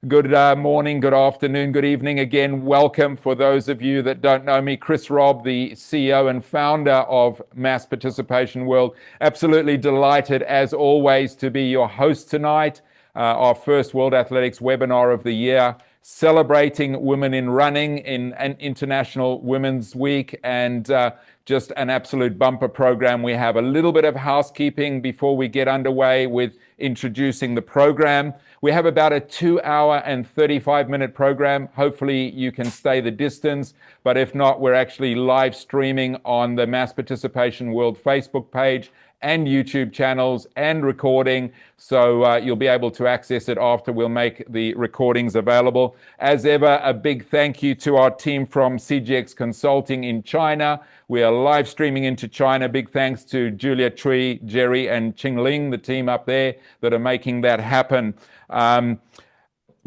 Good morning, good afternoon, good evening. Again, welcome. For those of you that don't know me, Chris Robb, the CEO and founder of Mass Participation World. Absolutely delighted, as always, to be your host tonight. Our first World Athletics webinar of the year, celebrating women in running in an International Women's Week, and just an absolute bumper program. We have a little bit of housekeeping before we get underway with introducing the program. We have about a 2-hour and 35-minute program. Hopefully you can stay the distance, but if not, we're actually live streaming on the Mass Participation World Facebook page and YouTube channels and recording, so you'll be able to access it after. We'll make the recordings available. As ever, a big thank you to our team from CGX Consulting in China. We are live streaming into China. Big thanks to Julia Tree, Jerry, and Qingling, the team up there that are making that happen.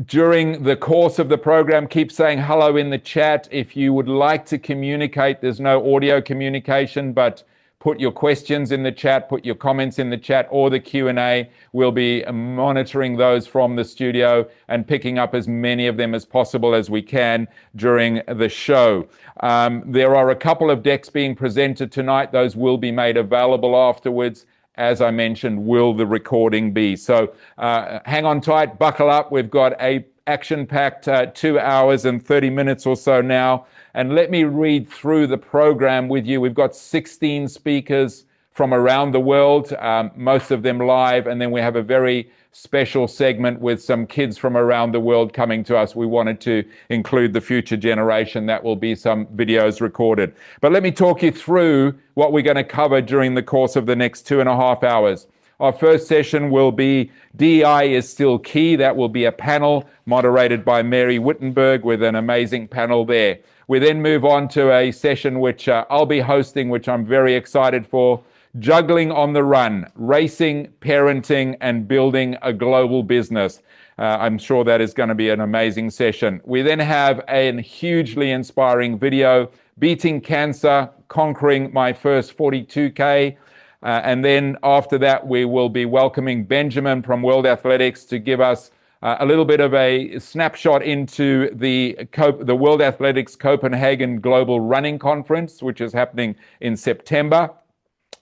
During the course of the program, keep saying hello in the chat. If you would like to communicate, there's no audio communication, but put your questions in the chat, put your comments in the chat or the Q&A. We'll be monitoring those from the studio and picking up as many of them as possible as we can during the show. There are a couple of decks being presented tonight. Those will be made available afterwards. As I mentioned, will the recording be? So hang on tight, buckle up. We've got a action-packed 2 hours and 30 minutes or so now. And let me read through the program with you. We've got 16 speakers from around the world, most of them live. And then we have a very special segment with some kids from around the world coming to us. We wanted to include the future generation. That will be some videos recorded. But let me talk you through what we're going to cover during the course of the next 2.5 hours. Our first session will be DEI is Still Key. That will be a panel moderated by Mary Wittenberg with an amazing panel there. We then move on to a session which I'll be hosting, which I'm very excited for. Juggling on the Run, Racing, Parenting, and Building a Global Business. I'm sure that is going to be an amazing session. We then have a hugely inspiring video, Beating Cancer, Conquering My First 42K. And then after that, we will be welcoming Benjamin from World Athletics to give us a little bit of a snapshot into the World Athletics Copenhagen Global Running Conference, which is happening in September.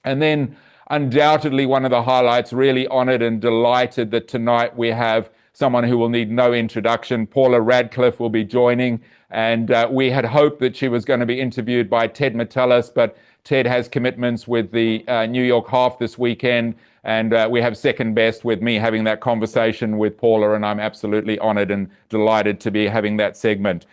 And then undoubtedly one of the highlights, really honored and delighted that tonight we have someone who will need no introduction. Paula Radcliffe will be joining. And we had hoped that she was going to be interviewed by Ted Metellus, but Ted has commitments with the New York Half this weekend. And we have second best with me having that conversation with Paula, and I'm absolutely honored and delighted to be having that segment.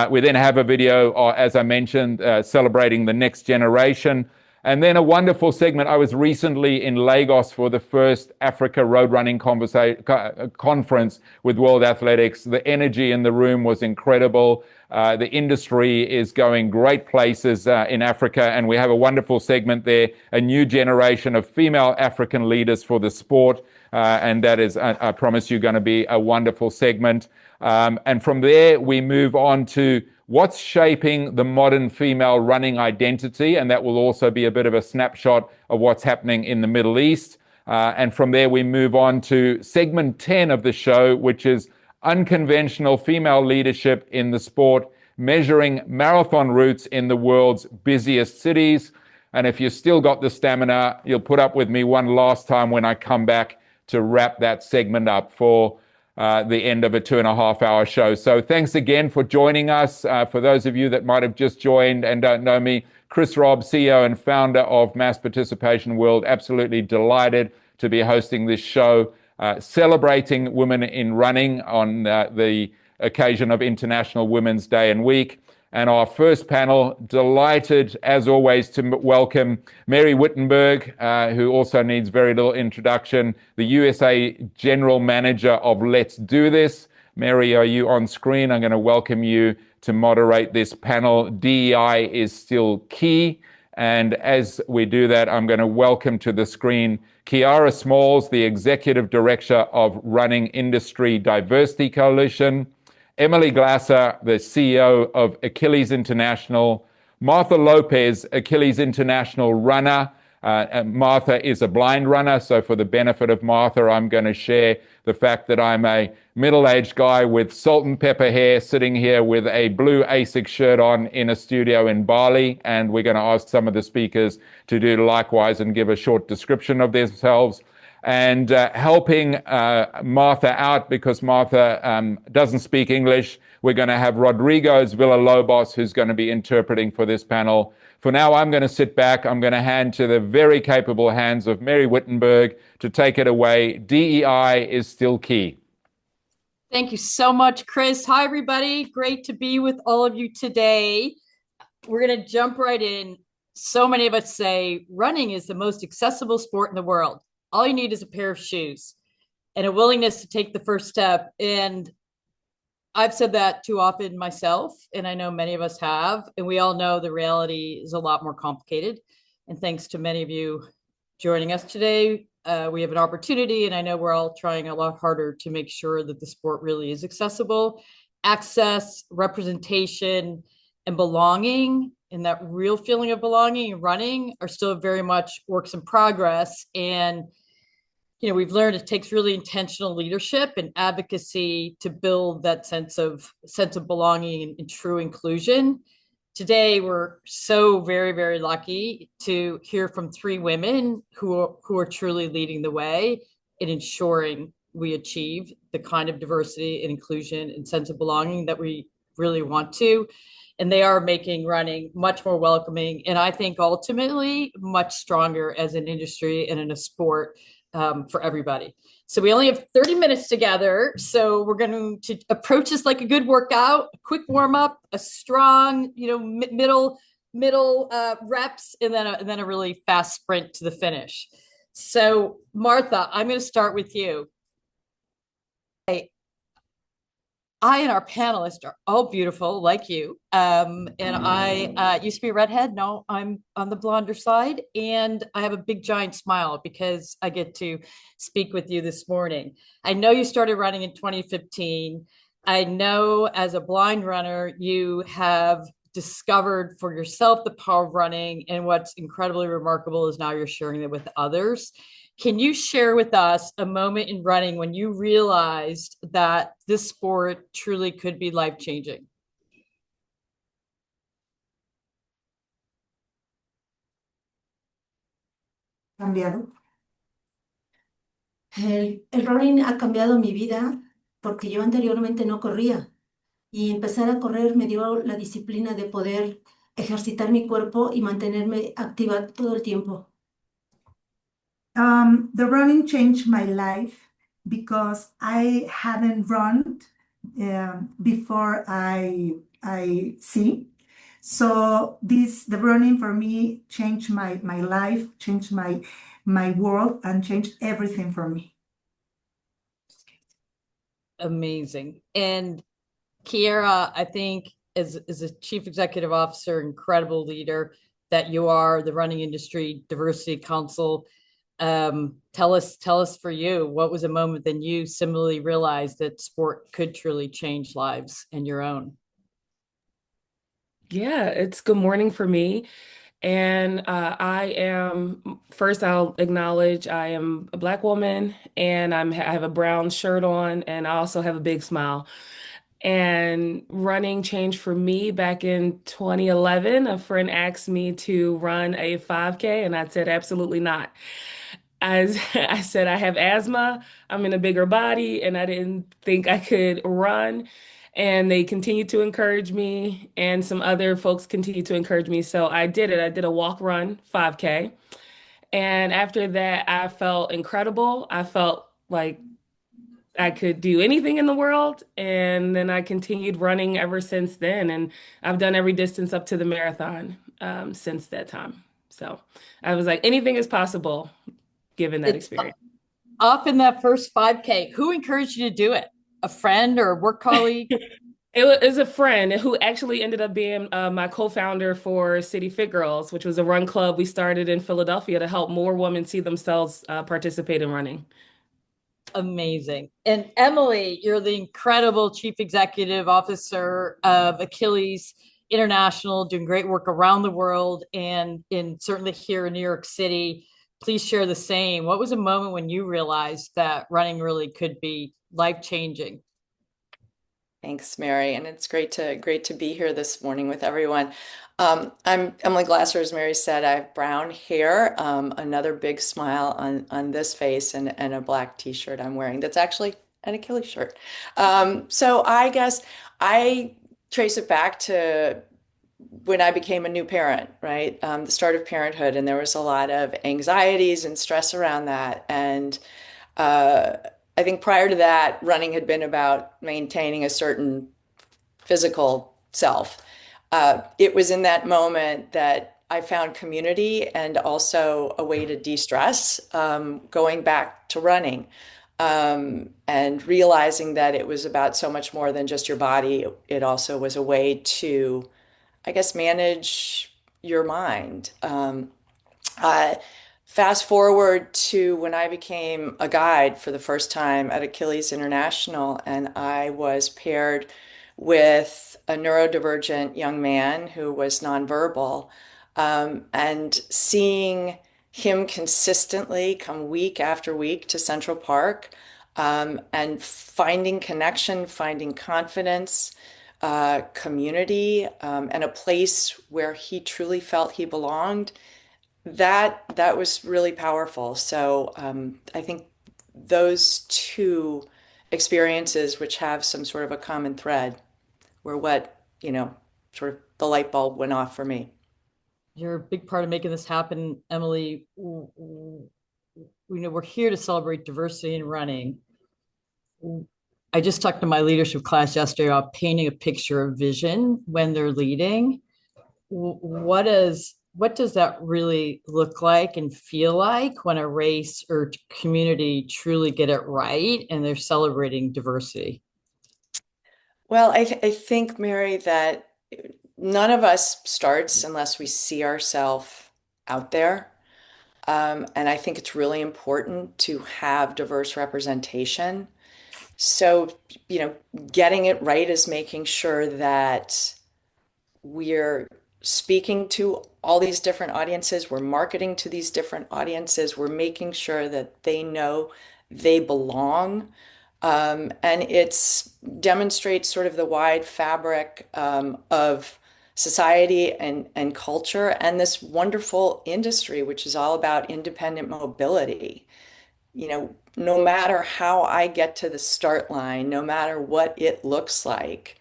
We then have a video, as I mentioned, celebrating the next generation. And then a wonderful segment. I was recently in Lagos for the first Africa Road Running Conference with World Athletics. The energy in the room was incredible. The industry is going great places in Africa, and we have a wonderful segment there, a new generation of female African leaders for the sport, and that is, I promise you, going to be a wonderful segment. And from there, we move on to what's shaping the modern female running identity, and that will also be a bit of a snapshot of what's happening in the Middle East. And from there, we move on to segment 10 of the show, which is unconventional female leadership in the sport, measuring marathon routes in the world's busiest cities. And if you've still got the stamina, you'll put up with me one last time when I come back to wrap that segment up for the end of a 2.5-hour show. So thanks again for joining us. For those of you that might have just joined and don't know me, Chris Robb, CEO and founder of Mass Participation World, absolutely delighted to be hosting this show, celebrating women in running on the occasion of International Women's Day and Week. And our first panel, delighted as always to welcome Mary Wittenberg, who also needs very little introduction, the USA General Manager of Let's Do This. Mary, are you on screen? I'm going to welcome you to moderate this panel. DEI is Still Key. And as we do that, I'm going to welcome to the screen Kiera Smalls, the Executive Director of Running Industry Diversity Coalition, Emily Glasser, the CEO of Achilles International, Martha Lopez, Achilles International runner, Martha is a blind runner, so for the benefit of Martha, I'm going to share the fact that I'm a middle-aged guy with salt and pepper hair sitting here with a blue ASICS shirt on in a studio in Bali, and we're going to ask some of the speakers to do likewise and give a short description of themselves. And helping Martha out, because Martha doesn't speak English, we're going to have Rodrigo's Villalobos, who's going to be interpreting for this panel. For now, I'm going to sit back. I'm going to hand to the very capable hands of Mary Wittenberg to take it away. DEI is still key. Thank you so much, Chris. Hi, everybody. Great to be with all of you today. We're going to jump right in. So many of us say running is the most accessible sport in the world. All you need is a pair of shoes and a willingness to take the first step. And I've said that too often myself, and I know many of us have, and we all know the reality is a lot more complicated. And thanks to many of you joining us today, we have an opportunity, and I know we're all trying a lot harder to make sure that the sport really is accessible. Access, representation, and belonging, and that real feeling of belonging and running are still very much works in progress. And we've learned it takes really intentional leadership and advocacy to build that sense of belonging and true inclusion. Today, we're so very, very lucky to hear from three women who are truly leading the way in ensuring we achieve the kind of diversity and inclusion and sense of belonging that we really want to. And they are making running much more welcoming, and I think ultimately much stronger as an industry and in a sport for everybody. So we only have 30 minutes together. So we're going to approach this like a good workout, a quick warm up, a strong, middle reps, and then a really fast sprint to the finish. So Martha, I'm going to start with you. I and our panelists are all beautiful, like you. And I used to be a redhead. No, I'm on the blonder side. And I have a big, giant smile because I get to speak with you this morning. I know you started running in 2015. I know as a blind runner, you have discovered for yourself the power of running. And what's incredibly remarkable is now you're sharing it with others. Can you share with us a moment in running when you realized that this sport truly could be life-changing? Cambiado. El running ha cambiado mi vida porque yo anteriormente no corría y empezar a correr me dio la disciplina de poder ejercitar mi cuerpo y mantenerme activa todo el tiempo. The running changed my life because I hadn't run before I see. So the running for me changed my life, changed my world, and changed everything for me. Amazing. And Kiera, I think as a chief executive officer, incredible leader that you are, the Running Industry Diversity Council. Tell us for you, what was a moment that you similarly realized that sport could truly change lives and your own? Yeah, it's good morning for me. And first I'll acknowledge I am a Black woman and I have a brown shirt on and I also have a big smile. And running changed for me back in 2011. A friend asked me to run a 5K and I said, absolutely not. I said, I have asthma, I'm in a bigger body, and I didn't think I could run. And they continued to encourage me, and some other folks continued to encourage me. So I did it. I did a walk run 5K. And after that, I felt incredible. I felt like I could do anything in the world. And then I continued running ever since then. And I've done every distance up to the marathon since that time. So I was like, anything is possible given that experience. Often that first 5K, who encouraged you to do it? A friend or a work colleague? It was a friend who actually ended up being my co-founder for City Fit Girls, which was a run club we started in Philadelphia to help more women see themselves participate in running. Amazing. And Emily, you're the incredible chief executive officer of Achilles. international, doing great work around the world, and certainly here in New York City. Please share the same. What was a moment when you realized that running really could be life-changing? Thanks, Mary, and it's great to be here this morning with everyone. I'm Emily Glasser, as Mary said. I have brown hair, another big smile on this face, and a black T-shirt I'm wearing. That's actually an Achilles shirt. So I guess I trace it back to when I became a new parent, right? The start of parenthood, and there was a lot of anxieties and stress around that, and I think prior to that, running had been about maintaining a certain physical self. It was in that moment that I found community and also a way to de-stress, going back to running, and realizing that it was about so much more than just your body. It also was a way to, I guess, manage your mind. Fast forward to when I became a guide for the first time at Achilles International, and I was paired with a neurodivergent young man who was nonverbal, and seeing him consistently come week after week to Central Park, and finding connection, finding confidence, community, and a place where he truly felt he belonged. That was really powerful. So I think those two experiences, which have some sort of a common thread, were what, sort of the light bulb went off for me. You're a big part of making this happen, Emily. We're here to celebrate diversity in running. I just talked to my leadership class yesterday about painting a picture of vision when they're leading. What does that really look like and feel like when a race or community truly get it right and they're celebrating diversity? Well, I think, Mary, that none of us starts unless we see ourselves out there. And I think it's really important to have diverse representation. So, getting it right is making sure that we're speaking to all these different audiences, we're marketing to these different audiences, we're making sure that they know they belong. And it demonstrates sort of the wide fabric of society and culture, and this wonderful industry, which is all about independent mobility. No matter how I get to the start line, no matter what it looks like,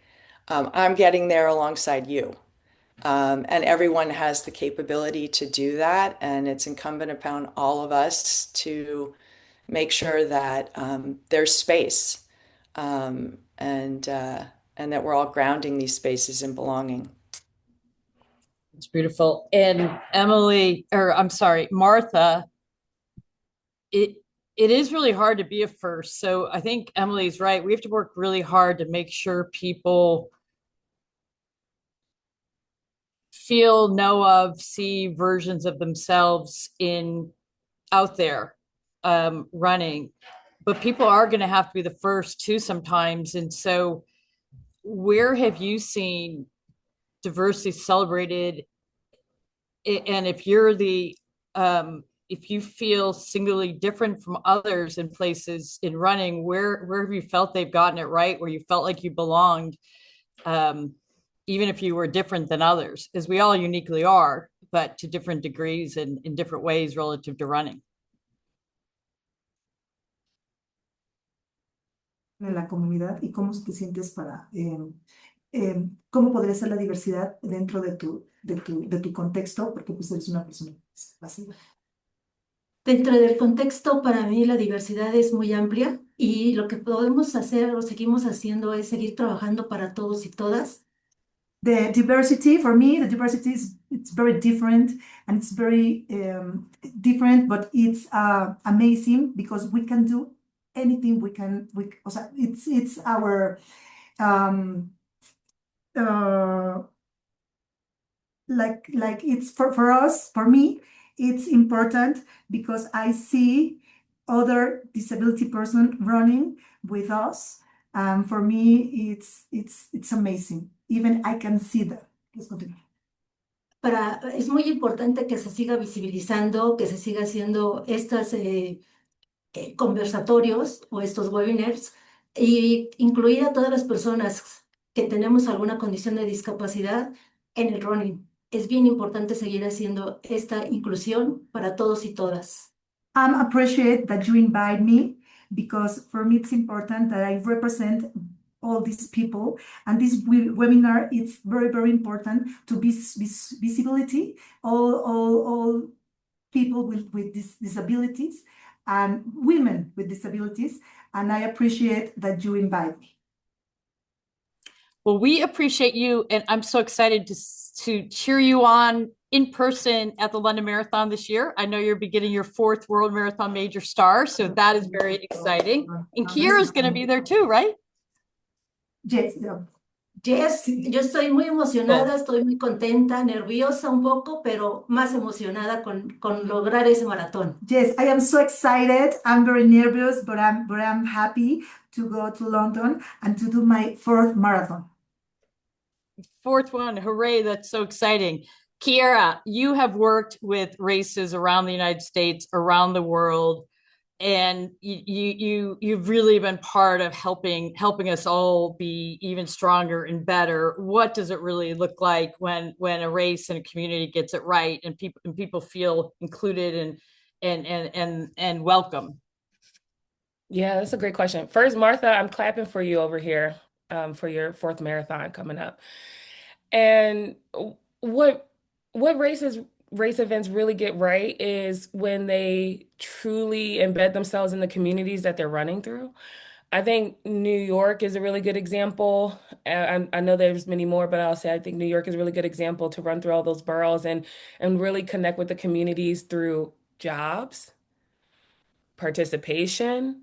I'm getting there alongside you. And everyone has the capability to do that, and it's incumbent upon all of us to make sure that there's space, and that we're all grounding these spaces in belonging. It's beautiful. And Martha, it is really hard to be a first. So I think Emily's right. We have to work really hard to make sure people feel, know of, see versions of themselves out there running. But people are going to have to be the first too sometimes. And so where have you seen diversity celebrated? And if you feel singularly different from others in places in running, where have you felt they've gotten it right, where you felt like you belonged, even if you were different than others, as we all uniquely are, but to different degrees and in different ways relative to running? En la comunidad y cómo te sientes cómo podría ser la diversidad dentro de tu contexto, porque pues eres una persona pasiva. Dentro del contexto, para mí la diversidad es muy amplia y lo que podemos hacer o seguimos haciendo es seguir trabajando para todos y todas. The diversity, for me, it's very different, and it's very different, but it's amazing because we can do anything it's our like it's for us, for me, it's important because I see other disability person running with us. For me, it's amazing. Even I can see them. Pues continúa. Es muy importante que se siga visibilizando, que se siga haciendo estas conversatorios o estos webinars y incluir a todas las personas que tenemos alguna condición de discapacidad en el running. Es bien importante seguir haciendo esta inclusión para todos y todas. I appreciate that you invite me because for me it's important that I represent all these people, and this webinar it's very, very important to be visibility all people with disabilities and women with disabilities, and I appreciate that you invite me. Well, we appreciate you, and I'm so excited to cheer you on in person at the London Marathon this year. I know you're beginning your 4th World Marathon Major Star, so that is very exciting. And Kiera is going to be there too, right? Yes, yes, yo estoy muy emocionada, estoy muy contenta, nerviosa un poco, pero más emocionada con lograr ese maratón. Yes, I am so excited. I'm very nervous, but I'm happy to go to London and to do my 4th marathon. 4th one, hooray, that's so exciting. Kiera, you have worked with races around the United States, around the world, and you've really been part of helping us all be even stronger and better. What does it really look like when a race and a community gets it right and people feel included and welcome? Yeah, that's a great question. First, Martha, I'm clapping for you over here for your 4th marathon coming up. And what race events really get right is when they truly embed themselves in the communities that they're running through. I think New York is a really good example. I know there's many more, but I'll say I think New York is a really good example to run through all those boroughs and really connect with the communities through jobs, participation.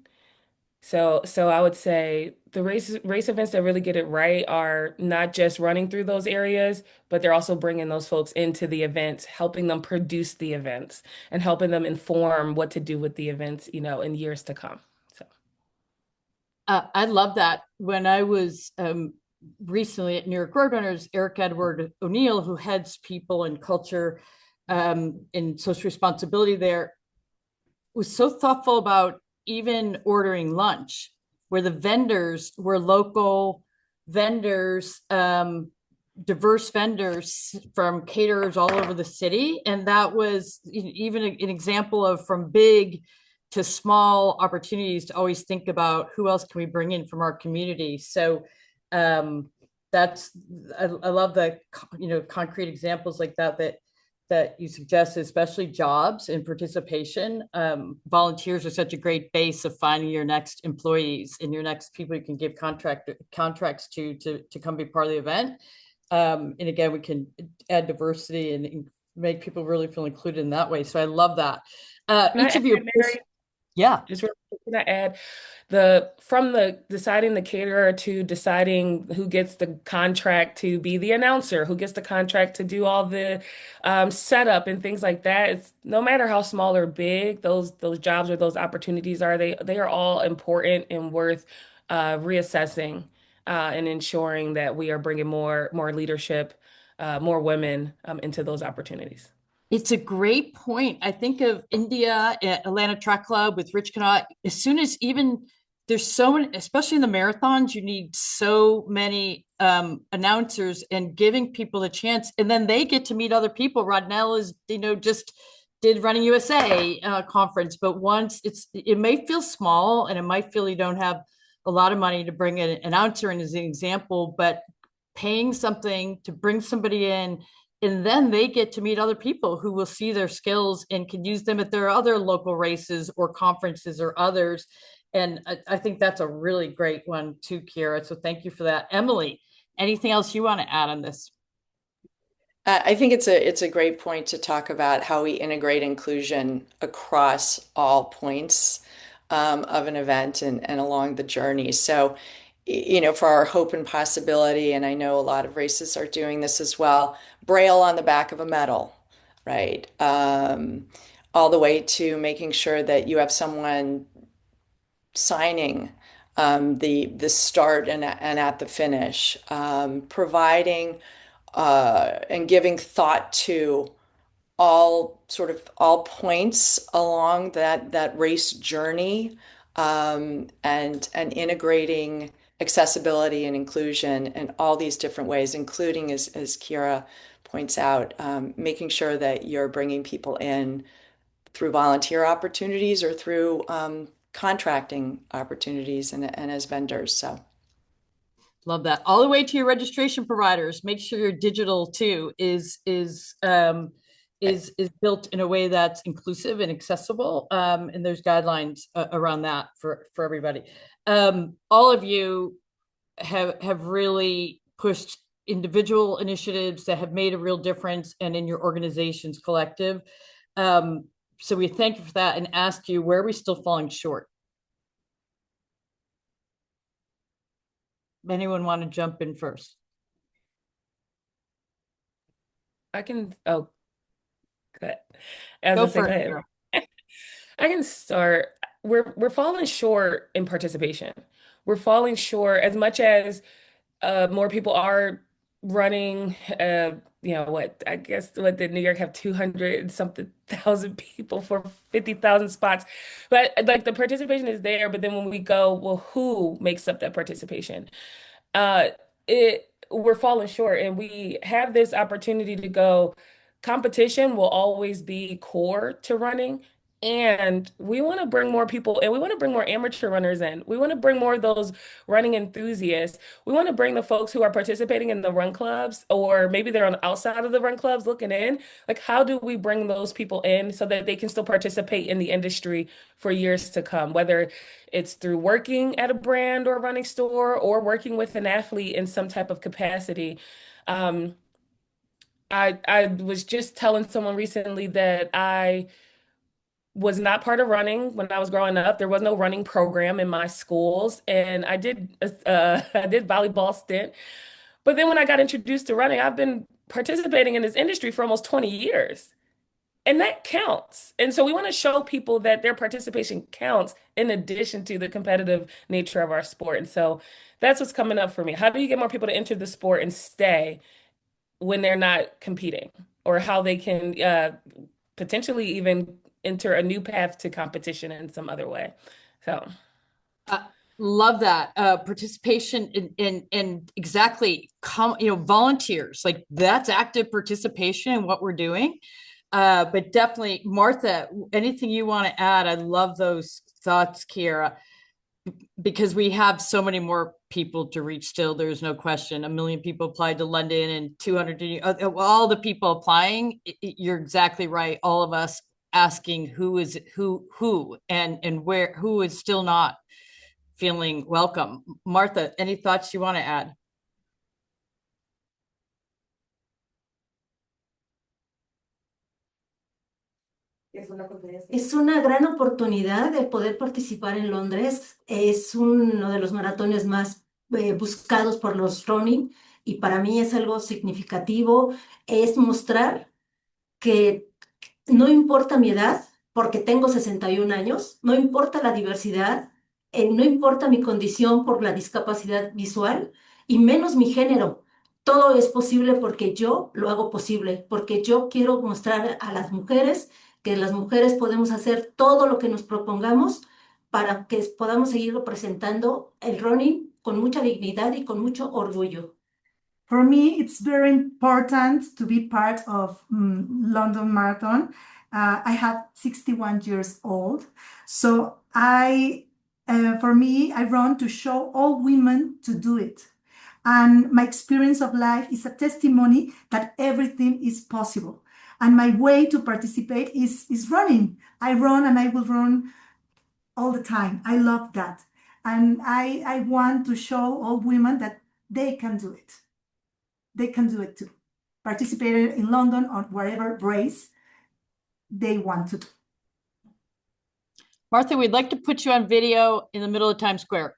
So I would say the race events that really get it right are not just running through those areas, but they're also bringing those folks into the events, helping them produce the events, and helping them inform what to do with the events, in years to come. So I love that. When I was recently at New York Roadrunners, Eric Edward O'Neill, who heads people and culture and social responsibility there, was so thoughtful about even ordering lunch, where the vendors were local vendors, diverse vendors from caterers all over the city. And that was even an example of from big to small opportunities to always think about who else can we bring in from our community. So that's, I love the, concrete examples like that you suggested, especially jobs and participation. Volunteers are such a great base of finding your next employees and your next people you can give contracts to come be part of the event. And again, we can add diversity and make people really feel included in that way. So I love that. Each of you, yeah. Just can I add from the deciding the caterer to deciding who gets the contract to be the announcer, who gets the contract to do all the setup and things like that. It's no matter how small or big those jobs or those opportunities are, they are all important and worth reassessing and ensuring that we are bringing more leadership, more women into those opportunities. It's a great point. I think of India at Atlanta Track Club with Rich Connaught. As soon as there's so many, especially in the marathons, you need so many announcers and giving people a chance. And then they get to meet other people. Rodnell is, just did Running USA conference, but once it may feel small and it might feel you don't have a lot of money to bring an announcer in as an example, but paying something to bring somebody in, and then they get to meet other people who will see their skills and can use them at their other local races or conferences or others. And I think that's a really great one too, Kiera. So thank you for that. Emily, anything else you want to add on this? I think it's a great point to talk about how we integrate inclusion across all points of an event and along the journey. So, for our hope and possibility, and I know a lot of races are doing this as well, Braille on the back of a medal, right? All the way to making sure that you have someone signing the start and at the finish, providing and giving thought to all points along that race journey, and integrating accessibility and inclusion in all these different ways, including, as Kiera points out, making sure that you're bringing people in through volunteer opportunities or through contracting opportunities and as vendors. So love that. All the way to your registration providers. Make sure your digital too is built in a way that's inclusive and accessible. And there's guidelines around that for everybody. All of you have really pushed individual initiatives that have made a real difference, and in your organization's collective. So we thank you for that and ask you, where are we still falling short? Anyone want to jump in first? I can, oh, good. As Go I say, go ahead. I can start. We're falling short in participation. We're falling short as much as more people are running. I guess what did New York have 200 something thousand people for 50,000 spots, but like the participation is there. But then when we go, well, who makes up that participation? Uh, we're falling short, and we have this opportunity to go. Competition will always be core to running. And we want to bring more people, and we want to bring more amateur runners in. We want to bring more of those running enthusiasts. We want to bring the folks who are participating in the run clubs, or maybe they're on the outside of the run clubs looking in. Like, how do we bring those people in so that they can still participate in the industry for years to come, whether it's through working at a brand or a running store or working with an athlete in some type of capacity. I was just telling someone recently that I was not part of running when I was growing up. There was no running program in my schools, and I did I did volleyball stint. But then when I got introduced to running, I've been participating in this industry for almost 20 years. And that counts. And so we want to show people that their participation counts in addition to the competitive nature of our sport. And so that's what's coming up for me. How do you get more people to enter the sport and stay when they're not competing? Or how they can potentially even enter a new path to competition in some other way. So love that participation in exactly volunteers, like that's active participation in what we're doing. But definitely, Martha, anything you want to add? I love those thoughts, Kiera, because we have so many more people to reach still. There's no question. 1 million people applied to London and 200, all the people applying. You're exactly right. All of us asking who and where, who is still not feeling welcome. Martha, any thoughts you want to add? Es una gran oportunidad de poder participar en Londres. Es uno de los maratones más buscados por los running, y para mí es algo significativo. Es mostrar que no importa mi edad, porque tengo 61 años, no importa la diversidad, no importa mi condición por la discapacidad visual y menos mi género. Todo es posible porque yo lo hago posible, porque yo quiero mostrar a las mujeres que las mujeres podemos hacer todo lo que nos propongamos para que podamos seguir representando el running con mucha dignidad y con mucho orgullo. For me, it's very important to be part of London Marathon. I have 61 years old, so for me, I run to show all women to do it. And my experience of life is a testimony that everything is possible. And my way to participate is running. I run and I will run all the time. I love that. And I want to show all women that they can do it. They can do it too. Participate in London or whatever race they want to do. Martha, we'd like to put you on video in the middle of Times Square,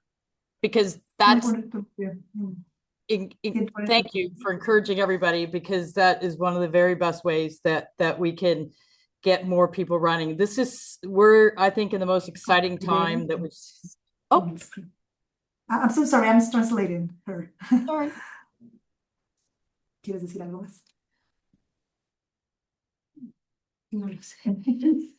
because that's thank you for encouraging everybody, because that is one of the very best ways that we can get more people running. We're, I think, in the most exciting time that we. Oh, I'm so sorry. I'm translating her. Sorry. ¿Quieres decir algo más? No lo sé.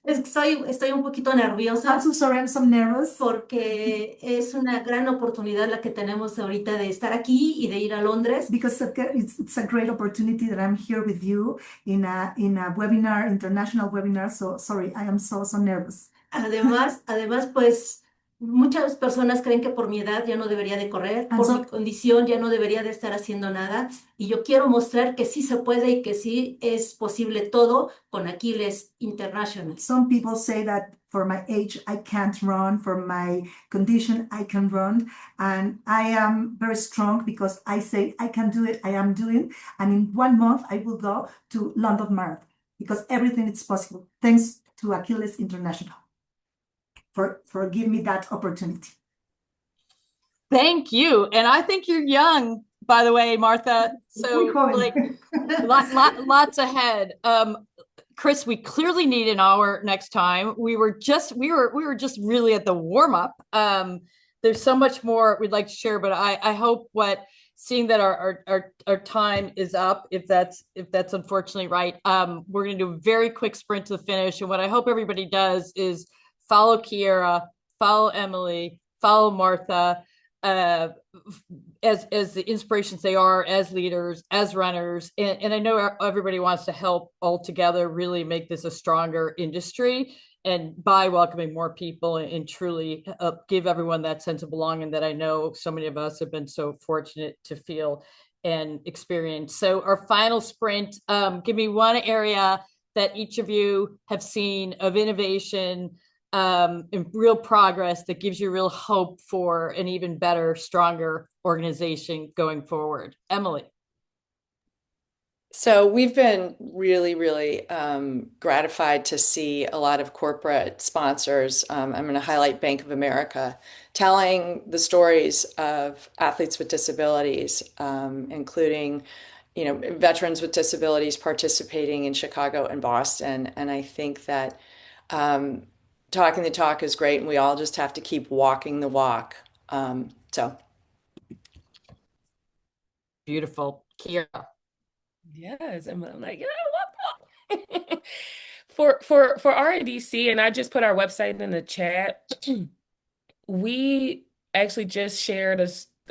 Es que estoy un poquito nerviosa. I'm so sorry, I'm so nervous. Porque es una gran oportunidad la que tenemos ahorita de estar aquí y de ir a Londres. Because it's a great opportunity that I'm here with you in a webinar, international webinar. So sorry, I am so nervous. Además, pues muchas personas creen que por mi edad ya no debería de correr, por mi condición ya no debería de estar haciendo nada. Y yo quiero mostrar que sí se puede y que sí es posible todo con Achilles International. Some people say that for my age, I can't run. For my condition, I can run. And I am very strong because I say I can do it, I am doing. And in 1 month, I will go to London Marathon because everything is possible. Thanks to Achilles International for giving me that opportunity. Thank you. And I think you're young, by the way, Martha. So like lots ahead. Chris, we clearly need an hour next time. We were just really at the warm up. There's so much more we'd like to share, but I hope seeing that our time is up, if that's unfortunately right, we're going to do a very quick sprint to the finish. And what I hope everybody does is follow Kiera, follow Emily, follow Martha, as the inspirations they are as leaders, as runners. And I know everybody wants to help all together really make this a stronger industry, and by welcoming more people and truly give everyone that sense of belonging that I know so many of us have been so fortunate to feel and experience. So our final sprint, give me one area that each of you have seen of innovation, and real progress that gives you real hope for an even better, stronger organization going forward. Emily. So we've been really, really gratified to see a lot of corporate sponsors. I'm going to highlight Bank of America, telling the stories of athletes with disabilities, including, veterans with disabilities participating in Chicago and Boston. And I think that talking the talk is great, and we all just have to keep walking the walk. So beautiful. Kiera. Yes, I'm like, for RIDC, and I just put our website in the chat. We actually just shared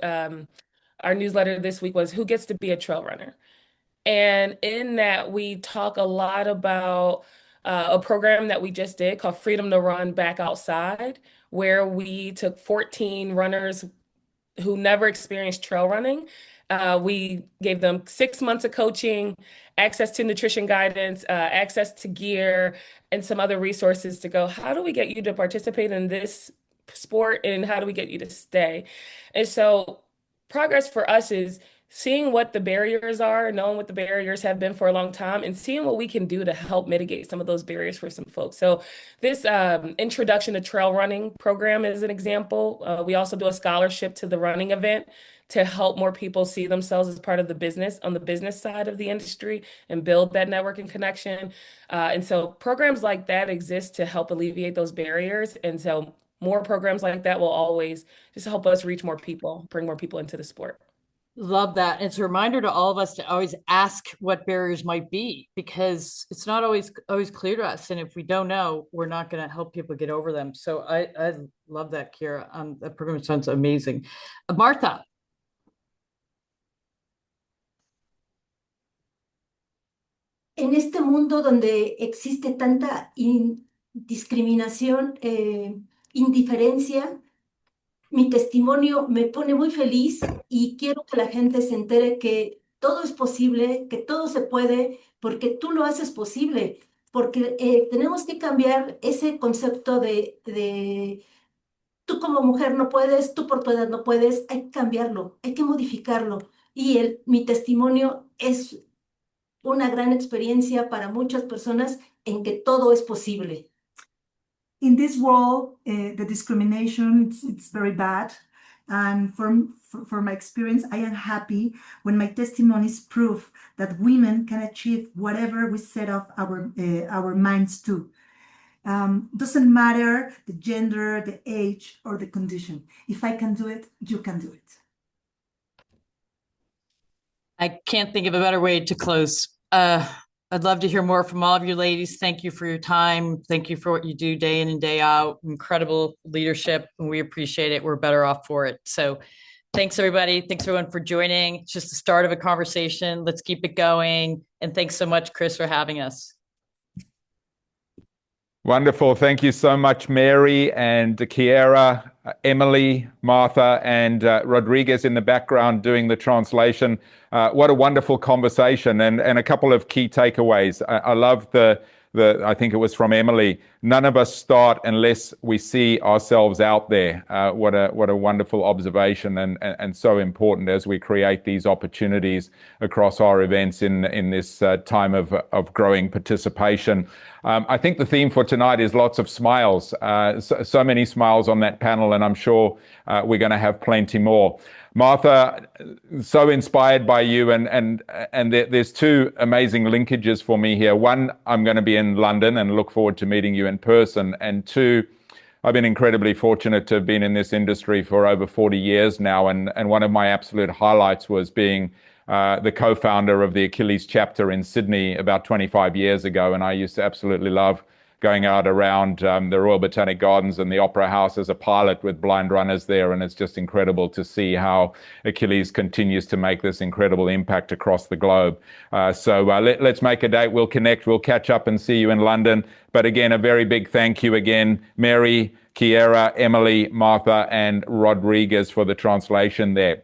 our newsletter this week was Who Gets to Be a Trail Runner? And in that, we talk a lot about a program that we just did called Freedom to Run Back Outside, where we took 14 runners who never experienced trail running. We gave them 6 months of coaching, access to nutrition guidance, access to gear, and some other resources to go, how do we get you to participate in this sport, and how do we get you to stay? And so progress for us is seeing what the barriers are, knowing what the barriers have been for a long time, and seeing what we can do to help mitigate some of those barriers for some folks. So this Introduction to Trail Running program is an example. We also do a scholarship to the running event to help more people see themselves as part of the business, on the business side of the industry, and build that network and connection. And so programs like that exist to help alleviate those barriers. And so more programs like that will always just help us reach more people, bring more people into the sport. Love that. It's a reminder to all of us to always ask what barriers might be, because it's not always clear to us. And if we don't know, we're not going to help people get over them. So I love that, Kiera. That program sounds amazing. Martha. En este mundo donde existe tanta discriminación, indiferencia, mi testimonio me pone muy feliz y quiero que la gente se entere que todo es posible, que todo se puede, porque tú lo haces posible, porque tenemos que cambiar ese concepto de tú como mujer no puedes, tú por tu edad no puedes. Hay que cambiarlo, hay que modificarlo. Y mi testimonio es una gran experiencia para muchas personas en que todo es posible. In this world, the discrimination, it's very bad. And for my experience, I am happy when my testimonies prove that women can achieve whatever we set off our minds to. Doesn't matter the gender, the age, or the condition. If I can do it, you can do it. I can't think of a better way to close. I'd love to hear more from all of you ladies. Thank you for your time. Thank you for what you do day in and day out. Incredible leadership, and we appreciate it. We're better off for it. So thanks, everybody. Thanks, everyone, for joining. It's just the start of a conversation. Let's keep it going. And thanks so much, Chris, for having us. Wonderful. Thank you so much, Mary and Kiera, Emily, Martha, and Rodriguez in the background doing the translation. What a wonderful conversation, and a couple of key takeaways. I love the I think it was from Emily. None of us start unless we see ourselves out there. What a wonderful observation, and so important as we create these opportunities across our events in this time of growing participation. I think the theme for tonight is lots of smiles. So many smiles on that panel, and I'm sure we're going to have plenty more. Martha, so inspired by you, and there's two amazing linkages for me here. One, I'm going to be in London and look forward to meeting you in person. And two, I've been incredibly fortunate to have been in this industry for over 40 years now. And one of my absolute highlights was being the co-founder of the Achilles chapter in Sydney about 25 years ago. And I used to absolutely love going out around the Royal Botanic Gardens and the Opera House as a pilot with blind runners there. And it's just incredible to see how Achilles continues to make this incredible impact across the globe. So let's make a date. We'll connect. We'll catch up and see you in London. But again, a very big thank you again, Mary, Kiera, Emily, Martha, and Rodriguez for the translation there.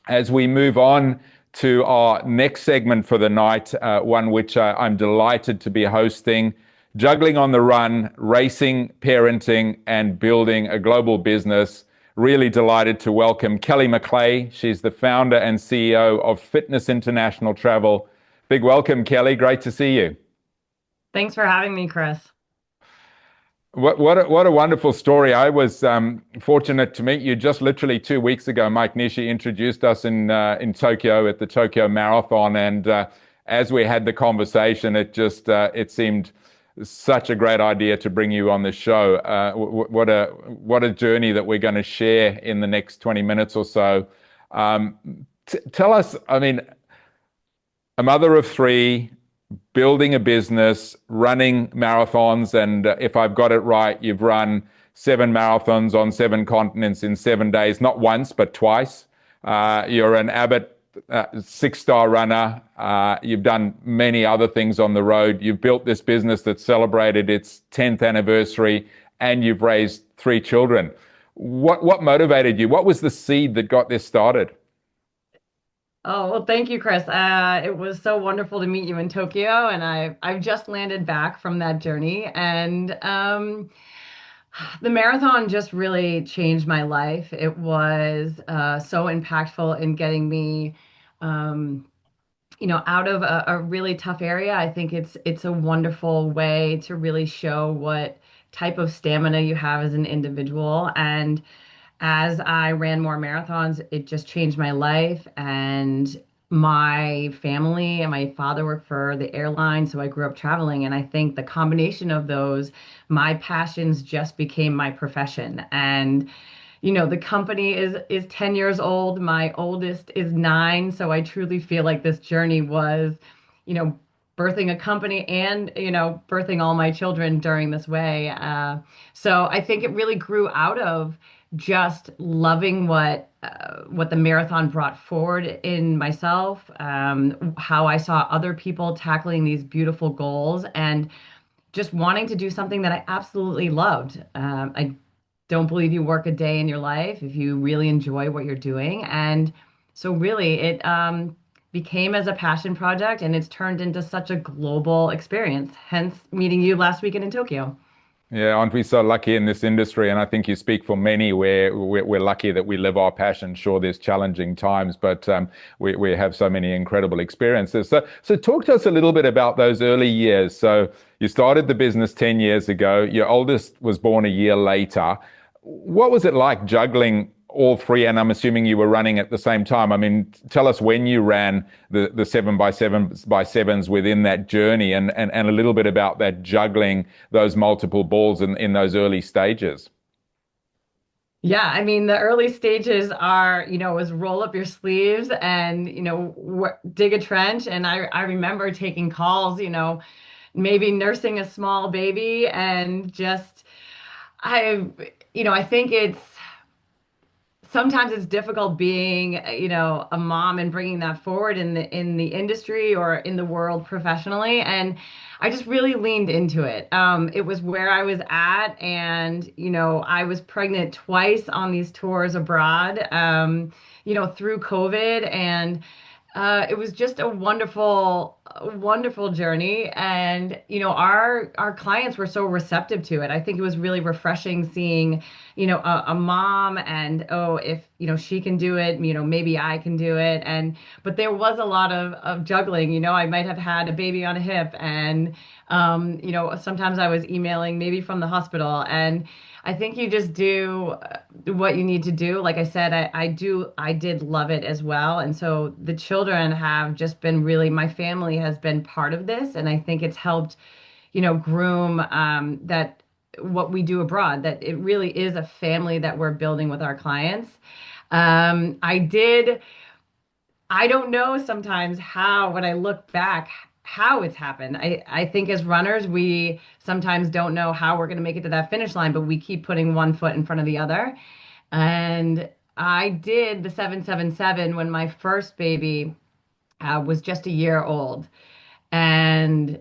As we move on to our next segment for the night, one which I'm delighted to be hosting, Juggling on the Run, Racing, Parenting, and Building a Global Business. Really delighted to welcome Kelly McLay. She's the founder and CEO of Fitness International Travel. Big welcome, Kelly. Great to see you. Thanks for having me, Chris. What a wonderful story. I was fortunate to meet you just literally 2 weeks ago. Mike Nishi introduced us in Tokyo at the Tokyo Marathon, and as we had the conversation, it seemed such a great idea to bring you on the show. What a journey that we're going to share in the next 20 minutes or so. Tell us, I mean, a mother of three, building a business, running marathons, and if I've got it right, you've run 7 marathons on 7 continents in 7 days, not once, but twice. You're an avid 6-star runner. You've done many other things on the road. You've built this business that celebrated its 10th anniversary, and you've raised 3 children. What motivated you? What was the seed that got this started? Oh, well, thank you, Chris. It was so wonderful to meet you in Tokyo, and I've just landed back from that journey, and the marathon just really changed my life. It was so impactful in getting me, out of a really tough area. I think it's a wonderful way to really show what type of stamina you have as an individual. And as I ran more marathons, it just changed my life. And my family and my father worked for the airline, so I grew up traveling. And I think the combination of those, my passions just became my profession. And the company is 10 years old. My oldest is 9. So I truly feel like this journey was, birthing a company and, birthing all my children during this way. So I think it really grew out of just loving what the marathon brought forward in myself, how I saw other people tackling these beautiful goals, and just wanting to do something that I absolutely loved. I don't believe you work a day in your life if you really enjoy what you're doing. And so really it became as a passion project, and it's turned into such a global experience, hence meeting you last weekend in Tokyo. Yeah, aren't we so lucky in this industry? And I think you speak for many where we're lucky that we live our passion. Sure, there's challenging times, but we have so many incredible experiences. So talk to us a little bit about those early years. So you started the business 10 years ago. Your oldest was born a year later. What was it like juggling all 3? And I'm assuming you were running at the same time. I mean, tell us when you ran the 7x7s within that journey, and a little bit about that juggling those multiple balls in those early stages. Yeah, I mean, the early stages are, is roll up your sleeves and, dig a trench. And I remember taking calls, maybe nursing a small baby and just, I, I think sometimes it's difficult being, a mom and bringing that forward in the industry or in the world professionally. And I just really leaned into it. It was where I was at, and I was pregnant twice on these tours abroad. Through COVID, and it was just a wonderful journey. And our clients were so receptive to it. I think it was really refreshing seeing a mom, and oh, if she can do it, maybe I can do it. And but there was a lot of juggling. I might have had a baby on a hip, and sometimes I was emailing maybe from the hospital. And I think you just do what you need to do. Like I said, I did love it as well. And so the children have just been really, my family has been part of this. And I think it's helped, groom that what we do abroad, that it really is a family that we're building with our clients. I don't know sometimes how, when I look back, how it's happened. I think as runners, we sometimes don't know how we're going to make it to that finish line, but we keep putting one foot in front of the other. And I did the 777 when my first baby was just a year old. And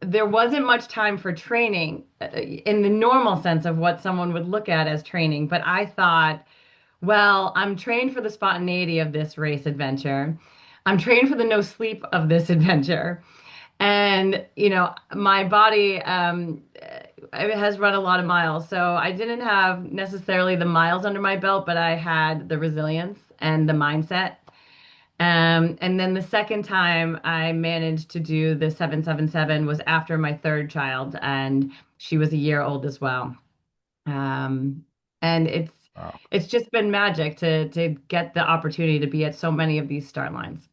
there wasn't much time for training in the normal sense of what someone would look at as training. But I thought, well, I'm trained for the spontaneity of this race adventure. I'm trained for the no sleep of this adventure. And, my body it has run a lot of miles. So I didn't have necessarily the miles under my belt, but I had the resilience and the mindset. And then the second time I managed to do the 777 was after my third child, and she was a year old as well. And Wow. it's just been magic to get the opportunity to be at so many of these start lines.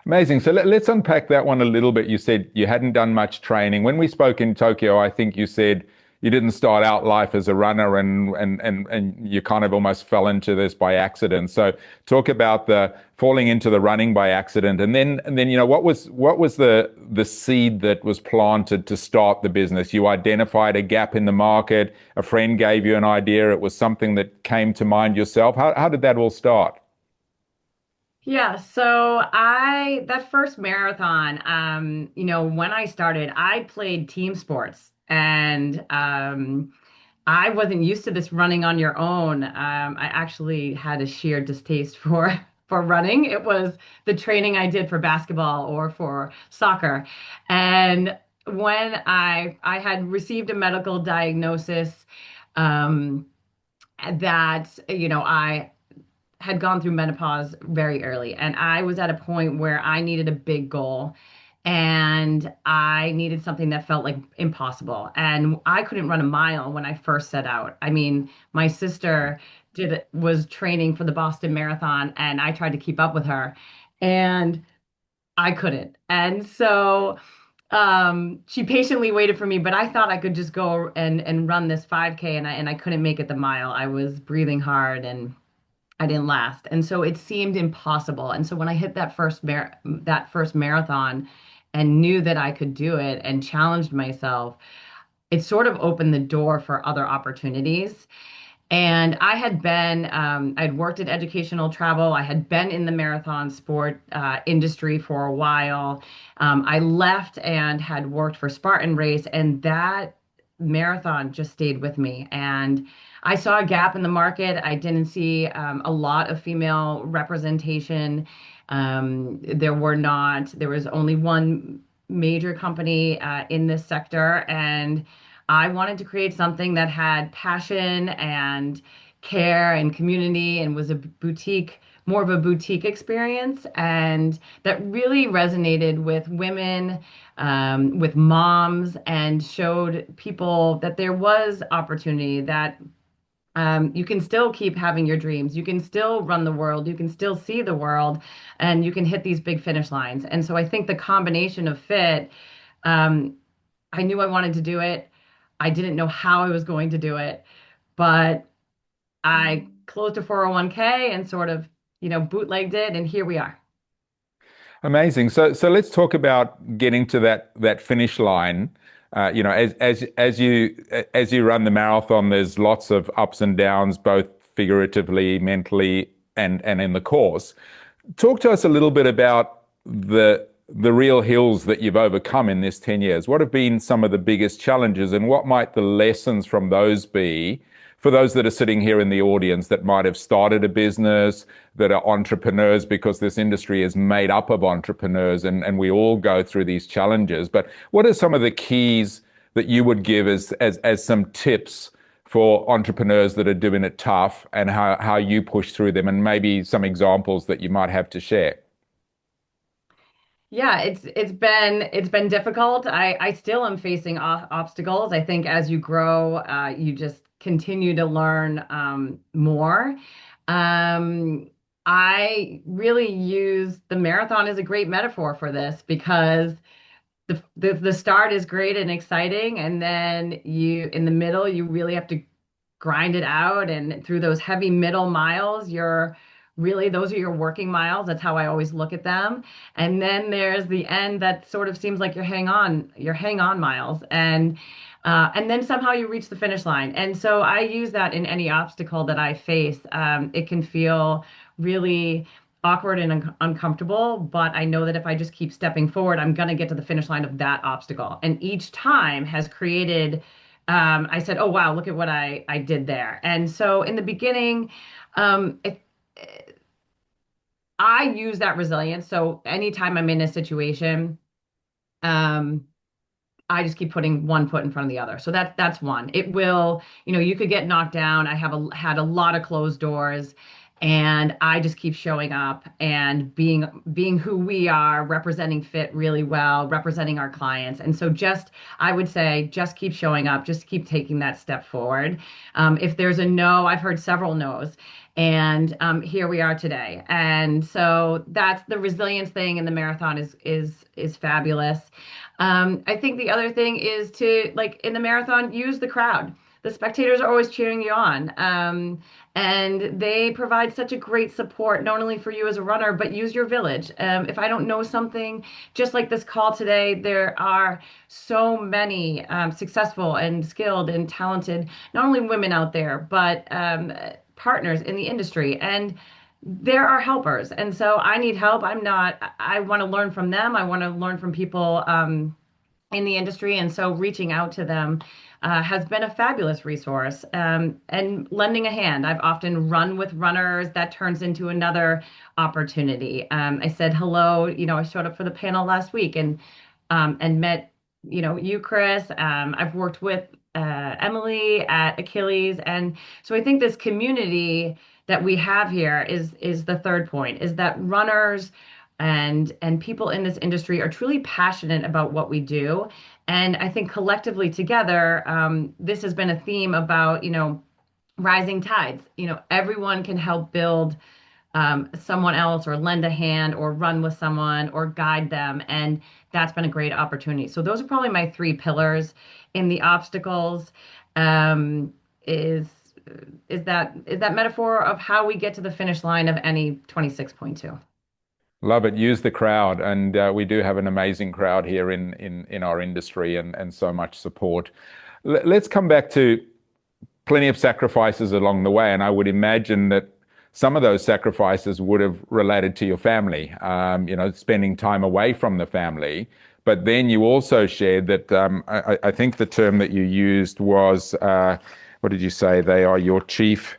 Amazing. So let's unpack that one a little bit. You said you hadn't done much training. When we spoke in Tokyo, I think you said you didn't start out life as a runner, and you kind of almost fell into this by accident. So talk about the falling into the running by accident, and then what was the seed that was planted to start the business? You identified a gap in the market. A friend gave you an idea. It was something that came to mind yourself. How did that all start? Yeah, so that first marathon, when I started, I played team sports, and I wasn't used to this running on your own. I actually had a sheer distaste for running. It was the training I did for basketball or for soccer. And when I had received a medical diagnosis, um, that, I had gone through menopause very early, and I was at a point where I needed a big goal, and I needed something that felt like impossible. And I couldn't run a mile when I first set out. I mean, my sister was training for the Boston Marathon, and I tried to keep up with her, and I couldn't. And so she patiently waited for me, but I thought I could just go and run this 5K, and I couldn't make it the mile. I was breathing hard, and I didn't last. And so it seemed impossible. And so when I hit that first marathon and knew that I could do it and challenged myself, it sort of opened the door for other opportunities. And I'd worked at educational travel. I had been in the marathon sport industry for a while. I left and had worked for Spartan Race, and that marathon just stayed with me. And I saw a gap in the market. I didn't see a lot of female representation. There was only one major company in this sector, and I wanted to create something that had passion and care and community, and was more of a boutique experience, and that really resonated with women, with moms, and showed people that there was opportunity, that you can still keep having your dreams. You can still run the world. You can still see the world, and you can hit these big finish lines. And so I think the combination of fit, um, I knew I wanted to do it. I didn't know how I was going to do it, but I closed a 401k and sort of, bootlegged it, and here we are. Amazing. So let's talk about getting to that finish line. As you run the marathon, there's lots of ups and downs, both figuratively, mentally, and in the course. Talk to us a little bit about the real hills that you've overcome in this 10 years. What have been some of the biggest challenges, and what might the lessons from those be for those that are sitting here in the audience that might have started a business, that are entrepreneurs, because this industry is made up of entrepreneurs, and we all go through these challenges. But what are some of the keys that you would give as some tips for entrepreneurs that are doing it tough, and how you push through them, and maybe some examples that you might have to share? Yeah, it's been difficult. I still am facing obstacles. I think as you grow, you just continue to learn more. I really use the marathon as a great metaphor for this, because the start is great and exciting, and then in the middle you really have to grind it out, and through those heavy middle miles, those are your working miles. That's how I always look at them. And then there's the end that sort of seems like your hang on miles, and then somehow you reach the finish line. And so I use that in any obstacle that I face. It can feel really awkward and uncomfortable, but I know that if I just keep stepping forward, I'm going to get to the finish line of that obstacle. And each time has created, I said, oh, wow, look at what I did there. And so in the beginning, I use that resilience. So anytime I'm in a situation, I just keep putting one foot in front of the other. So that's one. It will, you could get knocked down. I had a lot of closed doors, and I just keep showing up and being who we are, representing Fit really well, representing our clients. And so I would say, just keep showing up, just keep taking that step forward. If there's a no, I've heard several no's, and here we are today. And so that's the resilience thing in the marathon is fabulous. I think the other thing is to, like in the marathon, use the crowd. The spectators are always cheering you on. And they provide such a great support, not only for you as a runner, but use your village. If I don't know something, just like this call today, there are so many successful and skilled and talented, not only women out there, but partners in the industry. And there are helpers. And so I need help. I want to learn from them. I want to learn from people in the industry. And so reaching out to them has been a fabulous resource, and lending a hand. I've often run with runners. That turns into another opportunity. I said hello. I showed up for the panel last week and met, you, Chris. I've worked with Emily at Achilles. And so I think this community that we have here is the third point, is that runners and people in this industry are truly passionate about what we do. And I think collectively together, this has been a theme about, rising tides. Everyone can help build someone else, or lend a hand, or run with someone, or guide them. And that's been a great opportunity. So those are probably my three pillars in the obstacles. Is that metaphor of how we get to the finish line of any 26.2. Love it. Use the crowd. And we do have an amazing crowd here in our industry, and so much support. Let's come back to plenty of sacrifices along the way. And I would imagine that some of those sacrifices would have related to your family, spending time away from the family. But then you also shared that, I think the term that you used was, what did you say? They are your chief...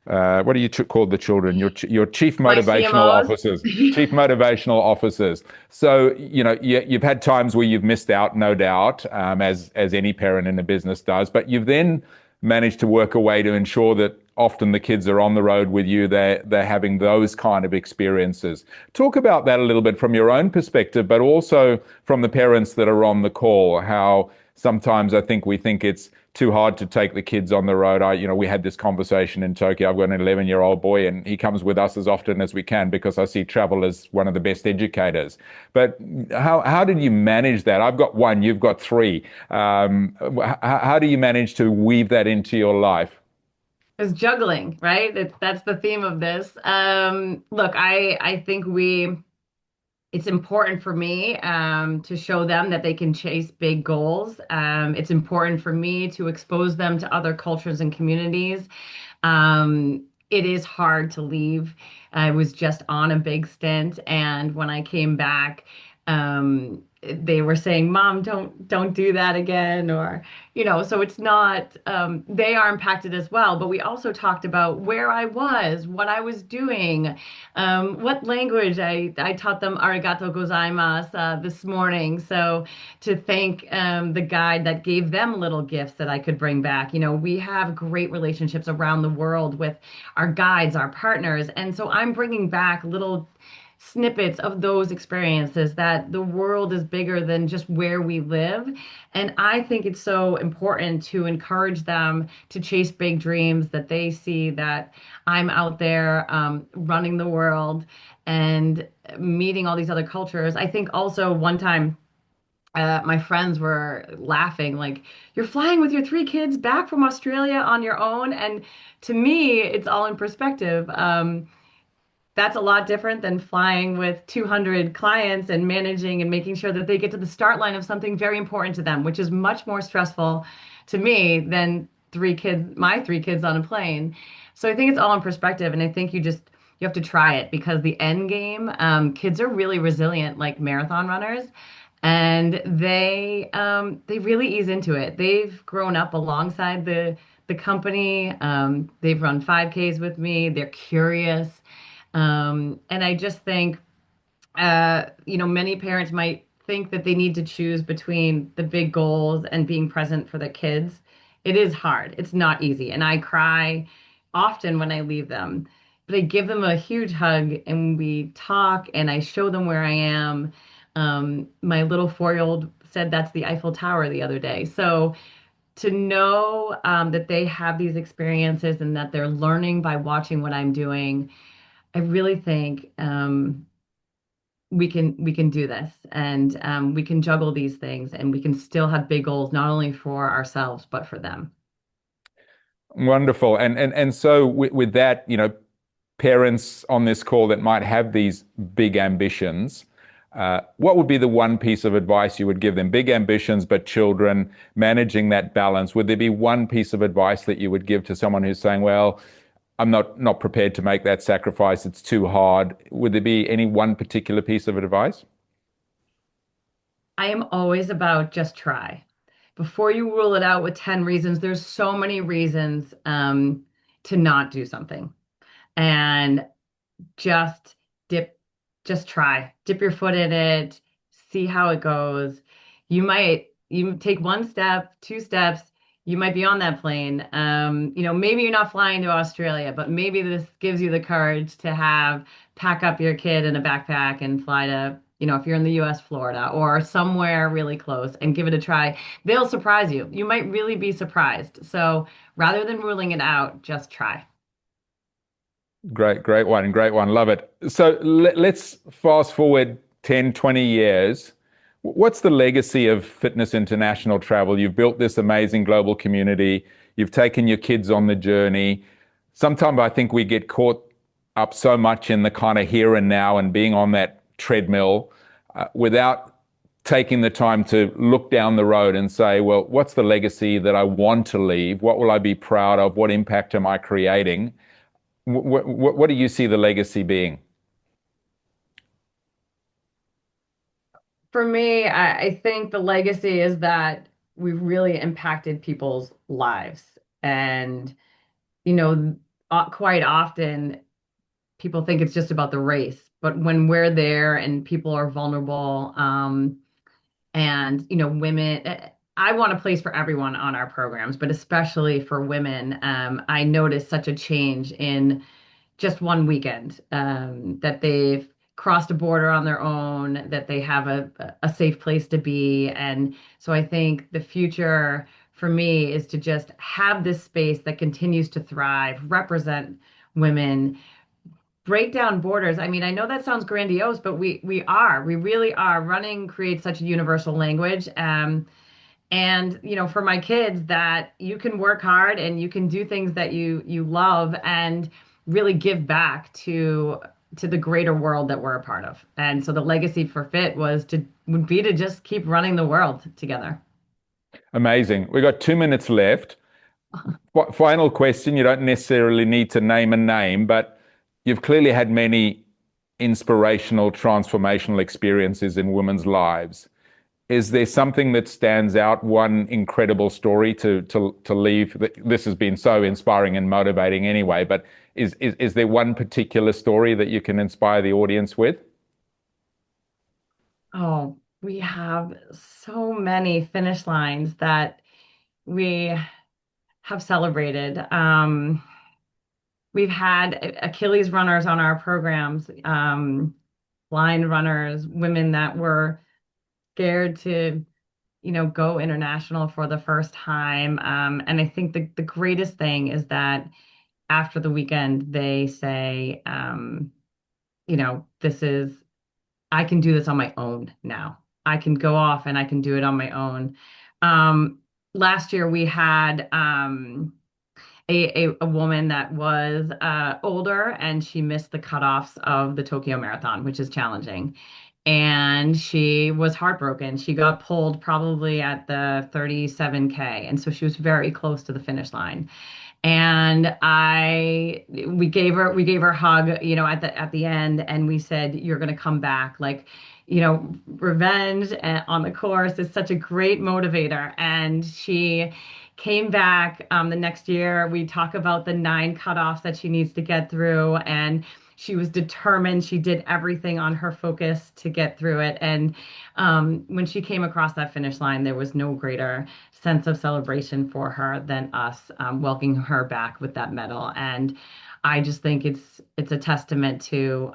what do you call the children? Your chief motivational officers. Chief motivational officers. So you've had times where you've missed out, no doubt, as any parent in a business does. But you've then managed to work a way to ensure that often the kids are on the road with you. They're having those kind of experiences. Talk about that a little bit from your own perspective, but also from the parents that are on the call. How sometimes I think we think it's too hard to take the kids on the road. We had this conversation in Tokyo. I've got an 11-year-old boy, and he comes with us as often as we can because I see travel as one of the best educators. But how did you manage that? I've got one, you've got three. How do you manage to weave that into your life? Is juggling, right? That's the theme of this. Look, I think it's important for me to show them that they can chase big goals. It's important for me to expose them to other cultures and communities. It is hard to leave. I was just on a big stint, and when I came back, they were saying, "Mom, don't do that again," or so it's not. They are impacted as well. But we also talked about where I was, what I was doing, what language I taught them arigato gozaimasu this morning. So to thank the guide that gave them little gifts that I could bring back. We have great relationships around the world with our guides, our partners. And so I'm bringing back little snippets of those experiences that the world is bigger than just where we live. And I think it's so important to encourage them to chase big dreams, that they see that I'm out there running the world and meeting all these other cultures. I think also one time, my friends were laughing, like, "You're flying with your three kids back from Australia on your own." And to me, it's all in perspective. That's a lot different than flying with 200 clients and managing and making sure that they get to the start line of something very important to them, which is much more stressful to me than my three kids on a plane. So I think it's all in perspective. And I think you have to try it, because the end game, kids are really resilient, like marathon runners. And they really ease into it. They've grown up alongside the company. They've run 5Ks with me. They're curious. And I just think, many parents might think that they need to choose between the big goals and being present for their kids. It is hard. It's not easy. And I cry often when I leave them, but I give them a huge hug and we talk and I show them where I am. My little 4-year-old said that's the Eiffel Tower the other day. So to know that they have these experiences and that they're learning by watching what I'm doing, I really think we can do this, and we can juggle these things, and we can still have big goals, not only for ourselves but for them. Wonderful. And so with that, parents on this call that might have these big ambitions, what would be the one piece of advice you would give them? Big ambitions, but children, managing that balance. Would there be one piece of advice that you would give to someone who's saying, well, I'm not prepared to make that sacrifice, it's too hard? Would there be any one particular piece of advice? I am always about just try. Before you rule it out with 10 reasons, there's so many reasons to not do something. And just just try. Dip your foot in it, see how it goes. You take one step, two steps, you might be on that plane. Maybe you're not flying to Australia, but maybe this gives you the courage to pack up your kid in a backpack and fly to, if you're in the US, Florida, or somewhere really close, and give it a try. They'll surprise you. You might really be surprised. So rather than ruling it out, just try. Great one. Love it. So let's fast forward 10, 20 years. What's the legacy of Fitness International Travel? You've built this amazing global community. You've taken your kids on the journey. Sometimes I think we get caught up so much in the kind of here and now and being on that treadmill without taking the time to look down the road and say, well, what's the legacy that I want to leave? What will I be proud of? What impact am I creating? What do you see the legacy being? For me, I think the legacy is that we've really impacted people's lives. And, quite often people think it's just about the race, but when we're there and people are vulnerable, and, women, I want a place for everyone on our programs, but especially for women. I noticed such a change in just one weekend, that they've crossed a border on their own, that they have a safe place to be. And so I think the future for me is to just have this space that continues to thrive, represent women, break down borders. I mean, I know that sounds grandiose, but we really are. Running creates such a universal language. And, for my kids, that you can work hard and you can do things that you love and really give back to the greater world that we're a part of. And so the legacy for Fit would be to just keep running the world together. Amazing. We've got 2 minutes left. Final question. You don't necessarily need to name a name, but you've clearly had many inspirational, transformational experiences in women's lives. Is there something that stands out, one incredible story to leave? This has been so inspiring and motivating anyway, but is there one particular story that you can inspire the audience with? Oh, we have so many finish lines that we have celebrated. We've had Achilles runners on our programs, blind runners, women that were scared to, go international for the first time. And I think the greatest thing is that after the weekend, they say, I can do this on my own now. I can go off and I can do it on my own. Last year we had a woman that was older, and she missed the cutoffs of the Tokyo Marathon, which is challenging. And she was heartbroken. She got pulled probably at the 37K. And so she was very close to the finish line. And we gave her a hug, at the end, and we said, you're going to come back. Like, revenge on the course is such a great motivator. And she came back the next year. We talk about the 9 cutoffs that she needs to get through, and she was determined. She did everything on her focus to get through it. And when she came across that finish line, there was no greater sense of celebration for her than us welcoming her back with that medal. And I just think it's a testament to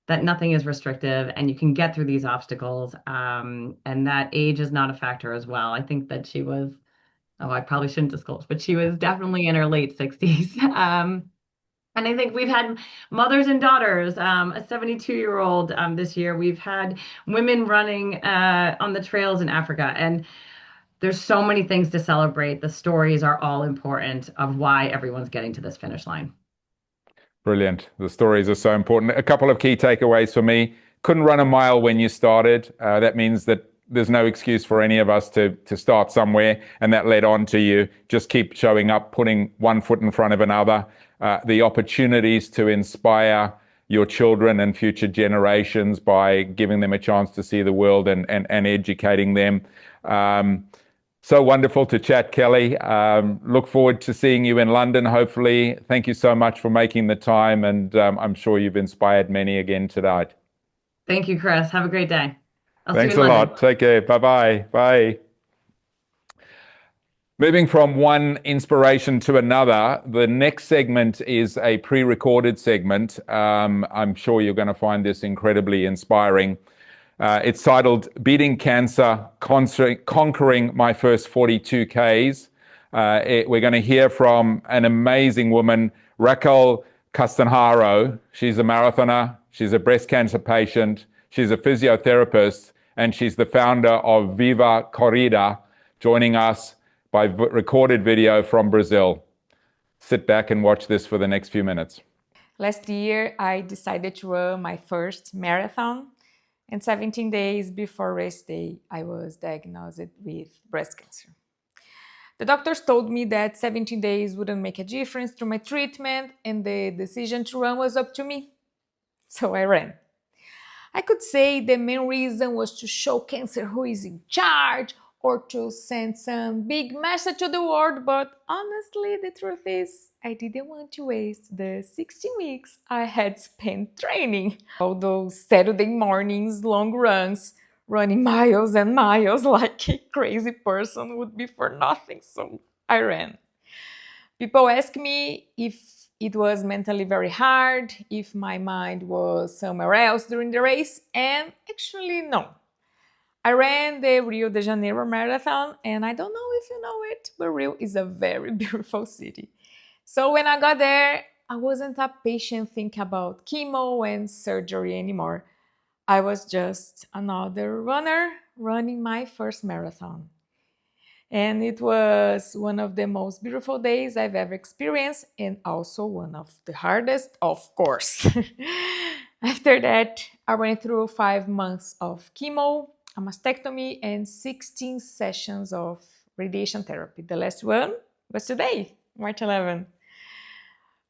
that nothing is restrictive and you can get through these obstacles. And that age is not a factor as well. I think that she was, I probably shouldn't disclose, but she was definitely in her late 60s. And I think we've had mothers and daughters, a 72-year-old this year. We've had women running on the trails in Africa. And there's so many things to celebrate. The stories are all important of why everyone's getting to this finish line. Brilliant. The stories are so important. A couple of key takeaways for me. Couldn't run a mile when you started. That means that there's no excuse for any of us to start somewhere, and that led on to you just keep showing up, putting one foot in front of another. The opportunities to inspire your children and future generations by giving them a chance to see the world and educating them. So wonderful to chat, Kelly. Look forward to seeing you in London, hopefully. Thank you so much for making the time, and I'm sure you've inspired many again tonight. Thank you, Chris. Have a great day. Thanks a lot. Take care. Bye-bye. Bye. Moving from one inspiration to another, the next segment is a pre-recorded segment. I'm sure you're going to find this incredibly inspiring. It's titled Beating Cancer, Conquering My First 42 Ks. We're going to hear from an amazing woman, Raquel Castanjaro. She's a marathoner. She's a breast cancer patient. She's a physiotherapist, and she's the founder of Viva Corrida, joining us by recorded video from Brazil. Sit back and watch this for the next few minutes. Last year, I decided to run my first marathon, and 17 days before race day, I was diagnosed with breast cancer. The doctors told me that 17 days wouldn't make a difference to my treatment, and the decision to run was up to me. So I ran. I could say the main reason was to show cancer who is in charge or to send some big message to the world, but honestly, the truth is, I didn't want to waste the 16 weeks I had spent training. All those Saturday mornings, long runs, running miles and miles like a crazy person would be for nothing, so I ran. People ask me if it was mentally very hard, if my mind was somewhere else during the race, and actually no. I ran the Rio de Janeiro Marathon, and I don't know if you know it, but Rio is a very beautiful city. So when I got there, I wasn't a patient thinking about chemo and surgery anymore. I was just another runner running my first marathon. And it was one of the most beautiful days I've ever experienced, and also one of the hardest, of course. After that, I went through 5 months of chemo, a mastectomy, and 16 sessions of radiation therapy. The last one was today, March 11th.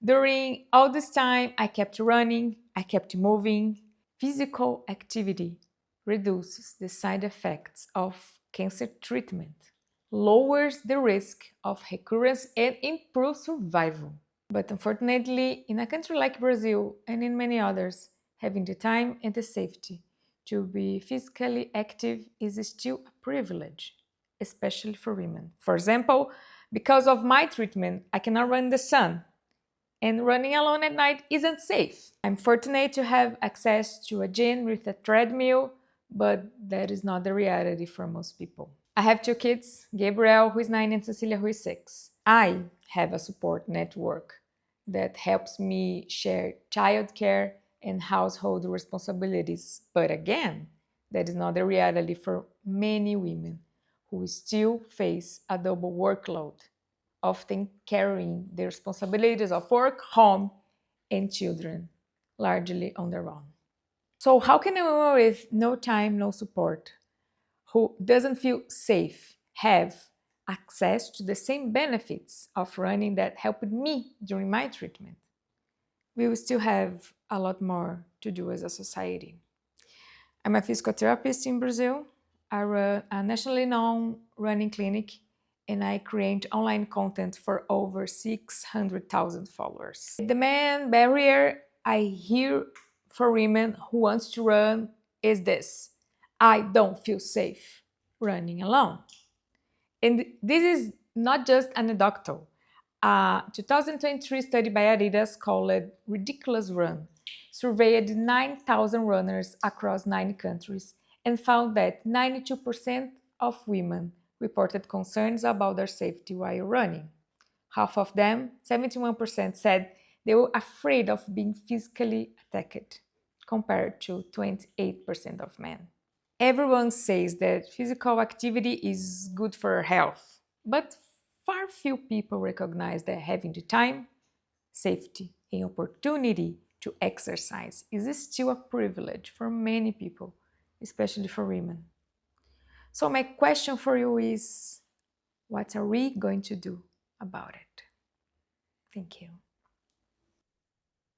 During all this time, I kept running, I kept moving. Physical activity reduces the side effects of cancer treatment, lowers the risk of recurrence, and improves survival. But unfortunately, in a country like Brazil and in many others, having the time and the safety to be physically active is still a privilege, especially for women. For example, because of my treatment, I cannot run in the sun, and running alone at night isn't safe. I'm fortunate to have access to a gym with a treadmill, but that is not the reality for most people. I have 2 kids, Gabriel, who is 9, and Cecilia, who is 6. I have a support network that helps me share childcare and household responsibilities. But again, that is not the reality for many women who still face a double workload, often carrying the responsibilities of work, home, and children, largely on their own. So how can a woman with no time, no support, who doesn't feel safe, have access to the same benefits of running that helped me during my treatment? We will still have a lot more to do as a society. I'm a physical therapist in Brazil. I run a nationally known running clinic, and I create online content for over 600,000 followers. The main barrier I hear for women who want to run is this: I don't feel safe running alone. And this is not just anecdotal. A 2023 study by Adidas called Ridiculous Run surveyed 9,000 runners across 9 countries and found that 92% of women reported concerns about their safety while running. Half of them, 71%, said they were afraid of being physically attacked, compared to 28% of men. Everyone says that physical activity is good for health, but far few people recognize that having the time, safety, and opportunity to exercise is still a privilege for many people, especially for women. So my question for you is, what are we going to do about it? Thank you.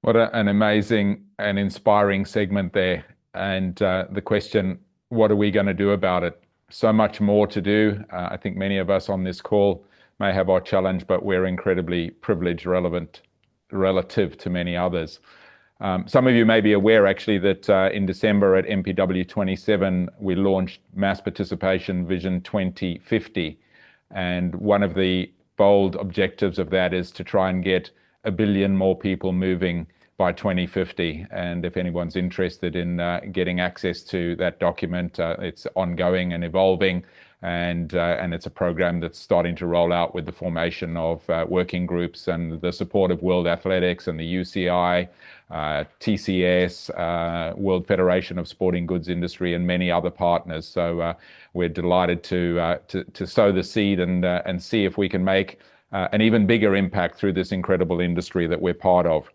What an amazing and inspiring segment there. And the question, what are we going to do about it? So much more to do. I think many of us on this call may have our challenge, but we're incredibly privileged, relative to many others. Some of you may be aware actually that in December at MPW 27, we launched Mass Participation Vision 2050. And one of the bold objectives of that is to try and get 1 billion more people moving by 2050. And if anyone's interested in getting access to that document, it's ongoing and evolving. And it's a program that's starting to roll out with the formation of working groups and the support of World Athletics and the UCI, TCS, World Federation of Sporting Goods Industry, and many other partners. So we're delighted to sow the seed and see if we can make an even bigger impact through this incredible industry that we're part of.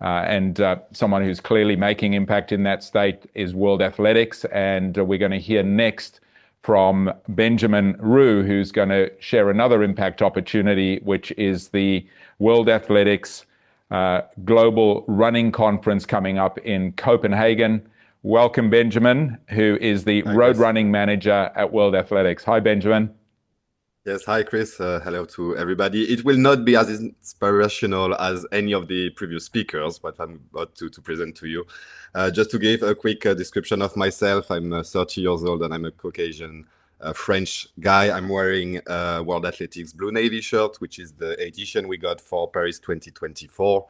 And someone who's clearly making impact in that state is World Athletics. And we're going to hear next from Benjamin Roux, who's going to share another impact opportunity, which is the World Athletics Global Running Conference coming up in Copenhagen. Welcome, Benjamin, who is the road running manager at World Athletics. Hi, Benjamin. Yes, hi, Chris. Hello to everybody. It will not be as inspirational as any of the previous speakers, what I'm about to present to you. Just to give a quick description of myself, I'm 30 years old and I'm a Caucasian French guy. I'm wearing World Athletics Blue Navy shirt, which is the edition we got for Paris 2024.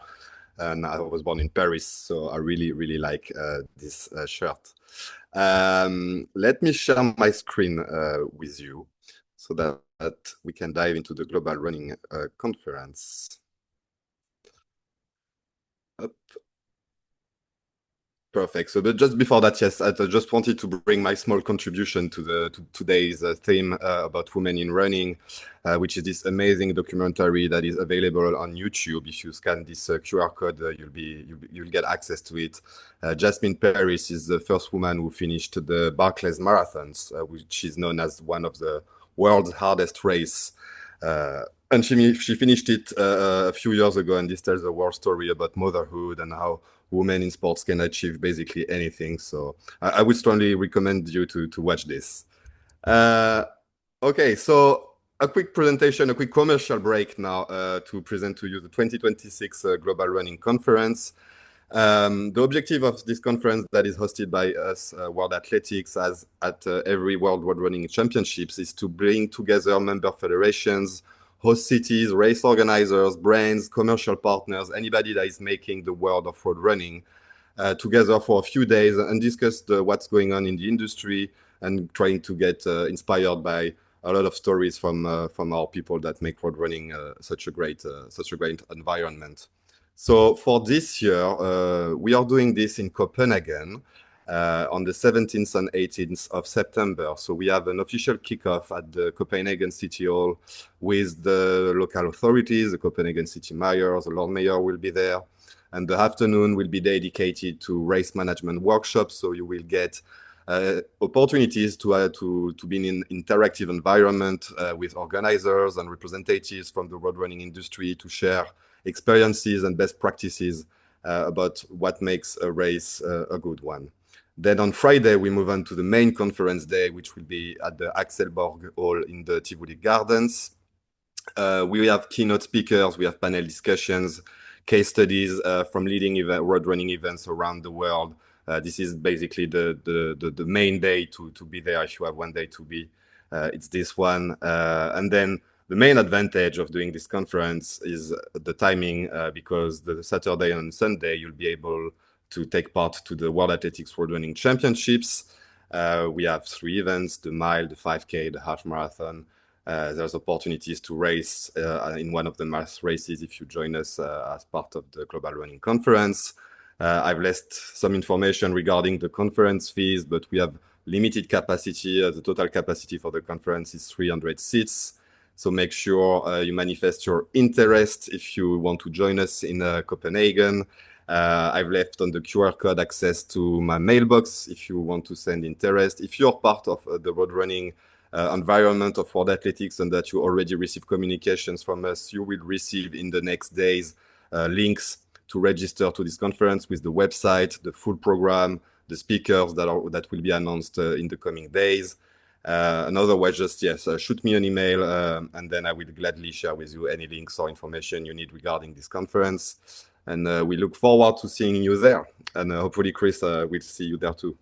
And I was born in Paris, so I really, really like this shirt. Let me share my screen with you so that we can dive into the Global Running Conference. Up. Perfect. So, but just before that, yes, I just wanted to bring my small contribution to today's theme about women in running, which is this amazing documentary that is available on YouTube. If you scan this QR code, you'll get access to it. Jasmine Paris is the first woman who finished the Barclays Marathons, which is known as one of the world's hardest race. And she finished it a few years ago, and this tells a war story about motherhood and how women in sports can achieve basically anything. So I would strongly recommend you to watch this. Okay, so a quick presentation, a quick commercial break now to present to you the 2026 Global Running Conference. The objective of this conference that is hosted by us, World Athletics, as at every World Road Running Championships, is to bring together member federations, host cities, race organizers, brands, commercial partners, anybody that is making the world of road running together for a few days and discuss what's going on in the industry and trying to get inspired by a lot of stories from our people that make road running such a great environment. So for this year, we are doing this in Copenhagen on the 17th and 18th of September. So we have an official kickoff at the Copenhagen City Hall with the local authorities, the Copenhagen City Mayor, the Lord Mayor will be there. And the afternoon will be dedicated to race management workshops. So you will get opportunities to be in an interactive environment with organizers and representatives from the road running industry to share experiences and best practices about what makes a race a good one. Then on Friday, we move on to the main conference day, which will be at the Axelborg Hall in the Tivoli Gardens. We have keynote speakers, we have panel discussions, case studies from leading road running events around the world. This is basically the main day to be there. If you have one day to be, it's this one. And then the main advantage of doing this conference is the timing, because the Saturday and Sunday you'll be able to take part to the World Athletics Road Running Championships. We have 3 events: the mile, the 5K, the half marathon. There's opportunities to race in one of the mass races if you join us as part of the Global Running Conference. I've left some information regarding the conference fees, but we have limited capacity. The total capacity for the conference is 300 seats. So make sure you manifest your interest if you want to join us in Copenhagen. I've left on the QR code access to my mailbox if you want to send interest. If you're part of the road running environment of World Athletics and that you already receive communications from us, you will receive in the next days links to register to this conference with the website, the full program, the speakers that will be announced in the coming days. And otherwise, just shoot me an email and then I will gladly share with you any links or information you need regarding this conference. And we look forward to seeing you there. And hopefully, Chris, will see you there too.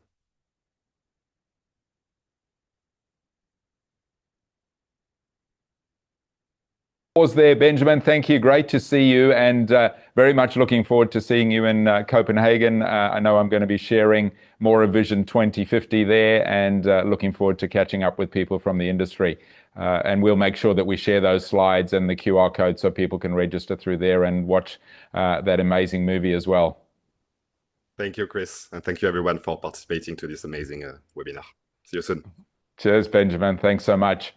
Pause there, Benjamin. Thank you. Great to see you, and very much looking forward to seeing you in Copenhagen. I know I'm going to be sharing more of Vision 2050 there, and looking forward to catching up with people from the industry. And we'll make sure that we share those slides and the QR code so people can register through there and watch that amazing movie as well. Thank you, Chris. And thank you, everyone, for participating to this amazing webinar. See you soon. Cheers, Benjamin. Thanks so much.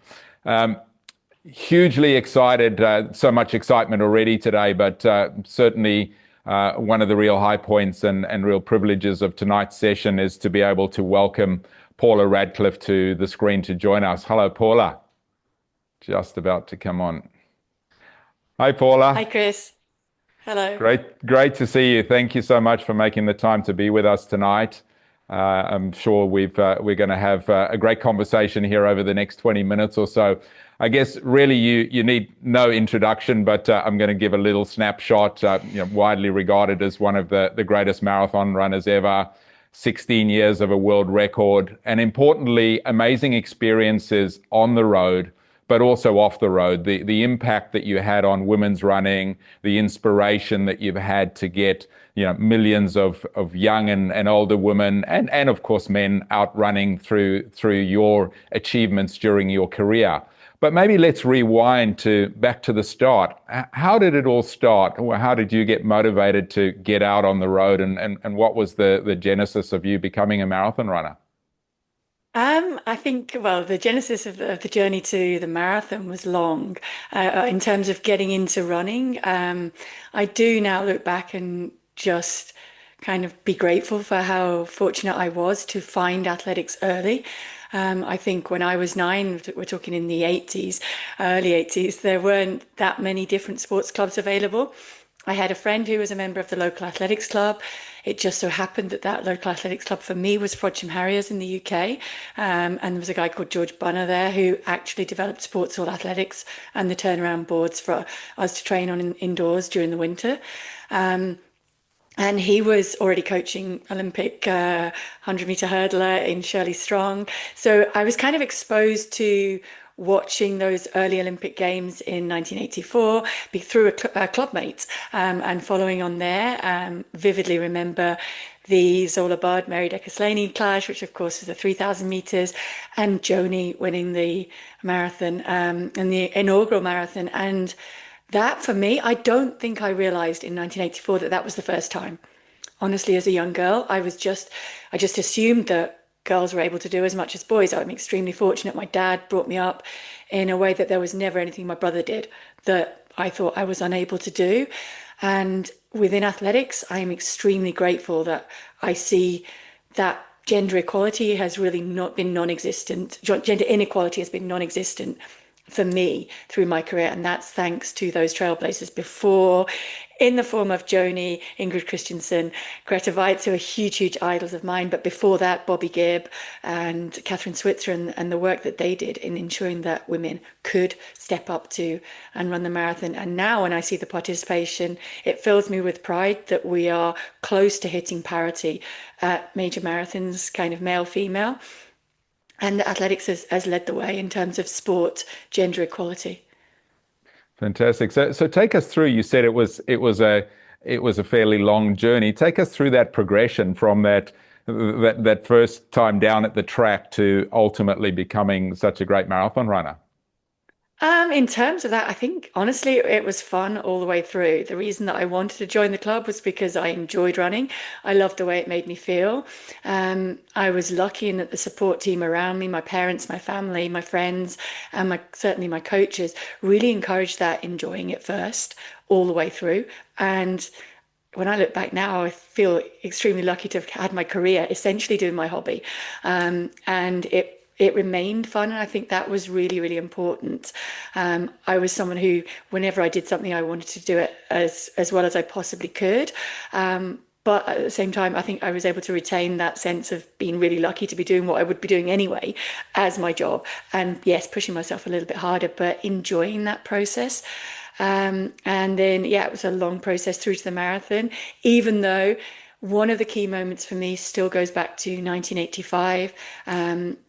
Hugely excited, so much excitement already today, but certainly one of the real high points and real privileges of tonight's session is to be able to welcome Paula Radcliffe to the screen to join us. Hello, Paula. Just about to come on. Hi, Paula. Hi, Chris. Hello. Great to see you. Thank you so much for making the time to be with us tonight. I'm sure we're going to have a great conversation here over the next 20 minutes or so. I guess really you need no introduction, but I'm going to give a little snapshot. Widely regarded as one of the greatest marathon runners ever, 16 years of a world record, and importantly, amazing experiences on the road, but also off the road. The impact that you had on women's running, the inspiration that you've had to get millions of young and older women and of course men out running through your achievements during your career. But maybe let's rewind back to the start. How did it all start? How did you get motivated to get out on the road, and what was the genesis of you becoming a marathon runner? I think, well, the genesis of the journey to the marathon was long. In terms of getting into running, I do now look back and just kind of be grateful for how fortunate I was to find athletics early. I think when I was 9, we're talking in the 80s, early 80s, there weren't that many different sports clubs available. I had a friend who was a member of the local athletics club. It just so happened that that local athletics club for me was Frodsham Harriers in the UK. And there was a guy called George Bunner there who actually developed sports hall athletics and the turnaround boards for us to train on indoors during the winter. And he was already coaching Olympic 100-meter hurdler in Shirley Strong. So I was kind of exposed to watching those early Olympic Games in 1984 through a clubmate, and following on there, vividly remember the Zola Budd, Mary Decker-Slaney clash, which of course was the 3,000 meters, and Joni winning the marathon, and the inaugural marathon. And that for me, I don't think I realized in 1984 that was the first time. Honestly, as a young girl, I just assumed that girls were able to do as much as boys. I'm extremely fortunate. My dad brought me up in a way that there was never anything my brother did that I thought I was unable to do. And within athletics, I'm extremely grateful that I see that gender equality has really not been non-existent. Gender inequality has been non-existent for me through my career, and that's thanks to those trailblazers before, in the form of Joni, Ingrid Christensen, Greta Weitz, who are huge idols of mine, but before that, Bobby Gibb and Catherine Switzer, and the work that they did in ensuring that women could step up to and run the marathon. And now when I see the participation, it fills me with pride that we are close to hitting parity at major marathons, kind of male-female. And athletics has led the way in terms of sport, gender equality. Fantastic. So take us through. You said it was a fairly long journey. Take us through that progression from that first time down at the track to ultimately becoming such a great marathon runner. In terms of that, I think honestly it was fun all the way through. The reason that I wanted to join the club was because I enjoyed running. I loved the way it made me feel. I was lucky in that the support team around me, my parents, my family, my friends, and certainly my coaches really encouraged that, enjoying it first all the way through. And when I look back now, I feel extremely lucky to have had my career essentially doing my hobby. And it remained fun, and I think that was really important. I was someone who, whenever I did something, I wanted to do it as well as I possibly could. But at the same time, I think I was able to retain that sense of being really lucky to be doing what I would be doing anyway as my job. And yes, pushing myself a little bit harder, but enjoying that process. And then, it was a long process through to the marathon, even though one of the key moments for me still goes back to 1985.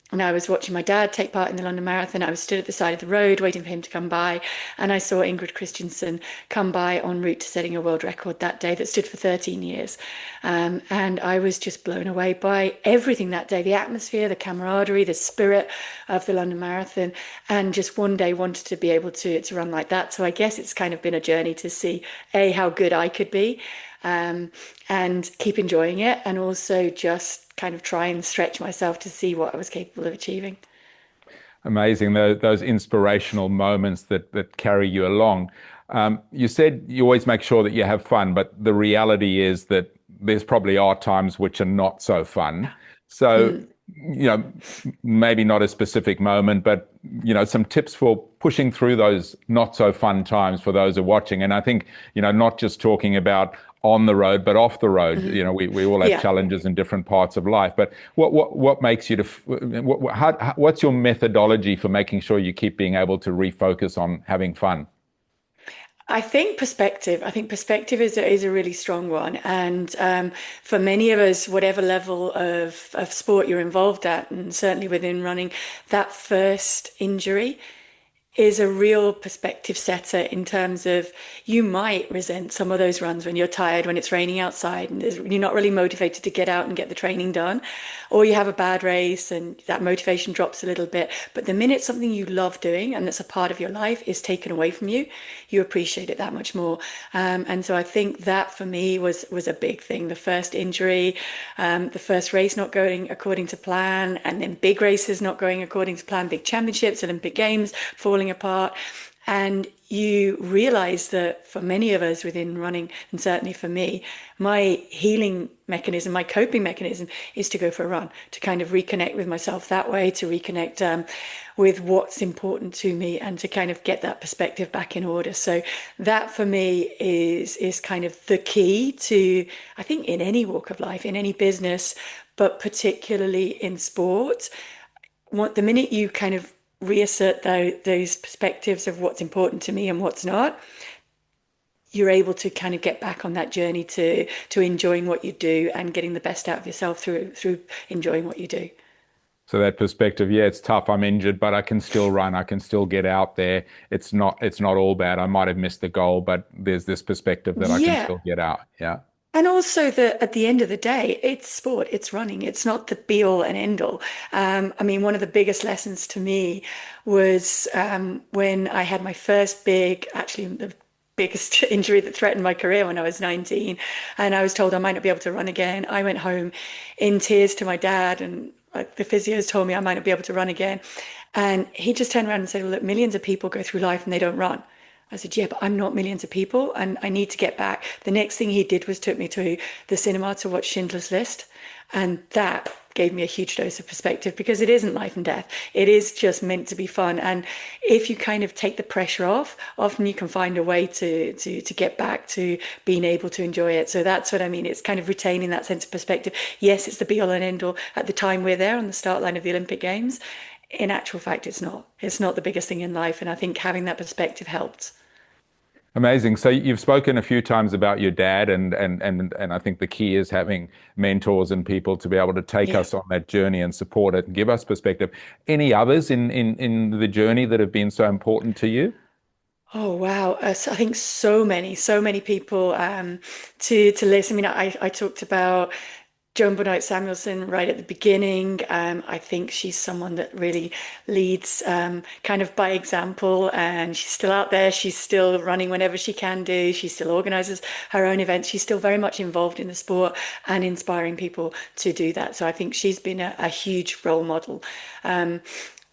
And I was watching my dad take part in the London Marathon. I was stood at the side of the road waiting for him to come by. And I saw Ingrid Christensen come by en route to setting a world record that day that stood for 13 years. And I was just blown away by everything that day, the atmosphere, the camaraderie, the spirit of the London Marathon, and just one day wanted to be able to run like that. So I guess it's kind of been a journey to see, how good I could be, and keep enjoying it, and also just kind of try and stretch myself to see what I was capable of achieving. Amazing, those inspirational moments that carry you along. You said you always make sure that you have fun, but the reality is that there's probably are times which are not so fun. So, maybe not a specific moment, but, some tips for pushing through those not so fun times for those who are watching. And I think, not just talking about on the road, but off the road. Mm-hmm. We all have challenges in different parts of life. But what makes you what's your methodology for making sure you keep being able to refocus on having fun? I think perspective is a really strong one. And for many of us, whatever level of sport you're involved at, and certainly within running, that first injury is a real perspective setter in terms of you might resent some of those runs when you're tired, when it's raining outside and you're not really motivated to get out and get the training done, or you have a bad race and that motivation drops a little bit. But the minute something you love doing and that's a part of your life is taken away from you, you appreciate it that much more. And so I think that for me was a big thing. The first injury, the first race not going according to plan, and then big races not going according to plan, big championships, Olympic Games falling apart. And you realize that for many of us within running, and certainly for me, my healing mechanism, my coping mechanism is to go for a run, to kind of reconnect with myself that way, to reconnect with what's important to me, and to kind of get that perspective back in order. So that for me is kind of the key to, I think, in any walk of life, in any business, but particularly in sport. The minute you kind of reassert those perspectives of what's important to me and what's not, you're able to kind of get back on that journey to enjoying what you do and getting the best out of yourself through enjoying what you do. So that perspective, yeah, it's tough. I'm injured, but I can still run. I can still get out there. It's not all bad. I might have missed the goal, but there's this perspective that I can still get out. Yeah. And also that at the end of the day, it's sport, it's running. It's not the be all and end all. I mean, one of the biggest lessons to me was when I had my first the biggest injury that threatened my career when I was 19, and I was told I might not be able to run again. I went home in tears to my dad, and the physios told me I might not be able to run again. And he just turned around and said, look, millions of people go through life and they don't run. I said, yeah, but I'm not millions of people and I need to get back. The next thing he did was took me to the cinema to watch Schindler's List. And that gave me a huge dose of perspective, because it isn't life and death. It is just meant to be fun. And if you kind of take the pressure off, often you can find a way to get back to being able to enjoy it. So that's what I mean. It's kind of retaining that sense of perspective. Yes, it's the be all and end all. At the time we're there on the start line of the Olympic Games, in actual fact, it's not. It's not the biggest thing in life. And I think having that perspective helped. Amazing. So you've spoken a few times about your dad, and I think the key is having mentors and people to be able to take us on that journey and support it and give us perspective. Any others in the journey that have been so important to you? Oh, wow. So I think so many people to list. I mean, I talked about Joan Benoit Samuelson right at the beginning. I think she's someone that really leads kind of by example, and she's still out there. She's still running whenever she can do. She still organizes her own events. She's still very much involved in the sport and inspiring people to do that. So I think she's been a huge role model.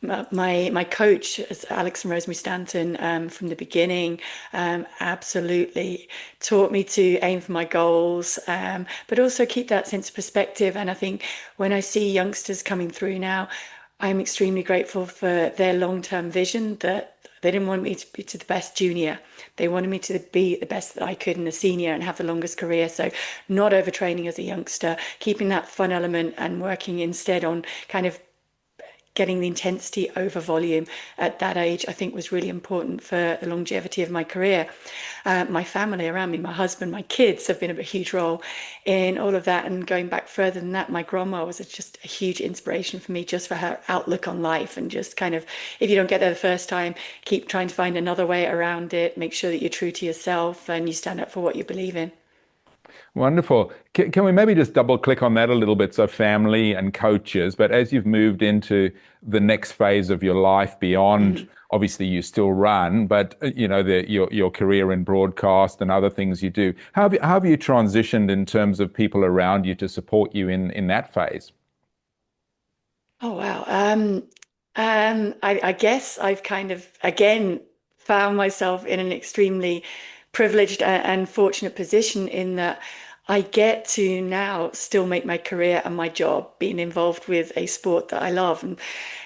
My coach is Alex and Rosemary Stanton from the beginning, absolutely taught me to aim for my goals, but also keep that sense of perspective. And I think when I see youngsters coming through now, I'm extremely grateful for their long-term vision, that they didn't want me to be the best junior. They wanted me to be the best that I could in a senior and have the longest career. So not overtraining as a youngster, keeping that fun element and working instead on kind of getting the intensity over volume at that age, I think was really important for the longevity of my career. My family around me, my husband, my kids have been a huge role in all of that. And going back further than that, my grandma was just a huge inspiration for me, just for her outlook on life, and just kind of, if you don't get there the first time, keep trying to find another way around it, make sure that you're true to yourself and you stand up for what you believe in. Wonderful. Can we maybe just double click on that a little bit? So family and coaches, but as you've moved into the next phase of your life beyond, obviously you still run, but you know, your career in broadcast and other things you do, how have you transitioned in terms of people around you to support you in that phase? Oh, wow. I guess I've kind of, again, found myself in an extremely privileged and fortunate position in that I get to now still make my career and my job being involved with a sport that I love. And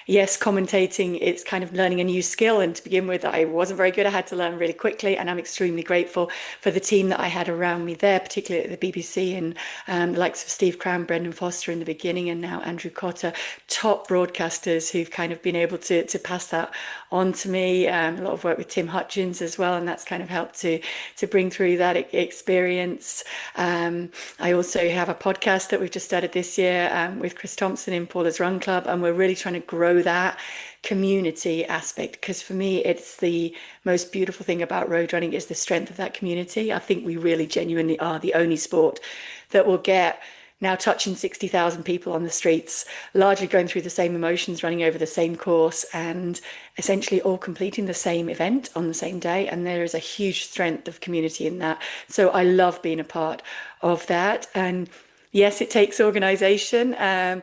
yes, commentating, it's kind of learning a new skill. And to begin with, I wasn't very good. I had to learn really quickly. And I'm extremely grateful for the team that I had around me there, particularly at the BBC, and the likes of Steve Cram, Brendan Foster in the beginning, and now Andrew Cotter, top broadcasters who've kind of been able to pass that on to me. A lot of work with Tim Hutchins as well. And that's kind of helped to bring through that experience. I also have a podcast that we've just started this year with Chris Thompson in Paula's Run Club, and we're really trying to grow that community aspect, because for me it's the most beautiful thing about road running is the strength of that community. I think we really genuinely are the only sport that will get now touching 60,000 people on the streets, largely going through the same emotions, running over the same course, and essentially all completing the same event on the same day. And there is a huge strength of community in that. So I love being a part of that. And yes, it takes organization. And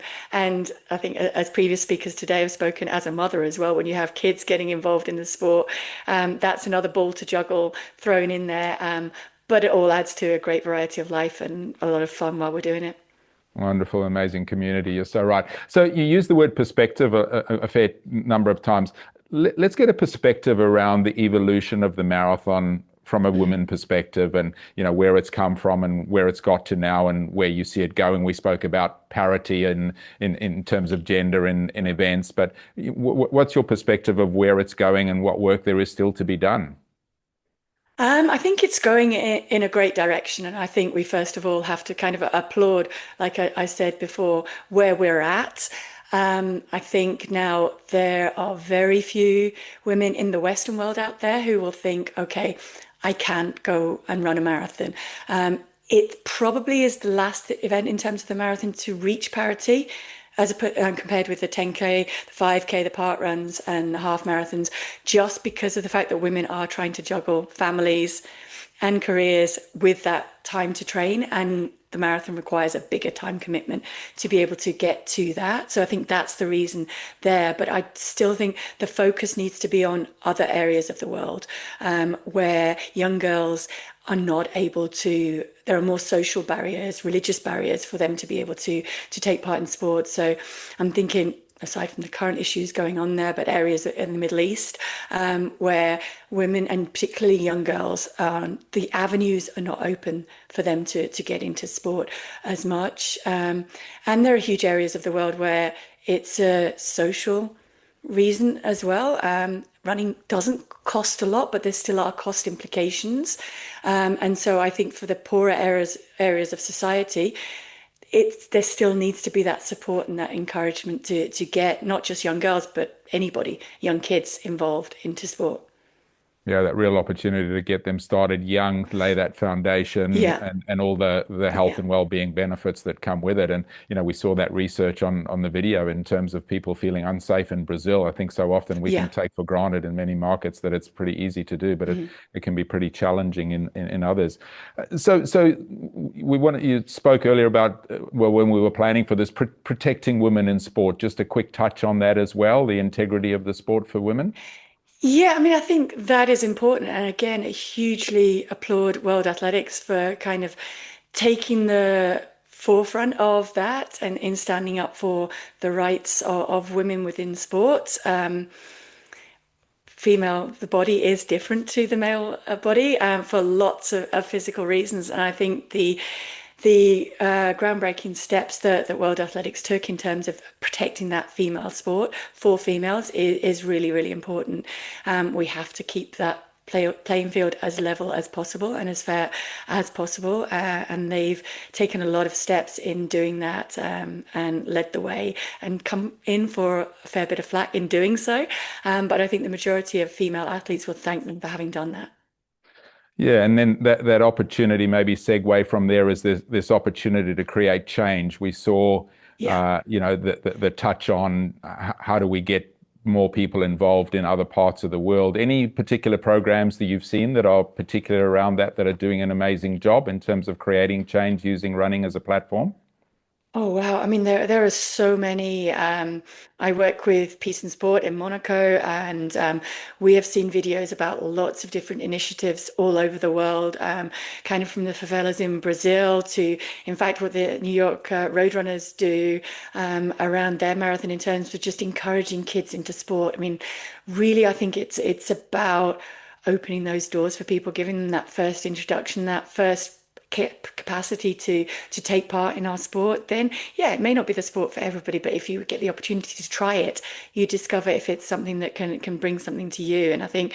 I think as previous speakers today have spoken, as a mother as well, when you have kids getting involved in the sport, that's another ball to juggle thrown in there. But it all adds to a great variety of life and a lot of fun while we're doing it. Wonderful, amazing community. You're so right. So you use the word perspective a fair number of times. Let's get a perspective around the evolution of the marathon from a woman perspective, and where it's come from and where it's got to now and where you see it going. We spoke about parity in terms of gender in events, but what's your perspective of where it's going and what work there is still to be done? I think it's going in a great direction. And I think we first of all have to kind of applaud, like I said before, where we're at. I think now there are very few women in the Western world out there who will think, okay, I can't go and run a marathon. It probably is the last event in terms of the marathon to reach parity, as compared with the 10K, the 5K, the park runs and the half marathons, just because of the fact that women are trying to juggle families and careers with that time to train. And the marathon requires a bigger time commitment to be able to get to that. So I think that's the reason there. But I still think the focus needs to be on other areas of the world where young girls are not able to, there are more social barriers, religious barriers for them to be able to take part in sports. So I'm thinking, aside from the current issues going on there, but areas in the Middle East where women and particularly young girls, the avenues are not open for them to get into sport as much. And there are huge areas of the world where it's a social reason as well. Running doesn't cost a lot, but there still are cost implications. And so I think for the poorer areas of society, there still needs to be that support and that encouragement to get not just young girls, but anybody, young kids involved into sport. Yeah, that real opportunity to get them started young, lay that foundation, and all the health and well-being benefits that come with it. And we saw that research on the video in terms of people feeling unsafe in Brazil. I think so often we can take for granted in many markets that it's pretty easy to do, but it can be pretty challenging in others. So you spoke earlier about when we were planning for this, protecting women in sport. Just a quick touch on that as well, the integrity of the sport for women. Yeah, I mean, I think that is important. And again, I hugely applaud World Athletics for kind of taking the forefront of that and in standing up for the rights of women within sports. The body is different to the male body for lots of physical reasons. And I think the groundbreaking steps that World Athletics took in terms of protecting that female sport for females is really, really important. We have to keep that playing field as level as possible and as fair as possible. And they've taken a lot of steps in doing that and led the way and come in for a fair bit of flack in doing so. But I think the majority of female athletes will thank them for having done that. Yeah, and then that opportunity, maybe segue from there, is this opportunity to create change. We saw, the touch on how do we get more people involved in other parts of the world. Any particular programs that you've seen that are particular around that are doing an amazing job in terms of creating change using running as a platform? Oh, wow. I mean, there are so many. I work with Peace and Sport in Monaco, and we have seen videos about lots of different initiatives all over the world, kind of from the favelas in Brazil to, in fact, what the New York Roadrunners do around their marathon in terms of just encouraging kids into sport. I mean, really, I think it's about opening those doors for people, giving them that first introduction, that first capacity to take part in our sport. Then it may not be the sport for everybody, but if you get the opportunity to try it, you discover if it's something that can bring something to you. And I think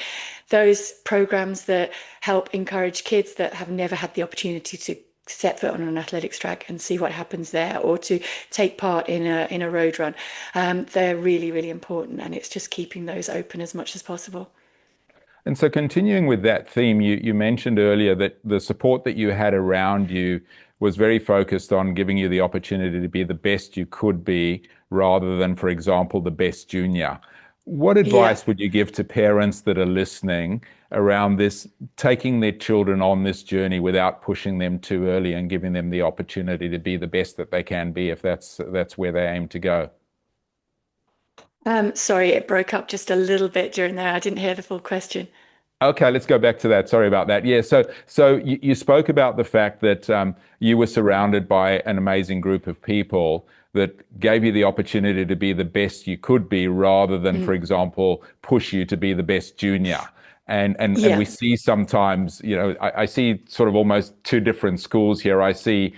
those programs that help encourage kids that have never had the opportunity to set foot on an athletics track and see what happens there, or to take part in a road run. They're really, really important, and it's just keeping those open as much as possible. And so continuing with that theme, you mentioned earlier that the support that you had around you was very focused on giving you the opportunity to be the best you could be, rather than, for example, the best junior. What advice would you give to parents that are listening around this, taking their children on this journey without pushing them too early and giving them the opportunity to be the best that they can be, if that's where they aim to go? Sorry, it broke up just a little bit during there. I didn't hear the full question. Okay, let's go back to that. Sorry about that. Yeah, so you spoke about the fact that you were surrounded by an amazing group of people that gave you the opportunity to be the best you could be, rather than, for example, push you to be the best junior. And we see sometimes, I see sort of almost two different schools here. I see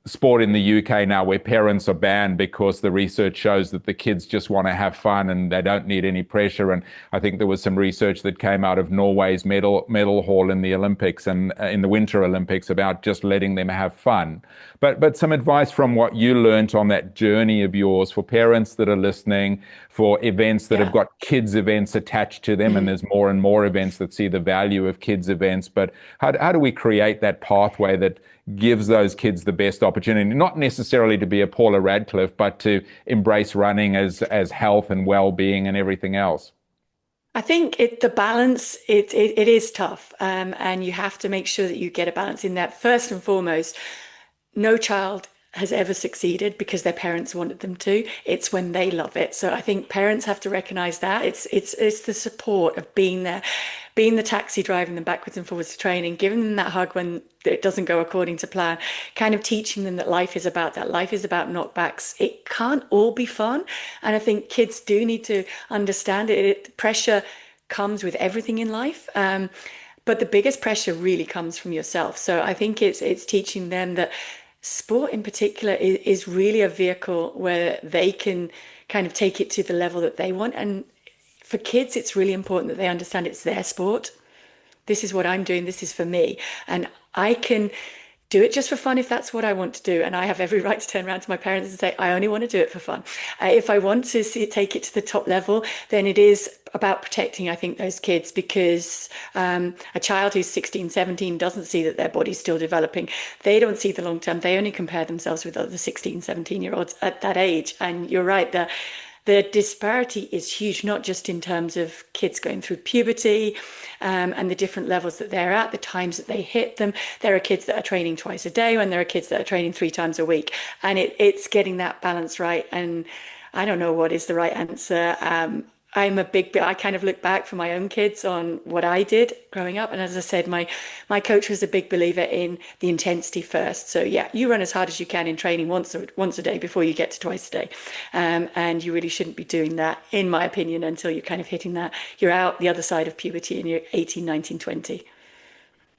sport in the UK now where parents are banned because the research shows that the kids just want to have fun and they don't need any pressure. And I think there was some research that came out of Norway's medal haul in the Olympics and in the Winter Olympics about just letting them have fun. But some advice from what you learned on that journey of yours for parents that are listening, for events that have got kids events attached to them, and there's more and more events that see the value of kids events. But how do we create that pathway that gives those kids the best opportunity, not necessarily to be a Paula Radcliffe, but to embrace running as health and well-being and everything else? I think the balance, it is tough, and you have to make sure that you get a balance in that. First and foremost, no child has ever succeeded because their parents wanted them to. It's when they love it. So I think parents have to recognize that. It's the support of being there, being the taxi, driving them backwards and forwards to training, giving them that hug when it doesn't go according to plan, kind of teaching them that life is about that. Life is about knockbacks. It can't all be fun. And I think kids do need to understand it. Pressure comes with everything in life. But the biggest pressure really comes from yourself. So I think it's teaching them that sport in particular is really a vehicle where they can kind of take it to the level that they want. And for kids, it's really important that they understand it's their sport. This is what I'm doing. This is for me. And I can do it just for fun if that's what I want to do. And I have every right to turn around to my parents and say, I only want to do it for fun. If I want to take it to the top level, then it is about protecting, I think, those kids, because a child who's 16, 17 doesn't see that their body's still developing. They don't see the long term. They only compare themselves with other 16, 17-year-olds at that age. And you're right, the disparity is huge, not just in terms of kids going through puberty and the different levels that they're at, the times that they hit them. There are kids that are training twice a day, and there are kids that are training 3 times a week. And it's getting that balance right. And I don't know what is the right answer. I kind of look back for my own kids on what I did growing up. And as I said, my coach was a big believer in the intensity first. So yeah, you run as hard as you can in training once a day before you get to twice a day. And you really shouldn't be doing that, in my opinion, until you're kind of hitting that. You're out the other side of puberty and you're 18, 19, 20.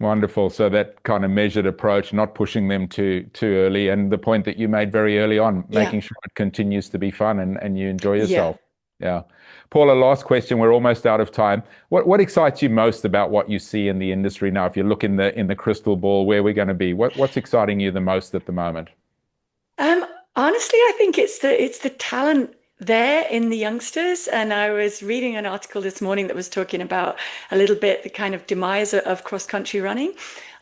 Wonderful. So that kind of measured approach, not pushing them too early. And the point that you made very early on, making sure it continues to be fun and you enjoy yourself. Yeah. Paula, last question. We're almost out of time. What excites you most about what you see in the industry now? If you look in the crystal ball, where we're going to be, what's exciting you the most at the moment? Honestly, I think it's the talent there in the youngsters. And I was reading an article this morning that was talking about a little bit the kind of demise of cross-country running.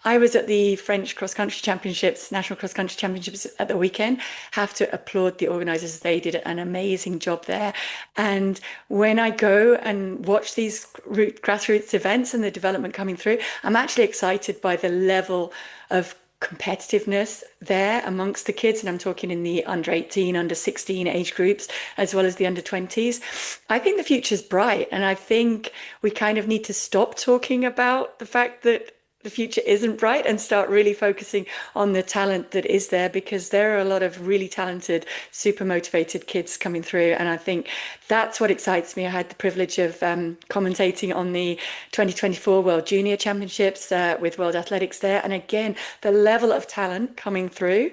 I was at the French cross-country championships, national cross-country championships at the weekend. Have to applaud the organisers. They did an amazing job there. And when I go and watch these grassroots events and the development coming through, I'm actually excited by the level of competitiveness there amongst the kids. And I'm talking in the under 18, under 16 age groups, as well as the under 20s. I think the future's bright. And I think we kind of need to stop talking about the fact that the future isn't bright and start really focusing on the talent that is there, because there are a lot of really talented, super motivated kids coming through. And I think that's what excites me. I had the privilege of commentating on the 2024 World Junior Championships with World Athletics there. And again, the level of talent coming through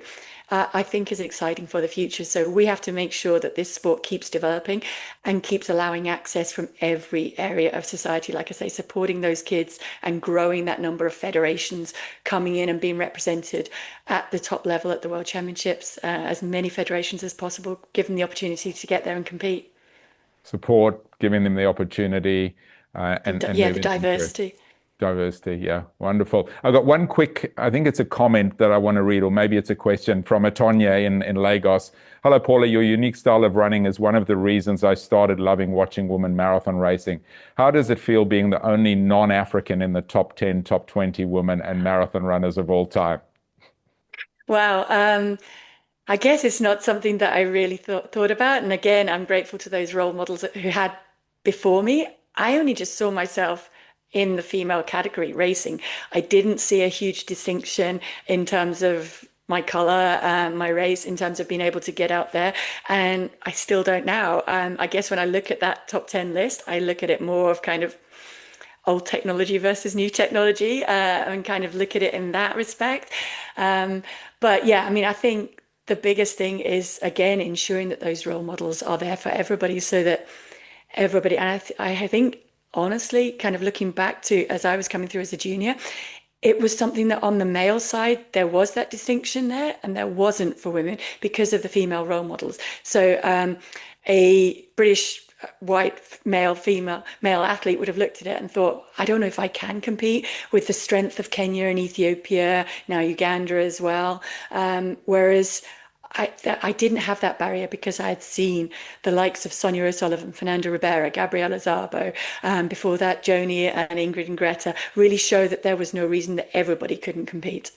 I think is exciting for the future. So we have to make sure that this sport keeps developing and keeps allowing access from every area of society. Like I say, supporting those kids and growing that number of federations coming in and being represented at the top level at the World Championships, as many federations as possible, give them the opportunity to get there and compete. Support, giving them the opportunity, and the diversity. Diversity, yeah, wonderful. I've got one quick, I think it's a comment that I want to read, or maybe it's a question from Atonya in Lagos. Hello, Paula. Your unique style of running is one of the reasons I started loving watching women marathon racing. How does it feel being the only non-African in the top 10, top 20 women and marathon runners of all time? Wow. I guess it's not something that I really thought about. And again, I'm grateful to those role models who had before me. I only just saw myself in the female category racing. I didn't see a huge distinction in terms of my color, my race, in terms of being able to get out there. And I still don't now. I guess when I look at that top 10 list, I look at it more of kind of old technology versus new technology, and kind of look at it in that respect. But yeah, I mean, I think the biggest thing is, again, ensuring that those role models are there for everybody, so that everybody, and I think, honestly, kind of looking back to as I was coming through as a junior, it was something that on the male side, there was that distinction there, and there wasn't for women because of the female role models. So a British white male athlete would have looked at it and thought, I don't know if I can compete with the strength of Kenya and Ethiopia, now Uganda as well. Whereas I didn't have that barrier because I had seen the likes of Sonia O'Sullivan, Fernanda Ribeira, Gabriela Szabo, before that Joni and Ingrid and Greta really show that there was no reason that everybody couldn't compete.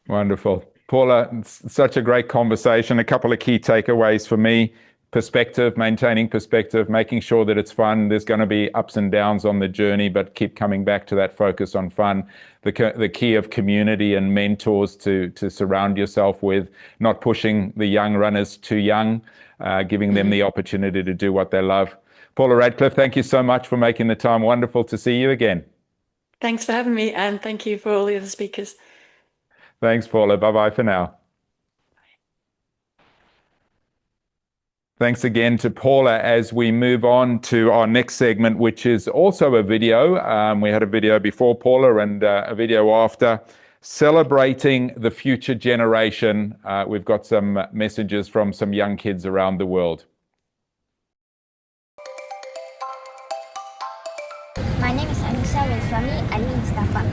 Wonderful. Paula, it's such a great conversation. A couple of key takeaways for me. Perspective, maintaining perspective, making sure that it's fun. There's going to be ups and downs on the journey, but keep coming back to that focus on fun. The key of community and mentors to surround yourself with, not pushing the young runners too young, giving them the opportunity to do what they love. Paula Radcliffe, thank you so much for making the time. Wonderful to see you again. Thanks for having me, and thank you for all the other speakers. Thanks, Paula. Bye-bye for now. Thanks again to Paula as we move on to our next segment, which is also a video. We had a video before Paula and a video after, celebrating the future generation. We've got some messages from some young kids around the world. My name is Anissa Weswami Ali Mustafa.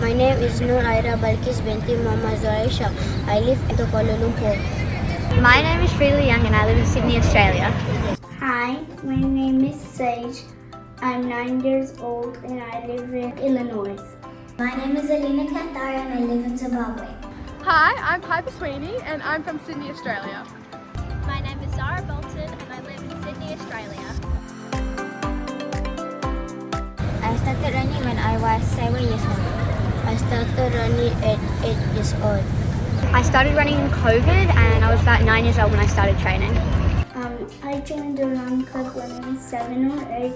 My name is Nur Aira Balkis binti Muhammad Zoaisha. I live in Kuala Lumpur. My name is Freely Young and I live in Sydney, Australia. Hi, my name is Sage. I'm 9 years old and I live in Illinois. My name is Alina Kantara and I live in Zimbabwe. Hi, I'm Piper Sweeney and I'm from Sydney, Australia. My name is Zara Bolton and I live in Sydney, Australia. I started running when I was 7 years old. I started running at 8 years old. I started running in COVID and I was about 9 years old when I started training. I joined the run club when I was 7 or 8.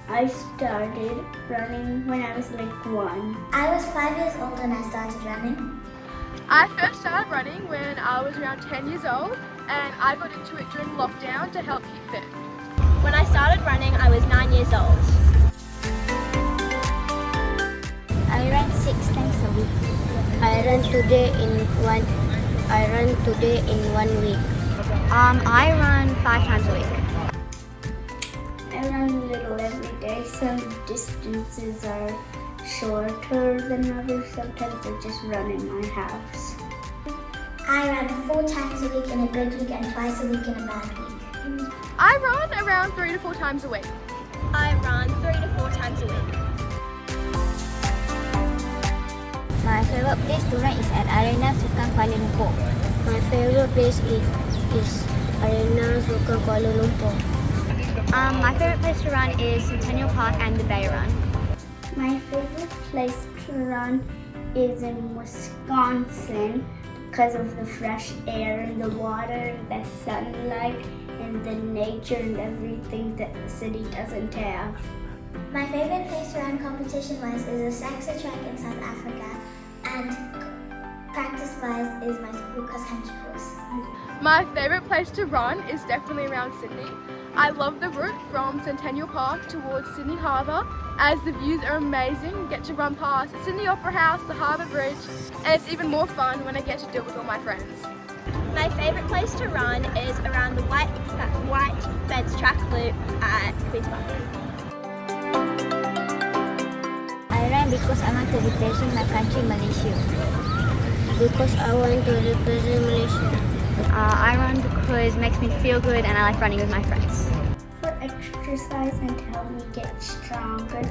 I started running when I was like 1. I was 5 years old when I started running. I first started running when I was around 10 years old and I got into it during lockdown to help keep fit. When I started running, I was 9 years old. I run 6 times a week. I run today in 1 week. I run 5 times a week. I run a little every day. Some distances are shorter than others. Sometimes I just run in my house. I run 4 times a week in a good week and twice a week in a bad week. I run around 3 to 4 times a week. I run 3 to 4 times a week. My favorite place to run is at Arena Sukan Kuala Lumpur. My favorite place is Arena Sukan Kuala Lumpur. My favorite place to run is Centennial Park and the Bay Run. My favorite place to run is in Wisconsin because of the fresh air and the water, the sunlight, and the nature and everything that the city doesn't have. My favorite place to run competition-wise is the Saxa track in South Africa, and Practice-wise is my school cross-country course. My favourite place to run is definitely around Sydney. I love the route from Centennial Park towards Sydney Harbour, as the views are amazing. You get to run past Sydney Opera House, the Harbour Bridge, and it's even more fun when I get to do it with all my friends. My favourite place to run is around the white fence track loop at Wittenberg. I run because I want to represent my country, Malaysia. Because I want to represent Malaysia. I run because it makes me feel good and I like running with my friends. For exercise and to help me get stronger.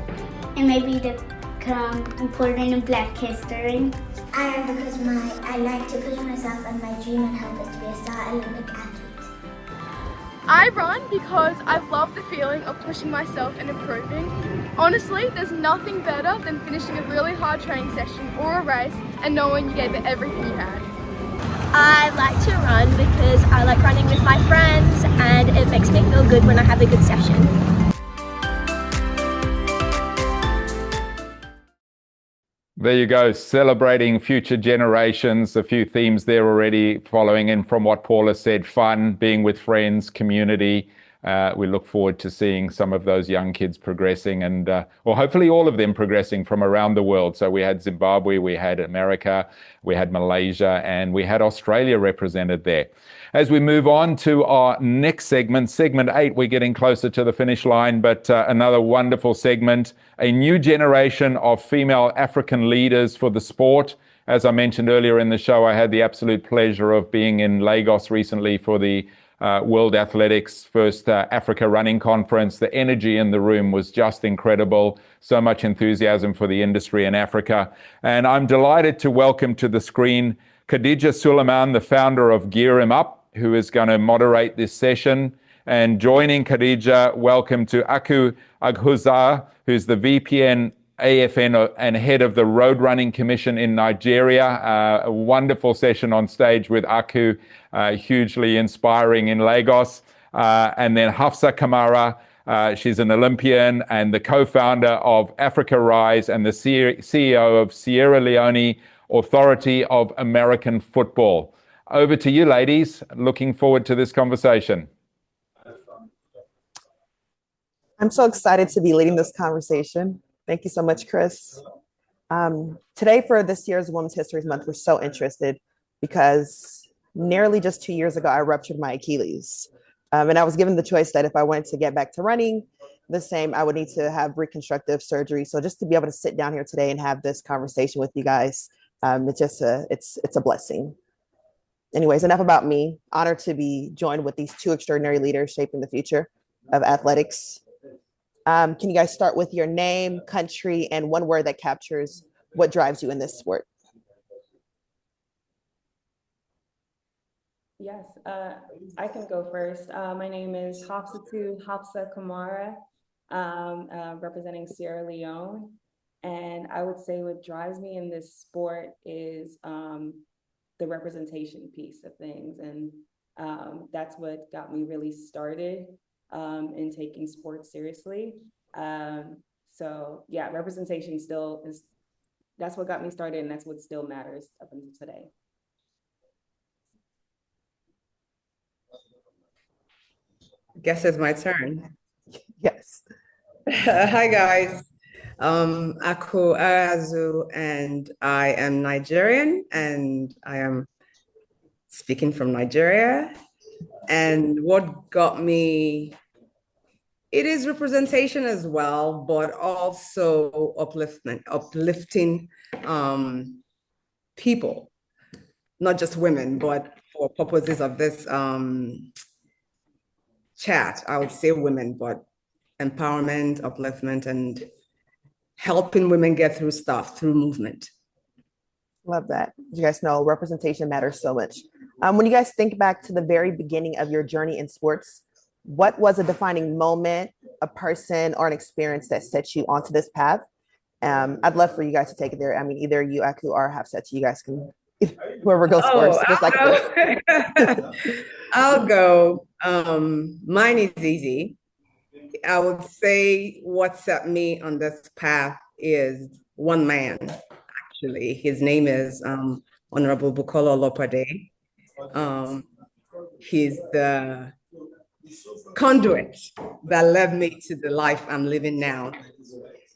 And maybe to become important in Black history. I run because I like to push myself and my dream and help it to be a star Olympic athlete. I run because I love the feeling of pushing myself and improving. Honestly, there's nothing better than finishing a really hard training session or a race and knowing you gave it everything you had. I like to run because I like running with my friends and it makes me feel good when I have a good session. There you go, celebrating future generations. A few themes there already following in from what Paula said: fun, being with friends, community. We look forward to seeing some of those young kids progressing and, or hopefully all of them progressing from around the world. So we had Zimbabwe, we had America, we had Malaysia, and we had Australia represented there. As we move on to our next segment, segment 8, we're getting closer to the finish line, but another wonderful segment, a new generation of female African leaders for the sport. As I mentioned earlier in the show, I had the absolute pleasure of being in Lagos recently for the World Athletics first Africa Running Conference. The energy in the room was just incredible. So much enthusiasm for the industry in Africa. And I'm delighted to welcome to the screen Khadijah Suleman, the founder of Gear 'Em Up, who is going to moderate this session. And joining Khadijah, welcome to Aghazu, who's the VPN AFN and head of the Road Running Commission in Nigeria. A wonderful session on stage with Aku, hugely inspiring in Lagos. And then Hafsa Kamara, she's an Olympian and the co-founder of Africa Rise and the CEO of Sierra Leone Authority of American Football. Over to you, ladies. Looking forward to this conversation. I'm so excited to be leading this conversation. Thank you so much, Chris. Today for this year's Women's History Month, we're so interested because nearly just 2 years ago, I ruptured my Achilles. And I was given the choice that if I wanted to get back to running the same, I would need to have reconstructive surgery. So just to be able to sit down here today and have this conversation with you guys, it's a blessing. Anyways, enough about me. Honored to be joined with these two extraordinary leaders shaping the future of athletics. Can you guys start with your name, country, and one word that captures what drives you in this sport? Yes, I can go first. My name is Hafsa Kamara, representing Sierra Leone. And I would say what drives me in this sport is the representation piece of things. And that's what got me really started in taking sports seriously. So yeah, representation still is, that's what got me started and that's what still matters up until today. Guess it's my turn. Yes. Hi guys. Aghazu, and I am Nigerian and I am speaking from Nigeria. And what got me, it is representation as well, but also uplifting people, not just women, but for purposes of this chat, I would say women, but empowerment, upliftment, and helping women get through stuff through movement. Love that. You guys know representation matters so much. When you guys think back to the very beginning of your journey in sports, what was a defining moment, a person, or an experience that set you onto this path? I'd love for you guys to take it there. I mean, either you, Aku, or Hafsa, you guys can, whoever goes first. Just like I'll go. Mine is easy. I would say what set me on this path is one man, actually. His name is Honorable Bukola Olopade. He's the conduit that led me to the life I'm living now.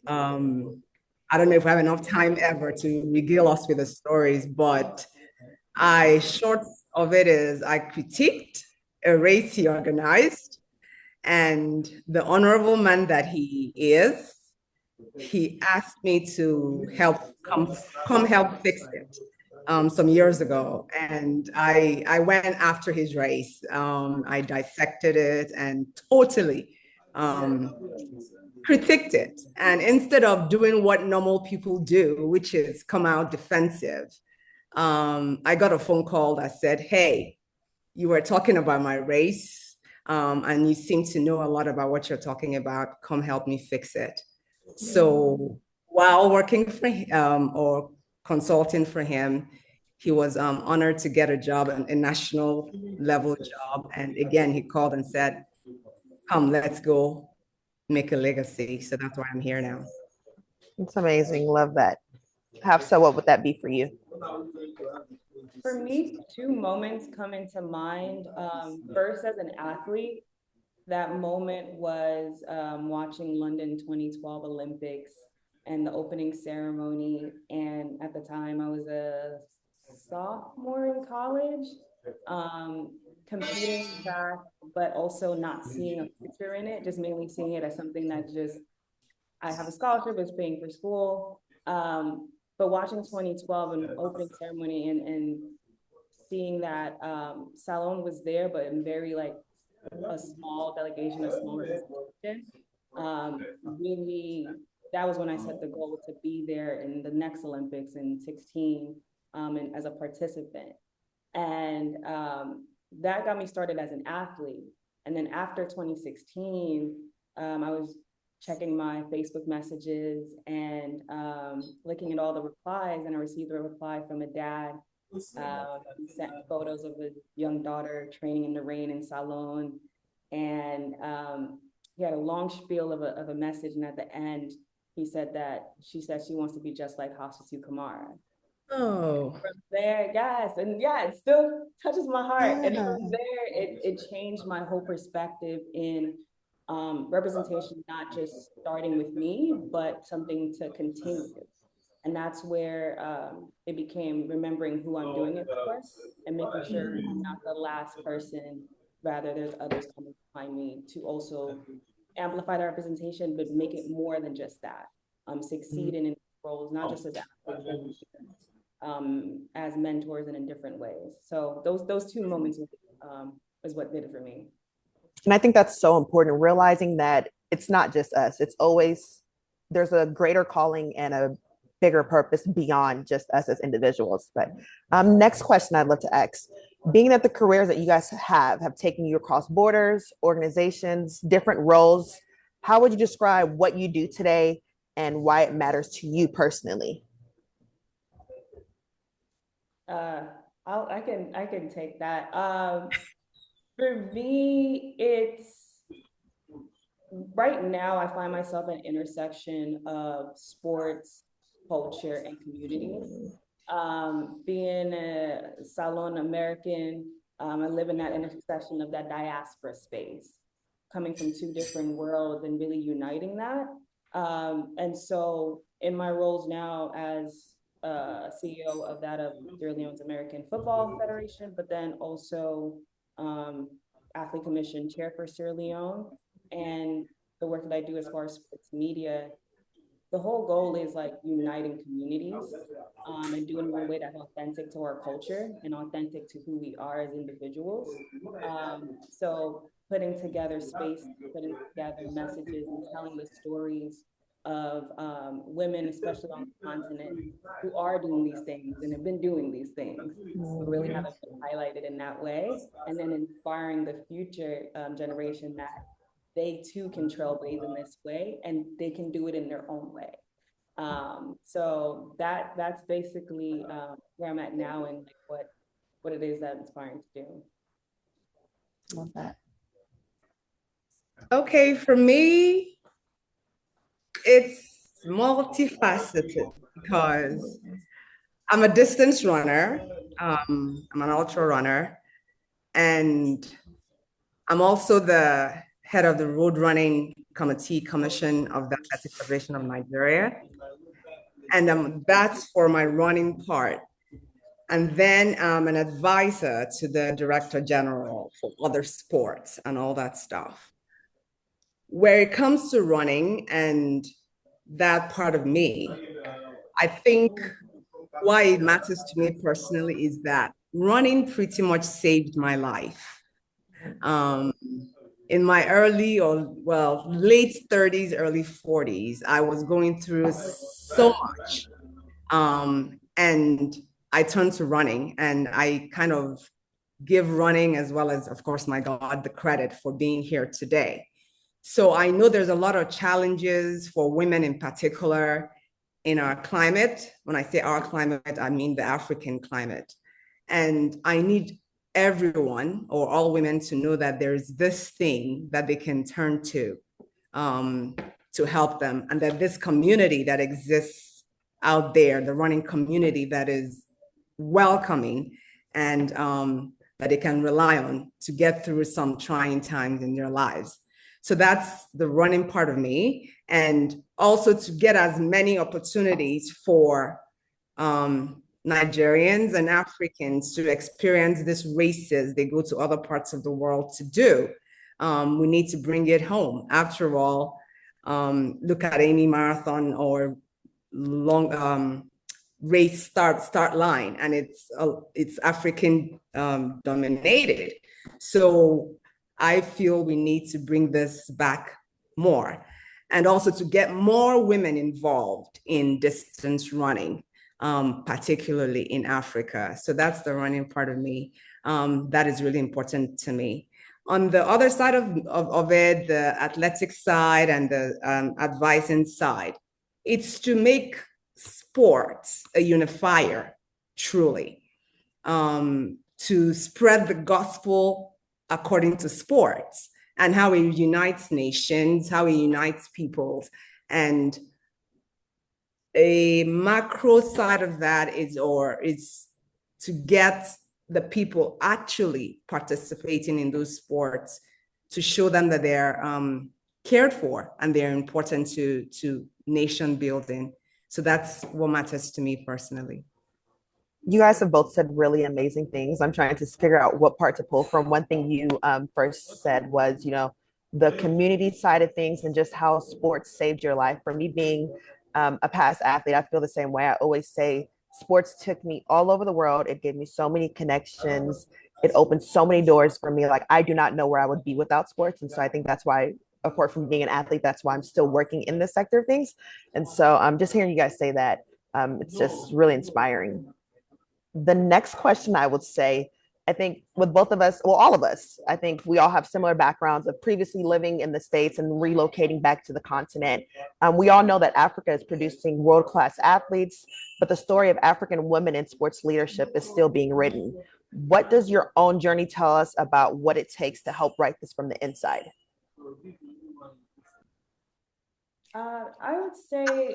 I don't know if I have enough time ever to regale us with the stories, but short of it is I critiqued a race he organized, and the honorable man that he is, he asked me to come help fix it some years ago. And I went after his race. I dissected it and totally critiqued it. And instead of doing what normal people do, which is come out defensive, I got a phone call that said, hey, you were talking about my race, and you seem to know a lot about what you're talking about. Come help me fix it. So while working for him or consulting for him, he was honored to get a job, a national level job. And again, he called and said, come, let's go make a legacy. So that's why I'm here now. It's amazing. Love that. Hafsa, what would that be for you? For me, two moments come into mind. First, as an athlete, that moment was watching London 2012 Olympics and the opening ceremony. And at the time, I was a sophomore in college, competing track, but also not seeing a future in it, just mainly seeing it as something that just, I have a scholarship, it's paying for school. But watching 2012 and opening ceremony and seeing that Salone was there, but in very like a small delegation, a small representation, really, that was when I set the goal to be there in the next Olympics in 2016 and as a participant. And that got me started as an athlete. And then after 2016, I was checking my Facebook messages and looking at all the replies, and I received a reply from a dad. He sent photos of his young daughter training in the rain in Salone. And he had a long spiel of a message. And at the end, he said that she said she wants to be just like Hafsa Kamara. Oh. From there, yes. And yeah, it still touches my heart. Yeah. And from there, it changed my whole perspective in representation, not just starting with me, but something to continue. And that's where it became remembering who I'm doing it for and making sure I'm not the last person. Rather, there's others coming behind me to also amplify the representation, but make it more than just that. Succeed in roles, not just as athletes, as mentors and in different ways. So those two moments is what did it for me. And I think that's so important, realizing that it's not just us. It's always, there's a greater calling and a bigger purpose beyond just us as individuals. But next question I'd love to ask, being that the careers that you guys have taken you across borders, organizations, different roles, how would you describe what you do today and why it matters to you personally? I can take that. For me, it's right now I find myself at an intersection of sports, culture, and community. Being a Salone American, I live in that intersection of that diaspora space, coming from two different worlds and really uniting that. And so in my roles now as CEO of Sierra Leone's American Football Federation, but then also Athlete Commission Chair for Sierra Leone, and the work that I do as far as sports media, the whole goal is like uniting communities and doing it in a way that's authentic to our culture and authentic to who we are as individuals. So putting together space, putting together messages and telling the stories of women, especially on the continent, who are doing these things and have been doing these things, but really haven't been highlighted in that way, and then inspiring the future generation that they too can trailblaze in this way and they can do it in their own way. So that's basically where I'm at now and like what it is that I'm inspiring to do. Love that. Okay, for me, it's multifaceted because I'm a distance runner. I'm an ultra runner, and I'm also the head of the road running commission of the Athletic Federation of Nigeria. And that's for my running part. And then I'm an advisor to the Director General for other sports and all that stuff. Where it comes to running and that part of me, I think why it matters to me personally is that running pretty much saved my life. In my late 30s, early 40s, I was going through so much. And I turned to running, and I kind of give running, as well as, of course, my God, the credit for being here today. So I know there's a lot of challenges for women in particular in our climate. When I say our climate, I mean the African climate. And I need everyone or all women to know that there's this thing that they can turn to help them, and that this community that exists out there, the running community that is welcoming and that they can rely on to get through some trying times in their lives. So that's the running part of me, and also to get as many opportunities for Nigerians and Africans to experience these races they go to other parts of the world to do. We need to bring it home. After all, look at any marathon or long race start line, and it's African dominated. So I feel we need to bring this back more, and also to get more women involved in distance running, particularly in Africa. So that's the running part of me. That is really important to me. On the other side of it, the athletic side and the advising side, it's to make sports a unifier, truly, to spread the gospel according to sports and how it unites nations, how it unites peoples. And a macro side of that is to get the people actually participating in those sports, to show them that they're cared for and they're important to nation building. So that's what matters to me personally. You guys have both said really amazing things. I'm trying to figure out what part to pull from. One thing you first said was, the community side of things and just how sports saved your life. For me being a past athlete, I feel the same way. I always say sports took me all over the world. It gave me so many connections. It opened so many doors for me. Like, I do not know where I would be without sports. And so I think that's why, apart from being an athlete, that's why I'm still working in this sector of things. And so I'm just hearing you guys say that. It's just really inspiring. The next question I would say, I think with both of us, well, all of us, I think we all have similar backgrounds of previously living in the States and relocating back to the continent. We all know that Africa is producing world-class athletes, but the story of African women in sports leadership is still being written. What does your own journey tell us about what it takes to help write this from the inside? I would say,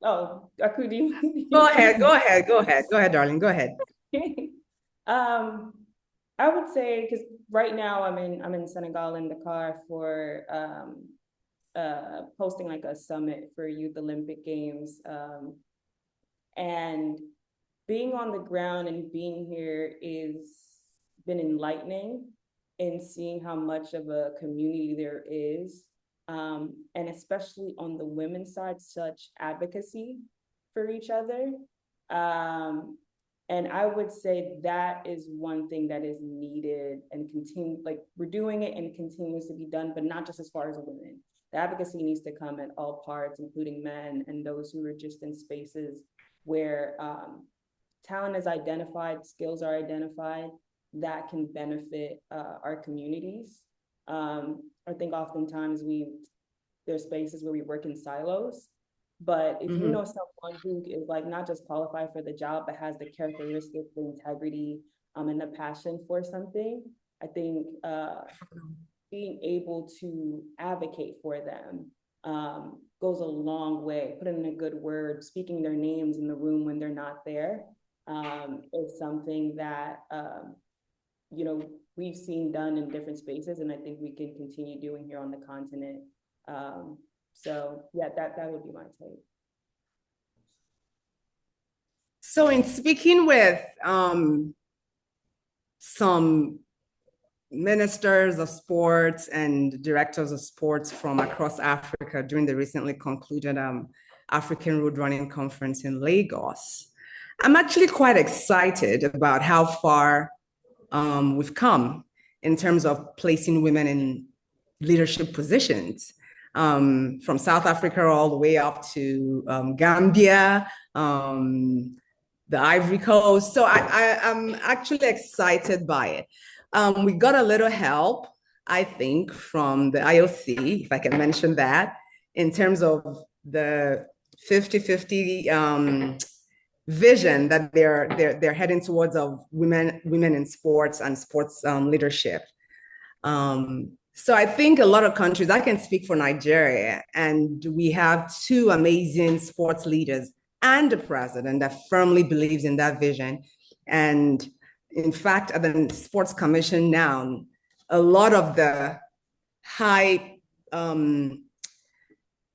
Akudi. Go ahead, darling, go ahead. I would say, because right now I'm in Senegal, in Dakar, for hosting like a summit for Youth Olympic Games, and being on the ground and being here is been enlightening in seeing how much of a community there is, and especially on the women's side, such advocacy for each other. And I would say that is one thing that is needed and we're doing it and continues to be done, but not just as far as women. The advocacy needs to come at all parts, including men and those who are just in spaces where talent is identified, skills are identified that can benefit our communities. I think oftentimes there's spaces where we work in silos. But if you know someone who is like not just qualified for the job, but has the characteristics, the integrity, and the passion for something, I think being able to advocate for them goes a long way. Putting in a good word, speaking their names in the room when they're not there, is something that, you know, we've seen done in different spaces, and I think we can continue doing here on the continent. So yeah, that would be my take. So in speaking with some ministers of sports and directors of sports from across Africa during the recently concluded African Road Running Conference in Lagos, I'm actually quite excited about how far we've come in terms of placing women in leadership positions, from South Africa all the way up to Gambia, the Ivory Coast. So I'm actually excited by it. We got a little help, I think, from the IOC, if I can mention that, in terms of the 50-50 vision that they're heading towards of women in sports and sports leadership. So I think a lot of countries, I can speak for Nigeria, and we have two amazing sports leaders and a president that firmly believes in that vision. And in fact, at the Sports Commission now, a lot of the high, the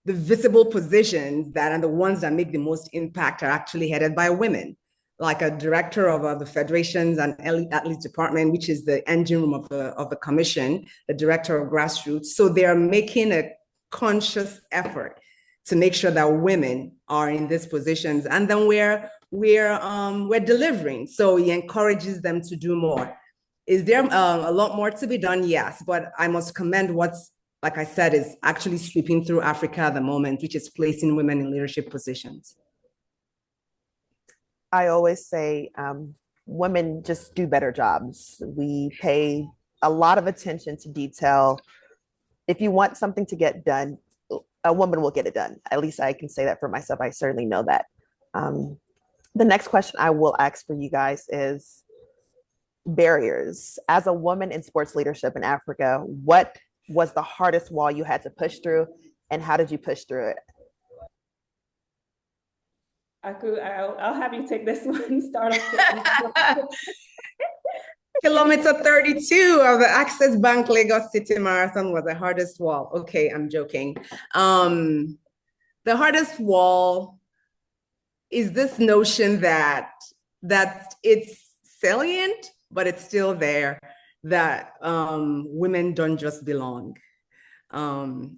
visible positions that are the ones that make the most impact are actually headed by women, like a director of the Federations and Elite Athletes Department, which is the engine room of the commission, the director of grassroots. So they're making a conscious effort to make sure that women are in these positions, and then we're delivering. So he encourages them to do more. Is there a lot more to be done? Yes, but I must commend what's, like I said, is actually sweeping through Africa at the moment, which is placing women in leadership positions. I always say women just do better jobs. We pay a lot of attention to detail. If you want something to get done, a woman will get it done. At least I can say that for myself. I certainly know that. The next question I will ask for you guys is barriers. As a woman in sports leadership in Africa, what was the hardest wall you had to push through, and how did you push through it? I'll have you take this one. Start off. Kilometer 32 of the Access Bank Lagos City Marathon was the hardest wall. Okay, I'm joking. The hardest wall is this notion that it's salient, but it's still there, that women don't just belong.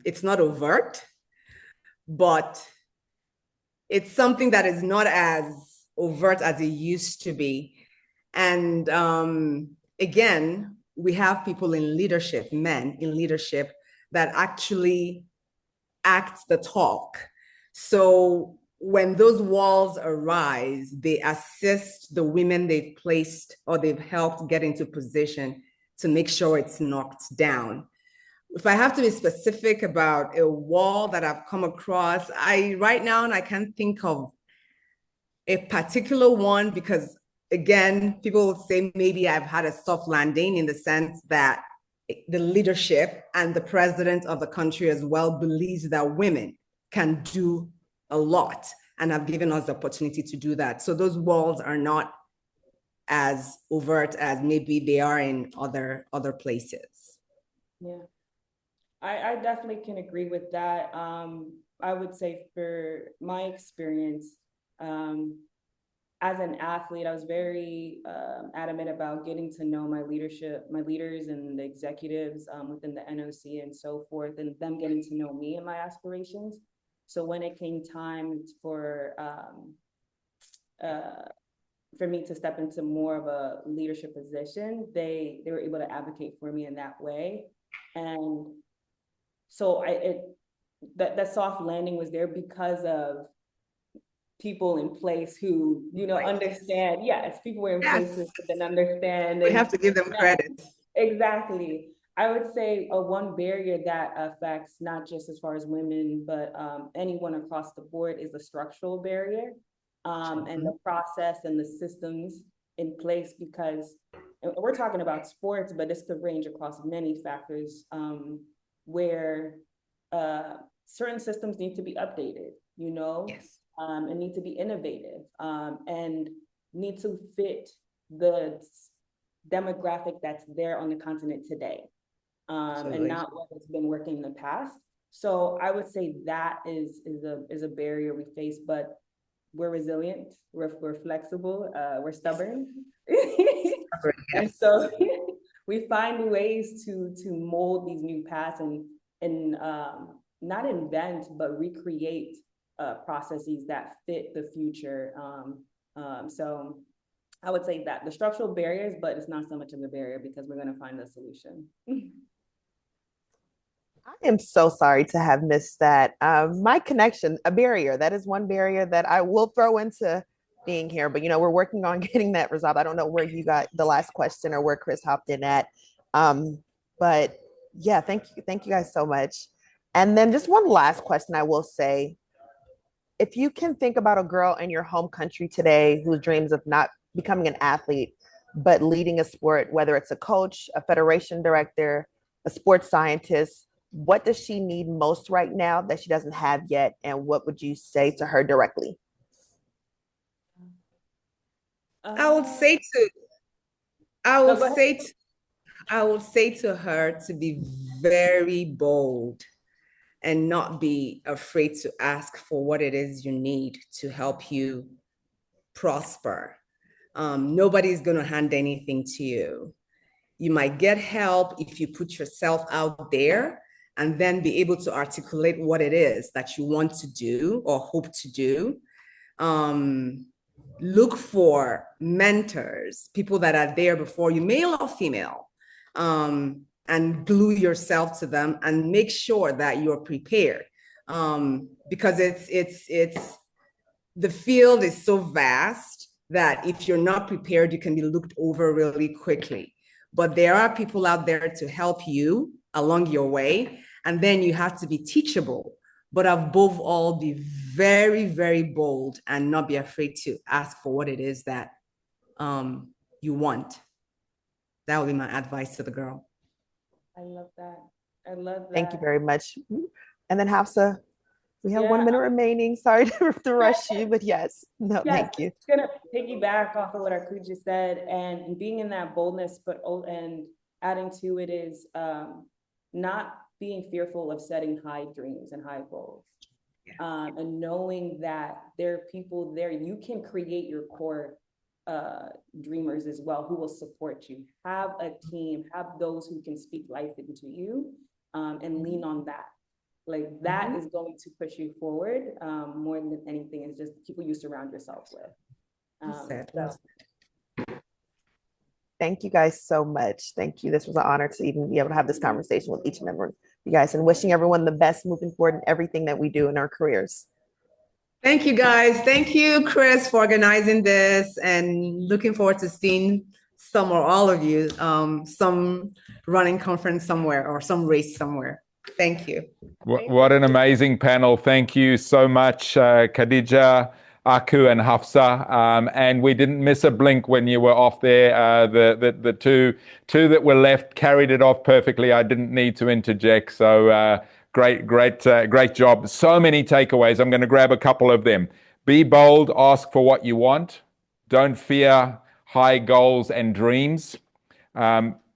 It's not overt, but it's something that is not as overt as it used to be. And again, we have people in leadership, men in leadership, that actually act the talk. So when those walls arise, they assist the women they've placed or they've helped get into position to make sure it's knocked down. If I have to be specific about a wall that I've come across, right now I can't think of a particular one, because again, people will say maybe I've had a soft landing, in the sense that the leadership and the president of the country as well believes that women can do a lot and have given us the opportunity to do that. So those walls are not as overt as maybe they are in other places. Yeah, I definitely can agree with that. I would say for my experience, as an athlete, I was very adamant about getting to know my leaders and the executives within the NOC and so forth, and them getting to know me and my aspirations. So when it came time for me to step into more of a leadership position, they were able to advocate for me in that way. And so that soft landing was there because of people in place who, understand. Yes, people were in places that then understand. We have to give them credit. Exactly. I would say one barrier that affects not just as far as women, but anyone across the board is the structural barrier and the process and the systems in place, because we're talking about sports, but this could range across many factors where certain systems need to be updated, you know, and need to be innovative, and need to fit the demographic that's there on the continent today, and not what has been working in the past. So I would say that is a barrier we face, but we're resilient, we're flexible, we're stubborn. And so we find ways to mold these new paths and not invent, but recreate processes that fit the future. So I would say that the structural barriers, but it's not so much of a barrier because we're going to find a solution. I am so sorry to have missed that. My connection, a barrier, that is one barrier that I will throw into being here, but we're working on getting that resolved. I don't know where you got the last question or where Chris hopped in at. But yeah, thank you guys so much. And then just one last question I will say, if you can think about a girl in your home country today who dreams of not becoming an athlete, but leading a sport, whether it's a coach, a federation director, a sports scientist, what does she need most right now that she doesn't have yet? And what would you say to her directly? I would say to her to be very bold and not be afraid to ask for what it is you need to help you prosper. Nobody's going to hand anything to you. You might get help if you put yourself out there and then be able to articulate what it is that you want to do or hope to do. Look for mentors, people that are there before you, male or female, and glue yourself to them and make sure that you're prepared. Because it's the field is so vast that if you're not prepared, you can be looked over really quickly. But there are people out there to help you along your way. And then you have to be teachable, but above all, be very, very bold and not be afraid to ask for what it is that you want. That would be my advice to the girl. I love that. I love that. Thank you very much. And then Hafsa, we have 1 minute remaining. Sorry to rush you, but yes, thank you. I'm gonna piggyback off of what Aghazu just said, and being in that boldness, and adding to it is not being fearful of setting high dreams and high goals, and knowing that there are people there. You can create your core dreamers as well who will support you. Have a team, have those who can speak life into you, and lean on that. Like that is going to push you forward more than anything. Is just people you surround yourself with. Thank you guys so much. Thank you. This was an honor to even be able to have this conversation with each and every one of you guys, and wishing everyone the best moving forward in everything that we do in our careers. Thank you guys. Thank you, Chris, for organizing this, and looking forward to seeing some or all of you, some running conference somewhere or some race somewhere. Thank you. What an amazing panel. Thank you so much, Khadijah, Aku, and Hafsa. And we didn't miss a blink when you were off there. The two that were left carried it off perfectly. I didn't need to interject. So great job. So many takeaways. I'm going to grab a couple of them. Be bold. Ask for what you want. Don't fear high goals and dreams.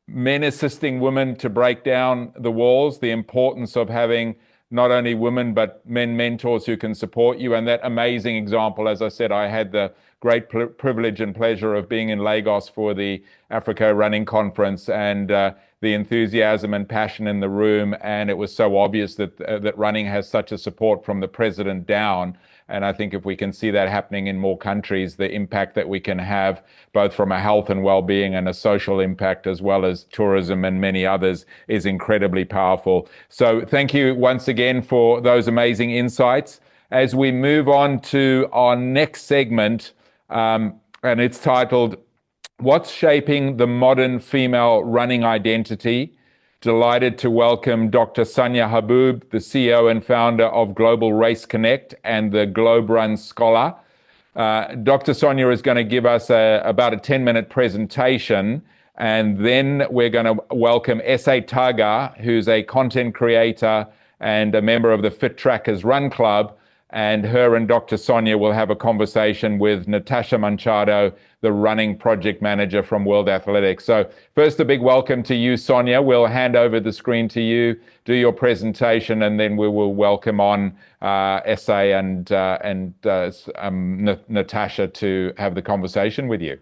Men assisting women to break down the walls, the importance of having not only women, but men mentors who can support you. And that amazing example, as I said, I had the great privilege and pleasure of being in Lagos for the Africa Running Conference, and the enthusiasm and passion in the room. And it was so obvious that running has such a support from the president down. And I think if we can see that happening in more countries, the impact that we can have, both from a health and well-being and a social impact, as well as tourism and many others, is incredibly powerful. So thank you once again for those amazing insights. As we move on to our next segment, and it's titled, What's Shaping the Modern Female Running Identity? Delighted to welcome Dr. Sonia Haboub, the CEO and founder of Global Race Connect and the TheGlobeRunnerScholar. Dr. Sonia is going to give us about a 10-minute presentation, and then we're going to welcome S.A. Taga, who's a content creator and a member of the Fit Trackers Run Club. And her and Dr. Sonia will have a conversation with Natacha Manchado, the running project manager from World Athletics. So first, a big welcome to you, Sonia. We'll hand over the screen to you, do your presentation, and then we will welcome on Essay and Natacha to have the conversation with you.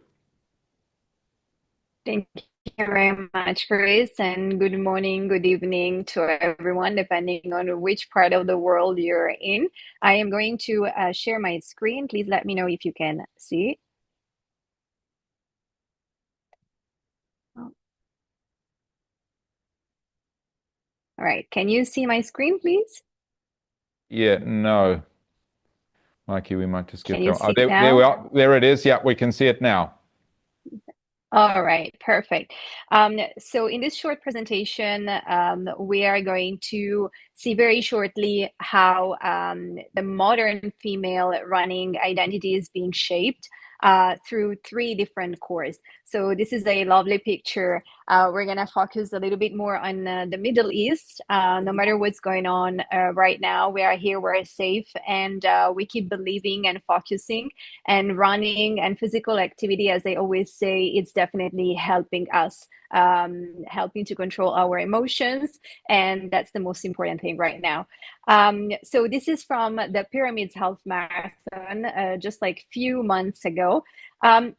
Thank you very much, Chris, and good morning, good evening to everyone, depending on which part of the world you're in. I am going to share my screen. Please let me know if you can see it. All right, can you see my screen, please? Yeah, no. Mikey, we might just get Can you see there, now? there we are. There it is. Yeah, we can see it now. All right, perfect. So in this short presentation, we are going to see very shortly how the modern female running identity is being shaped through 3 different cores. So this is a lovely picture. We're going to focus a little bit more on the Middle East. No matter what's going on right now, we are here, we're safe, and we keep believing and focusing, and running and physical activity, as I always say, it's definitely helping us, helping to control our emotions, and that's the most important thing right now. So this is from the Pyramids Health Marathon, just like few months ago.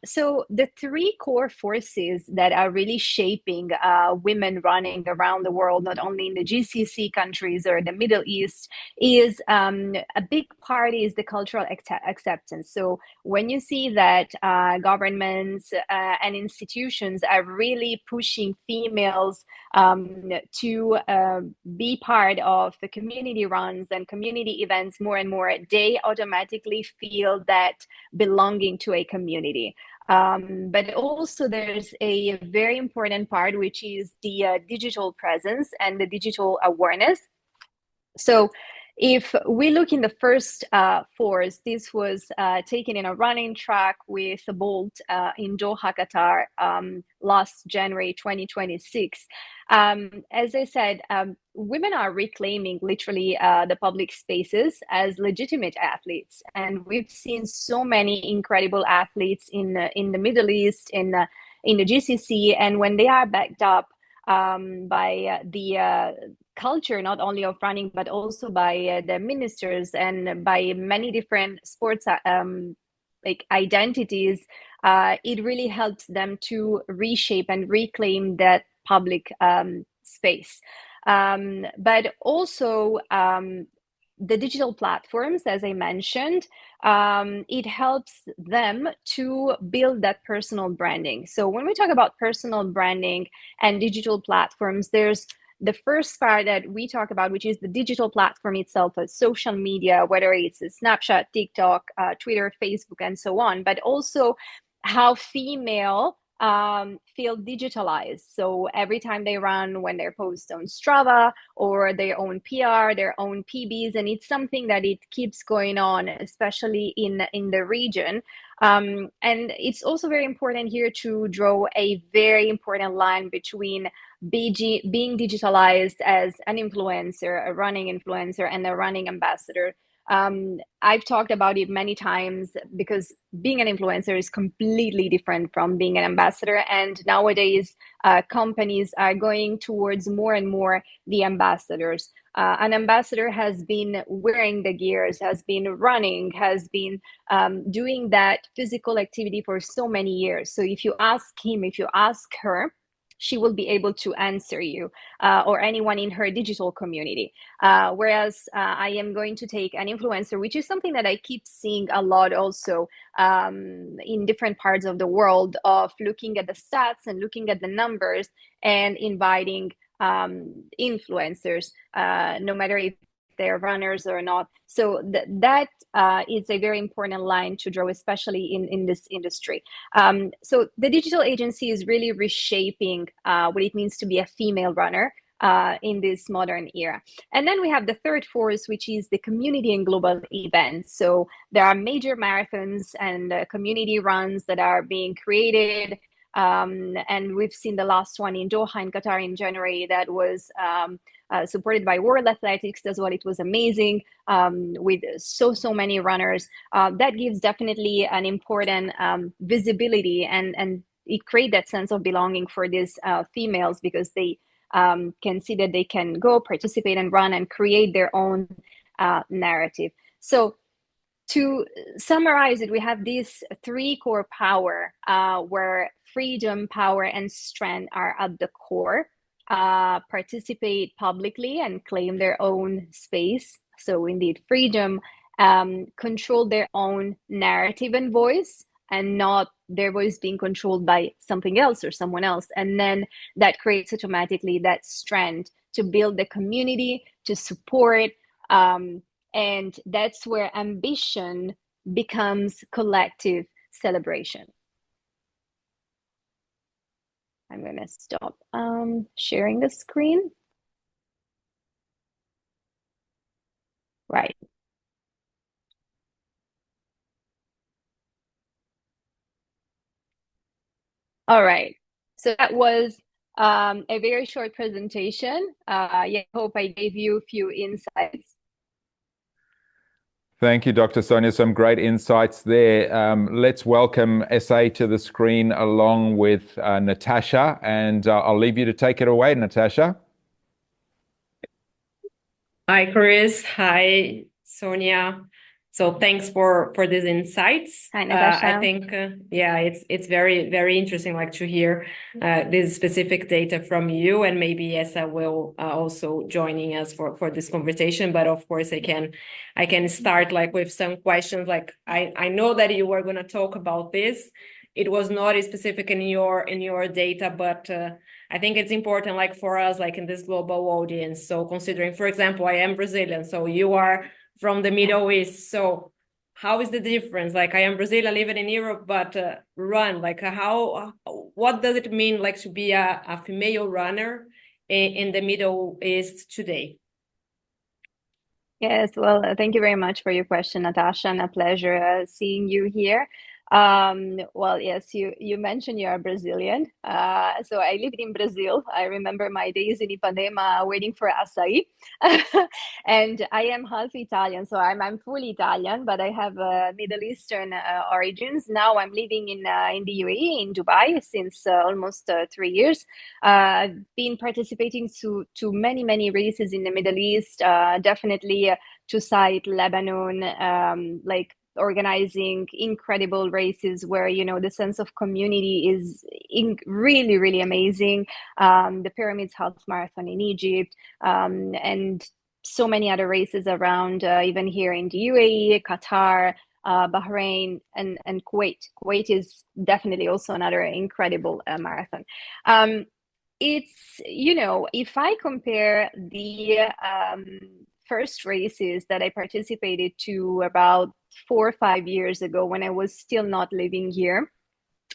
So the 3 core forces that are really shaping women running around the world, not only in the GCC countries or the Middle East, is a big part is the cultural acceptance. So when you see that governments and institutions are really pushing females to be part of the community runs and community events more and more, they automatically feel that belonging to a community. But also there's a very important part, which is the digital presence and the digital awareness. So if we look in the first force, this was taken in a running track with Bolt in Doha, Qatar, last January 2026. As I said, women are reclaiming literally the public spaces as legitimate athletes. And we've seen so many incredible athletes in the Middle East, in the GCC, and when they are backed up by the culture, not only of running, but also by the ministers and by many different sports like identities, it really helps them to reshape and reclaim that public space. But also the digital platforms, as I mentioned, it helps them to build that personal branding. So when we talk about personal branding and digital platforms, there's the first part that we talk about, which is the digital platform itself, social media, whether it's Snapchat, TikTok, Twitter, Facebook, and so on, but also how female feel digitalized. So every time they run, when they post on Strava or their own PR, their own PBs, and it's something that it keeps going on, especially in the region. And it's also very important here to draw a very important line between being digitalized as an influencer, a running influencer, and a running ambassador. I've talked about it many times because being an influencer is completely different from being an ambassador. And nowadays, companies are going towards more and more the ambassadors. An ambassador has been wearing the gears, has been running, has been doing that physical activity for so many years. So if you ask him, if you ask her, she will be able to answer you or anyone in her digital community. Whereas I am going to take an influencer, which is something that I keep seeing a lot also in different parts of the world, of looking at the stats and looking at the numbers and inviting influencers, no matter if they're runners or not. So that is a very important line to draw, especially in this industry. So the digital agency is really reshaping what it means to be a female runner in this modern era. And then we have the third force, which is the community and global events. So there are major marathons and community runs that are being created And we've seen the last one in Doha in Qatar in January that was supported by World Athletics as well. It was amazing with so many runners. That gives definitely an important visibility, and it creates that sense of belonging for these females, because they can see that they can go participate and run and create their own narrative. So to summarize it, we have these three core power where freedom, power, and strength are at the core. Participate publicly and claim their own space. So indeed, freedom, control their own narrative and voice, and not their voice being controlled by something else or someone else. And then that creates automatically that strength to build the community, to support, and that's where ambition becomes collective celebration. I'm going to stop sharing the screen. Right. All right. So that was a very short presentation. I hope I gave you a few insights. Thank you, Dr. Sonia. Some great insights there. Let's welcome SA to the screen along with Natacha, and I'll leave you to take it away, Natacha. Hi, Chris. Hi, Sonia. So thanks for these insights. Hi, Natacha. I think, yeah, it's very interesting, like, to hear this specific data from you, and maybe Esa will also joining us for this conversation. But of course, I can start like with some questions. Like I know that you were going to talk about this. It was not specific in your data, but I think it's important, like, for us, like in this global audience. So considering, for example, I am Brazilian, so you are from the Middle East. So how is the difference? Like, I am Brazilian, living in Europe, but run, like, what does it mean, like, to be a female runner in the Middle East today? Yes, well, thank you very much for your question, Natacha, and a pleasure seeing you here. Well, yes, you mentioned you are Brazilian. So I lived in Brazil. I remember my days in Ipanema waiting for açaí. And I am half Italian, so I'm fully Italian, but I have Middle Eastern origins. Now I'm living in the UAE, in Dubai, since almost 3 years. I've been participating to many races in the Middle East, definitely to cite Lebanon, like organizing incredible races where, you know, the sense of community is really amazing. The Pyramids Half Marathon in Egypt, and so many other races around, even here in the UAE, Qatar, Bahrain, and Kuwait. Kuwait is definitely also another incredible marathon. It's, you know, if I compare the first races that I participated to about 4 or 5 years ago when I was still not living here,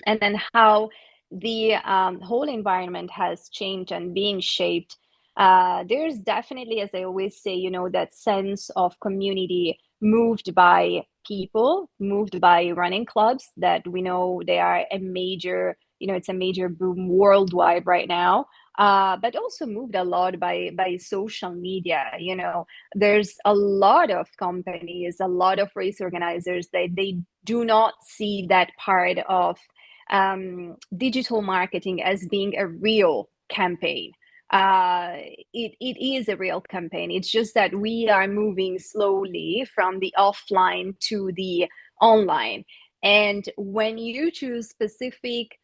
and then how the whole environment has changed and being shaped, there's definitely, as I always say, you know, that sense of community moved by people, moved by running clubs that we know they are a major, you know, it's a major boom worldwide right now. But also moved a lot by social media. You know, there's a lot of companies, a lot of race organizers that they do not see that part of digital marketing as being a real campaign. It is a real campaign. It's just that we are moving slowly from the offline to the online. And when you choose specific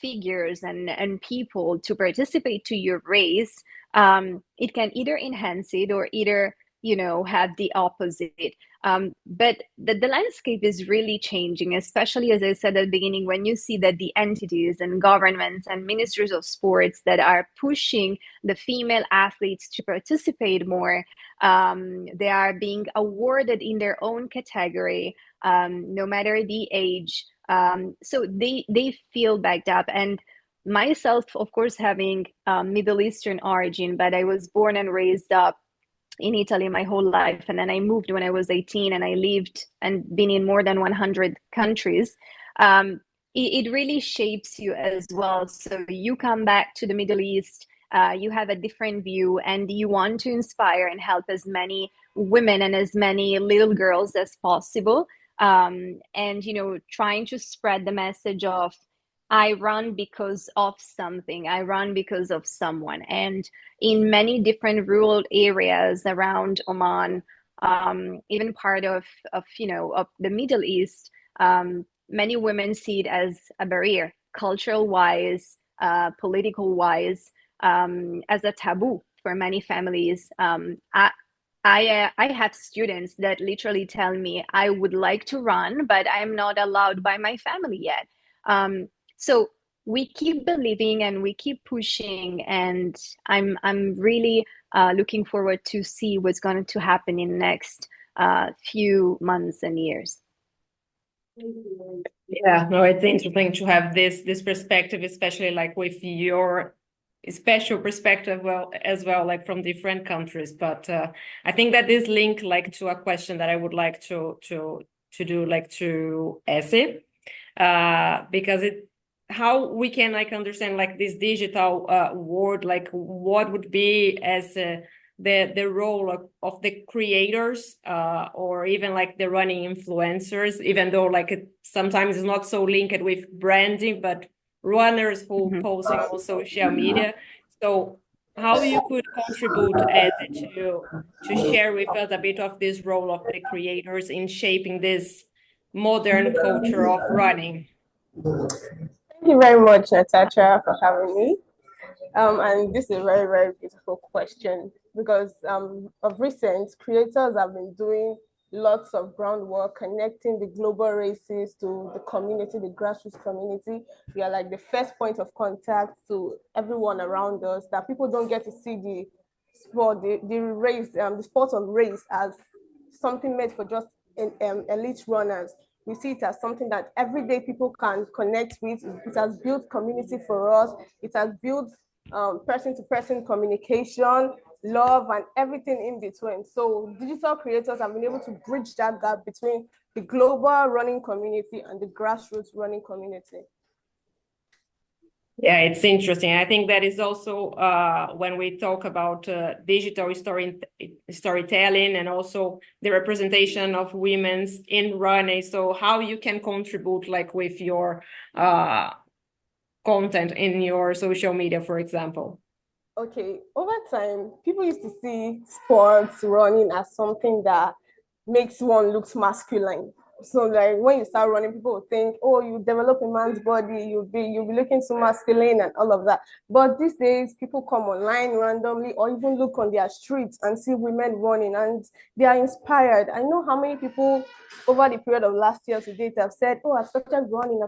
figures and people to participate to your race, it can either enhance it or either, you know, have the opposite. But the landscape is really changing, especially, as I said at the beginning, when you see that the entities and governments and ministries of sports that are pushing the female athletes to participate more, they are being awarded in their own category, no matter the age. So they feel backed up. And myself, of course, having Middle Eastern origin, but I was born and raised up in Italy my whole life. And then I moved when I was 18, and I lived and been in more than 100 countries. it really shapes you as well. So you come back to the Middle East, you have a different view, and you want to inspire and help as many women and as many little girls as possible. And, you know, trying to spread the message of, I run because of something, I run because of someone. And in many different rural areas around Oman, even part of you know, of the Middle East, many women see it as a barrier, cultural wise, political wise, as a taboo for many families. I have students that literally tell me, I would like to run, but I'm not allowed by my family yet. So we keep believing and we keep pushing, and I'm really looking forward to see what's going to happen in the next few months and years. Yeah, no, it's interesting to have this perspective, especially like with your special perspective as well, like from different countries. But I think that this link like to a question that I would like to do like to Essie, because how we can like understand like this digital world, like what would be as the role of the creators, or even like the running influencers, even though like it sometimes is not so linked with branding, but runners who posting on social media. So how you could contribute as to share with us a bit of this role of the creators in shaping this modern culture of running? Thank you very much, Natacha, for having me. And this is a very, very beautiful question, because of recent, creators have been doing lots of groundwork, connecting the global races to the community, the grassroots community. We are like the first point of contact to everyone around us, that people don't get to see the sport, the race, the sport of race as something made for just elite runners. We see it as something that everyday people can connect with. It has built community for us. It has built person-to-person communication, love, and everything in between. So digital creators have been able to bridge that gap between the global running community and the grassroots running community. Yeah, it's interesting. I think that is also when we talk about digital storytelling and also the representation of women in running. So how you can contribute like with your content in your social media, for example? Okay, over time, people used to see sports running as something that makes one look masculine. So like when you start running, people will think, oh, you develop a man's body, you'll be looking so masculine and all of that. But these days, people come online randomly or even look on their streets and see women running and they are inspired. I know how many people over the period of last year to date have said, oh, I've started running,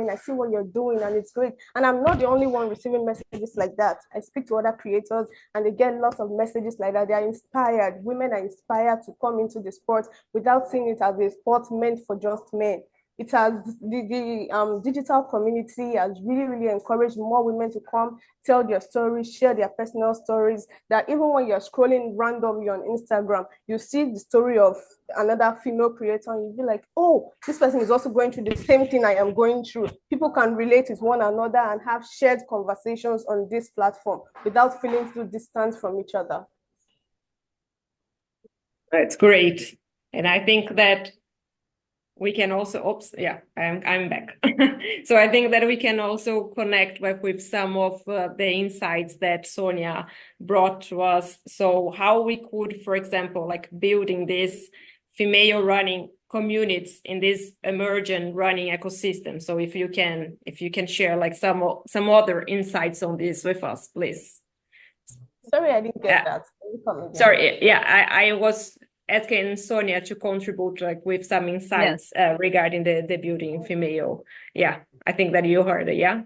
I see what you're doing and it's great. And I'm not the only one receiving messages like that. I speak to other creators and they get lots of messages like that. They are inspired. Women are inspired to come into the sport without seeing it as a sport meant for just men. It has the digital community has really encouraged more women to come tell their stories, share their personal stories, that even when you're scrolling randomly on Instagram, you see the story of another female creator and you'll be like, oh, this person is also going through the same thing I am going through. People can relate with one another and have shared conversations on this platform without feeling too distant from each other. That's great. And I think that we can also, I'm back. So I think that we can also connect with some of the insights that Sonia brought to us. So how we could, for example, like building this female running communities in this emerging running ecosystem. So if you can share like some other insights on this with us, please. Sorry, I didn't get that. Sorry, yeah, I was asking Sonia to contribute like with some insights regarding the building female. Yeah, I think that you heard it, yeah?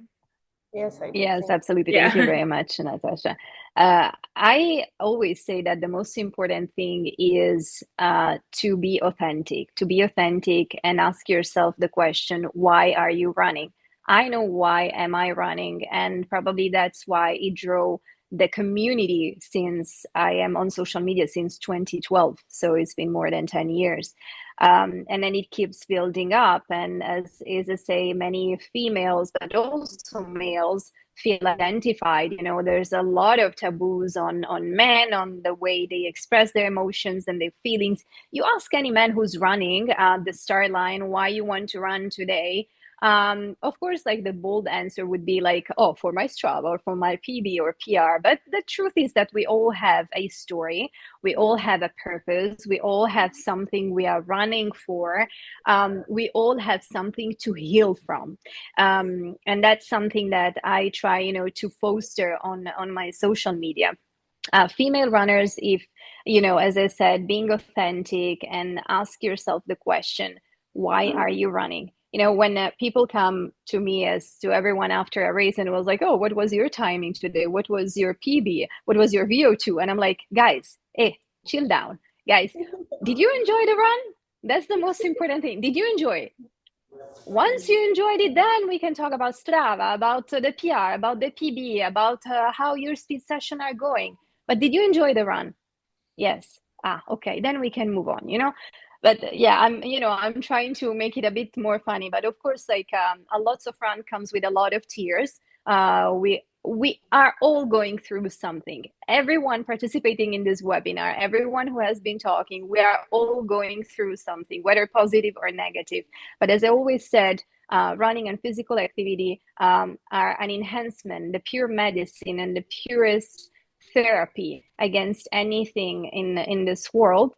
Yes, I did. Yes, absolutely. Yeah. Thank you very much, Natacha. I always say that the most important thing is to be authentic and ask yourself the question, why are you running? I know why am I running, and probably that's why it drove the community since I am on social media since 2012. So it's been more than 10 years. And then it keeps building up. And as Isa say, many females, but also males feel identified. You know, there's a lot of taboos on men, on the way they express their emotions and their feelings. You ask any man who's running at the start line why you want to run today. Of course, like the bold answer would be like, oh, for my Strava or for my PB or PR. But the truth is that we all have a story. We all have a purpose. We all have something we are running for. We all have something to heal from. And that's something that I try, you know, to foster on my social media. Female runners, if, you know, as I said, being authentic and ask yourself the question, why are you running? You know, when people come to me, as to everyone after a race, and it was like, oh, what was your timing today? What was your PB? What was your VO2? And I'm like, guys, hey, chill down. Guys, did you enjoy the run? That's the most important thing. Did you enjoy it? Once you enjoyed it, then we can talk about Strava, about the PR, about the PB, about how your speed session are going. But did you enjoy the run? Yes. Okay, then we can move on, you know? But yeah, I'm trying to make it a bit more funny. But of course, like a lots of run comes with a lot of tears. We are all going through something. Everyone participating in this webinar, everyone who has been talking, we are all going through something, whether positive or negative. But as I always said, running and physical activity are an enhancement, the pure medicine and the purest therapy against anything in this world.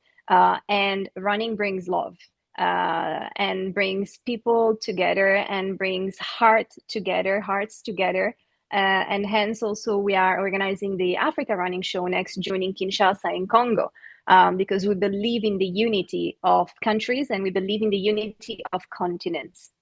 And running brings love and brings people together and brings hearts together. And hence also we are organizing the Africa Running Show next June in Kinshasa in Congo, because we believe in the unity of countries and we believe in the unity of continents.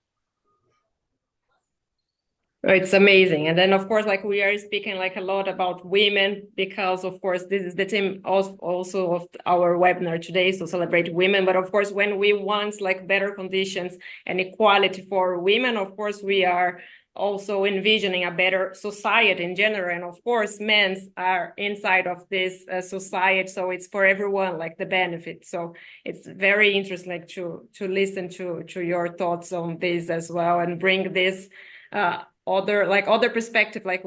It's amazing. And then, of course, like we are speaking like a lot about women because, of course, this is the theme also of our webinar today, so celebrate women. But of course, when we want like better conditions and equality for women, of course, we are also envisioning a better society in general. And of course, men are inside of this society. So it's for everyone, like the benefit. So it's very interesting like, to listen to your thoughts on this as well and bring this other perspective, like,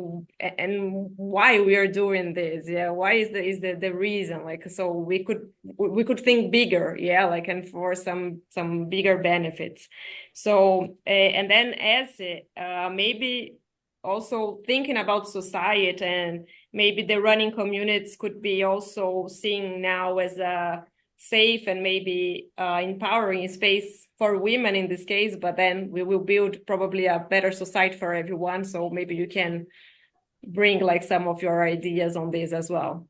and why we are doing this. Yeah, why is the reason, like, so we could think bigger, yeah, like, and for some bigger benefits. So and then as maybe also thinking about society, and maybe the running communities could be also seen now as a safe and maybe empowering space for women in this case, but then we will build probably a better society for everyone. So maybe you can bring like some of your ideas on this as well.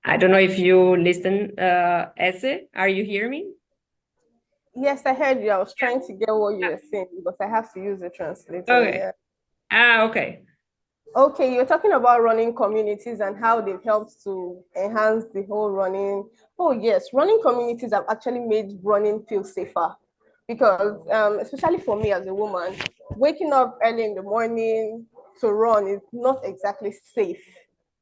I don't know if you listen, Eze, are you hearing me? Yes, I heard you. I was trying to get what you were saying because I have to use the translator. Okay. Yeah. Okay. Okay, you're talking about running communities and how they've helped to enhance the whole running. Oh yes, running communities have actually made running feel safer because especially for me as a woman, waking up early in the morning to run is not exactly safe,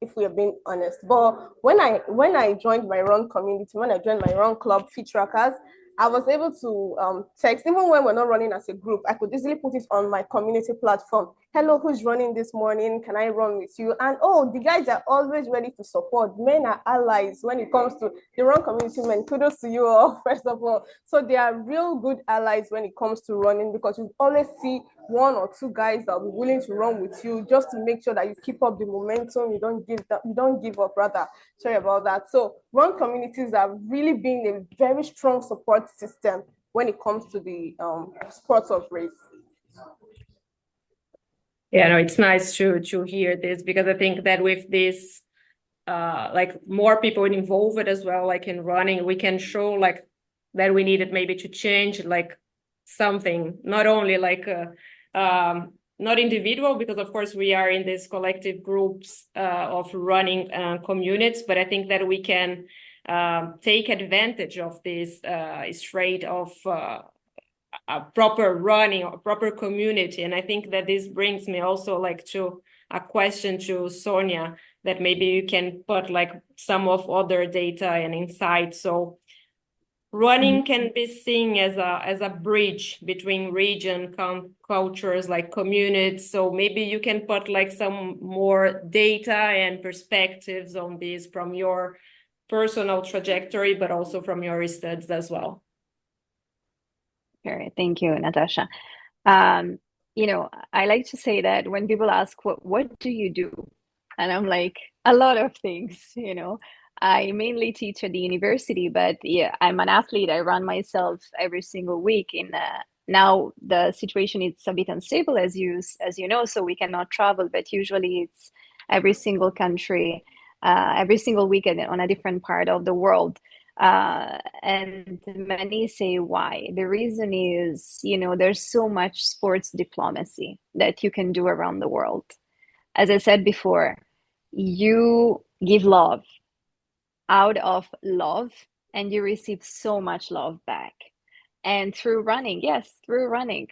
if we are being honest. But when I joined my run community, when I joined my run club, Fit Trackers, I was able to text, even when we're not running as a group, I could easily put it on my community platform. Hello, who's running this morning? Can I run with you? And oh, the guys are always ready to support. Men are allies when it comes to the run community. Men, kudos to you all, first of all. So they are real good allies when it comes to running, because you always see one or two guys that will be willing to run with you just to make sure that you keep up the momentum. You don't give up, rather. Sorry about that. So run communities are really being a very strong support system when it comes to the sports of race. Yeah, no, it's nice to hear this, because I think that with this, like more people involved as well, like in running, we can show like that we needed maybe to change like something, not only like not individual, because of course we are in these collective groups of running communities, but I think that we can take advantage of this trait of a proper running or proper community. And I think that this brings me also like to a question to Sonia, that maybe you can put like some of other data and insights. So running can be seen as a bridge between region, cultures, like communities. So maybe you can put like some more data and perspectives on this from your personal trajectory, but also from your studies as well. Great, thank you, Natacha. You know, I like to say that when people ask, what do you do? And I'm like, a lot of things, you know. I mainly teach at the university, but yeah, I'm an athlete. I run myself every single week. Now the situation is a bit unstable, as you know, so we cannot travel. But usually it's every single country, every single weekend on a different part of the world. And many say why. The reason is, you know, there's so much sports diplomacy that you can do around the world. As I said before, you give love out of love and you receive so much love back. And through running, yes, through running,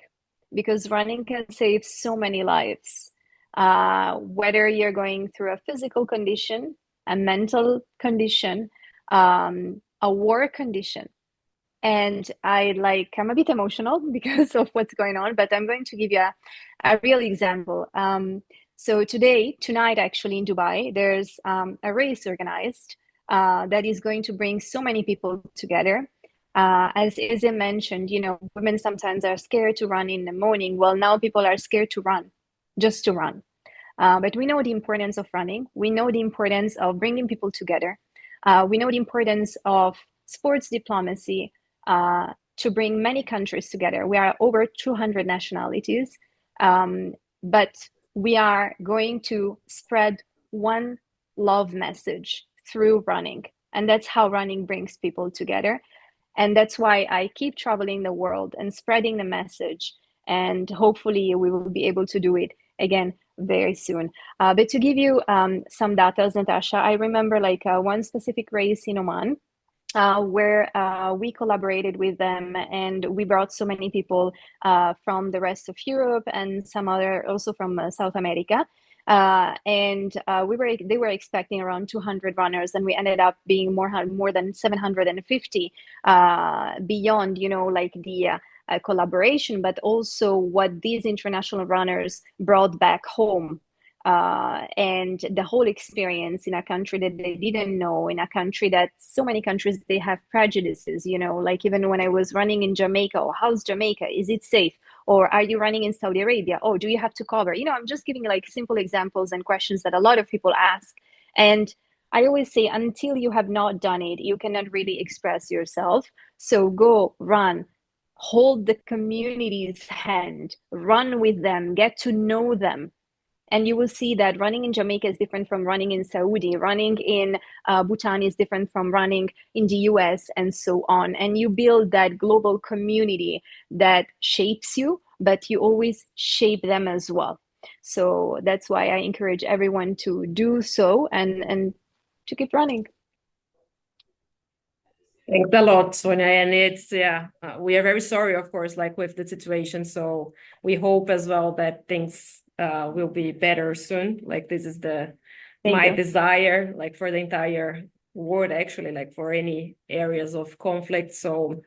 because running can save so many lives. Whether you're going through a physical condition, a mental condition, a war condition. And I'm a bit emotional because of what's going on, but I'm going to give you a real example. So tonight, actually in Dubai, there's a race organized that is going to bring so many people together. As Izzy mentioned, you know, women sometimes are scared to run in the morning. Well, now people are scared to run, just to run. But we know the importance of running. We know the importance of bringing people together. We know the importance of sports diplomacy to bring many countries together. We are over 200 nationalities, but we are going to spread one love message through running. And that's how running brings people together. And that's why I keep traveling the world and spreading the message. And hopefully we will be able to do it again very soon. But to give you some data, Natacha, I remember one specific race in Oman where we collaborated with them and we brought so many people from the rest of Europe and some other also from South America. They were expecting around 200 runners, and we ended up being more than 750 beyond, you know, like the collaboration, but also what these international runners brought back home. And the whole experience in a country that they didn't know, in a country that so many countries, they have prejudices, you know, like even when I was running in Jamaica, or how's Jamaica? Is it safe? Or are you running in Saudi Arabia? Oh, do you have to cover? You know, I'm just giving like simple examples and questions that a lot of people ask. And I always say, until you have not done it, you cannot really express yourself. So go run, hold the community's hand, run with them, get to know them. And you will see that running in Jamaica is different from running in Saudi. Running in Bhutan is different from running in the US, and so on. And you build that global community that shapes you, but you always shape them as well. So that's why I encourage everyone to do so and to keep running. Thanks a lot, Sonia. And it's, we are very sorry, of course, like with the situation. So we hope as well that things will be better soon. Like this is my desire, like for the entire world, actually, like for any areas of conflict. So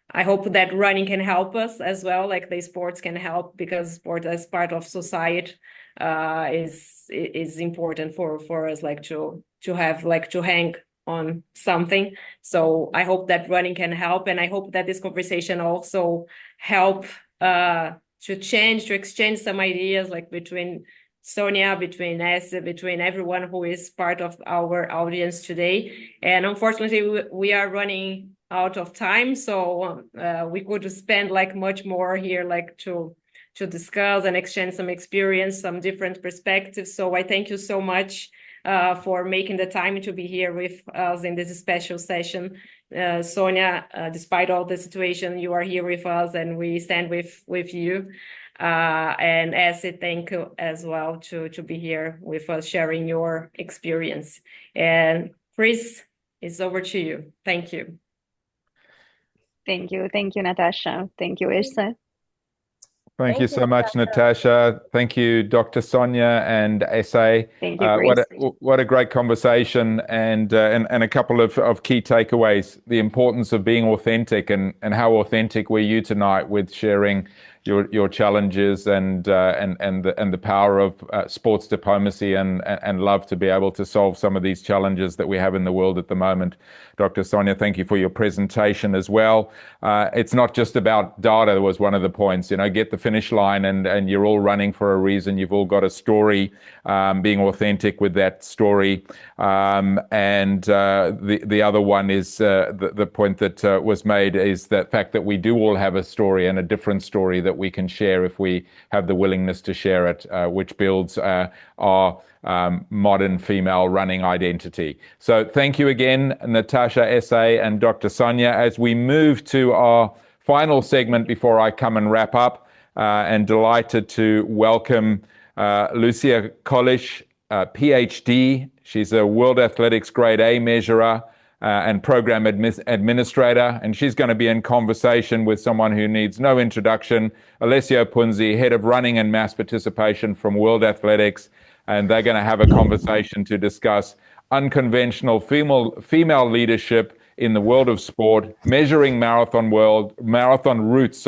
I hope that running can help us as well, like the sports can help, because sport as part of society is important for us, like to have, like to hang on something. So I hope that running can help, and I hope that this conversation also help to exchange some ideas, like between Sonia, between us, between everyone who is part of our audience today. And unfortunately, we are running out of time, so we could spend like much more here, like to discuss and exchange some experience, some different perspectives. So I thank you so much for making the time to be here with us in this special session. Sonia, despite all the situation, you are here with us and we stand with you. And Essie, thank you as well to be here with us, sharing your experience. And Chris, it's over to you. Thank you. Thank you, Natacha. Thank you, Ilse. Thank you so much, Natacha. Thank you, Dr. Sonia and SA. Thank you, Chris. What a great conversation, and a couple of key takeaways. The importance of being authentic, and how authentic were you tonight with sharing your challenges and the power of sports diplomacy and love to be able to solve some of these challenges that we have in the world at the moment. Dr. Sonia, thank you for your presentation as well. It's not just about data, was one of the points. Get the finish line, and you're all running for a reason. You've all got a story, being authentic with that story. And the other one is the point that was made is the fact that we do all have a story, and a different story that we can share if we have the willingness to share it, which builds our modern female running identity. So thank you again, Natacha, SA, and Dr. Sonia. As we move to our final segment before I come and wrap up, and delighted to welcome Lucija Kolić, PhD. She's a World Athletics Grade A measurer and program administrator, and she's going to be in conversation with someone who needs no introduction, Alessio Punzi, head of running and mass participation from World Athletics, and they're going to have a conversation to discuss unconventional female leadership in the world of sport, measuring marathon routes,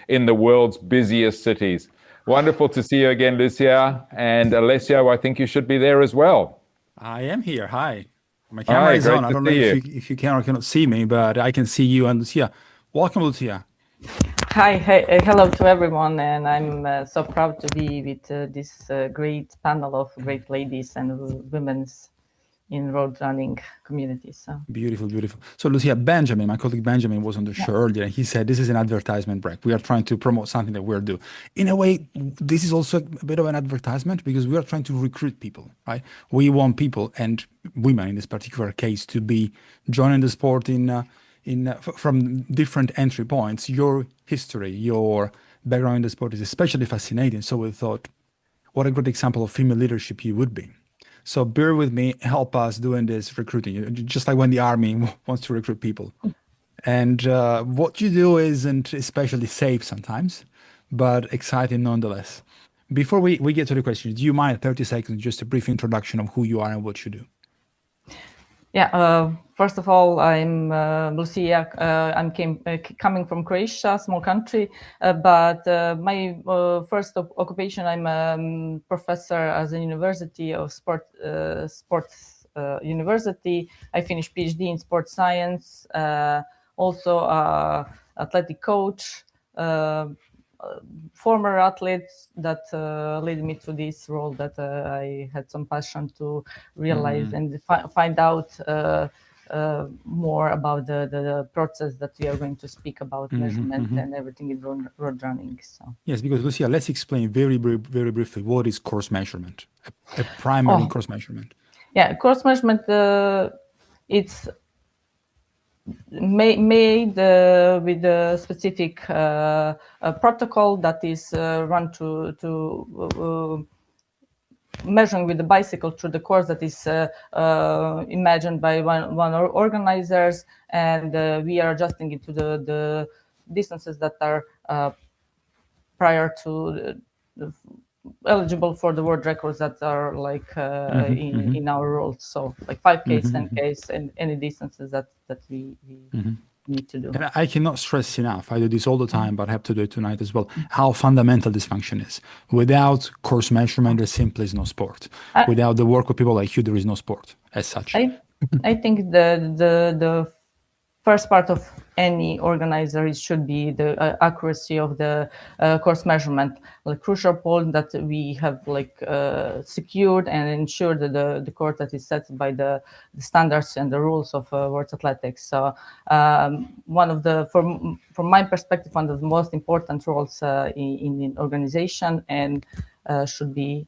in the world's busiest cities. Wonderful to see you again, Lucija, and Alessio, I think you should be there as well. I am here. Hi. My camera is on. I don't know if you can or cannot see me, but I can see you and Lucija. Welcome, Lucija. Hi, hello to everyone, and I'm so proud to be with this great panel of great ladies and women in road running community. So beautiful. So Lucija, Benjamin, my colleague Benjamin, was on the show earlier, and he said this is an advertisement break. We are trying to promote something that we're doing. In a way, this is also a bit of an advertisement because we are trying to recruit people, right? We want people, and women in this particular case, to be joining the sport from different entry points. Your history, your background in the sport is especially fascinating. So we thought, what a great example of female leadership you would be. So bear with me, help us doing this recruiting, just like when the army wants to recruit people. And what you do isn't especially safe sometimes, but exciting nonetheless. Before we get to the questions, do you mind 30 seconds, just a brief introduction of who you are and what you do? Yeah, first of all, I'm Lucija. I'm coming from Croatia, small country, but my first occupation, I'm a professor at the University of Sports University. I finished PhD in sports science, also athletic coach, former athletes that led me to this role that I had some passion to realize and find out more about the process that we are going to speak about, measurement and everything in road running. So yes, because Lucija, let's explain very briefly what is course measurement, a primary course measurement. Yeah, course measurement, it's made with a specific protocol that is run to measuring with the bicycle through the course that is imagined by one organizers, and we are adjusting it to the distances that are prior to eligible for the world records that are like in our rules. So like 5K, 10K, and any distances that we need to do. And I cannot stress enough, I do this all the time, but I have to do it tonight as well, how fundamental this function is. Without course measurement, there simply is no sport. Without the work of people like you, there is no sport as such. I think the first part of any organizer should be the accuracy of the course measurement, like crucial point that we have secured and ensured that the course that is set by the standards and the rules of World Athletics. So one of the, from my perspective, one of the most important roles in an organization, and should be,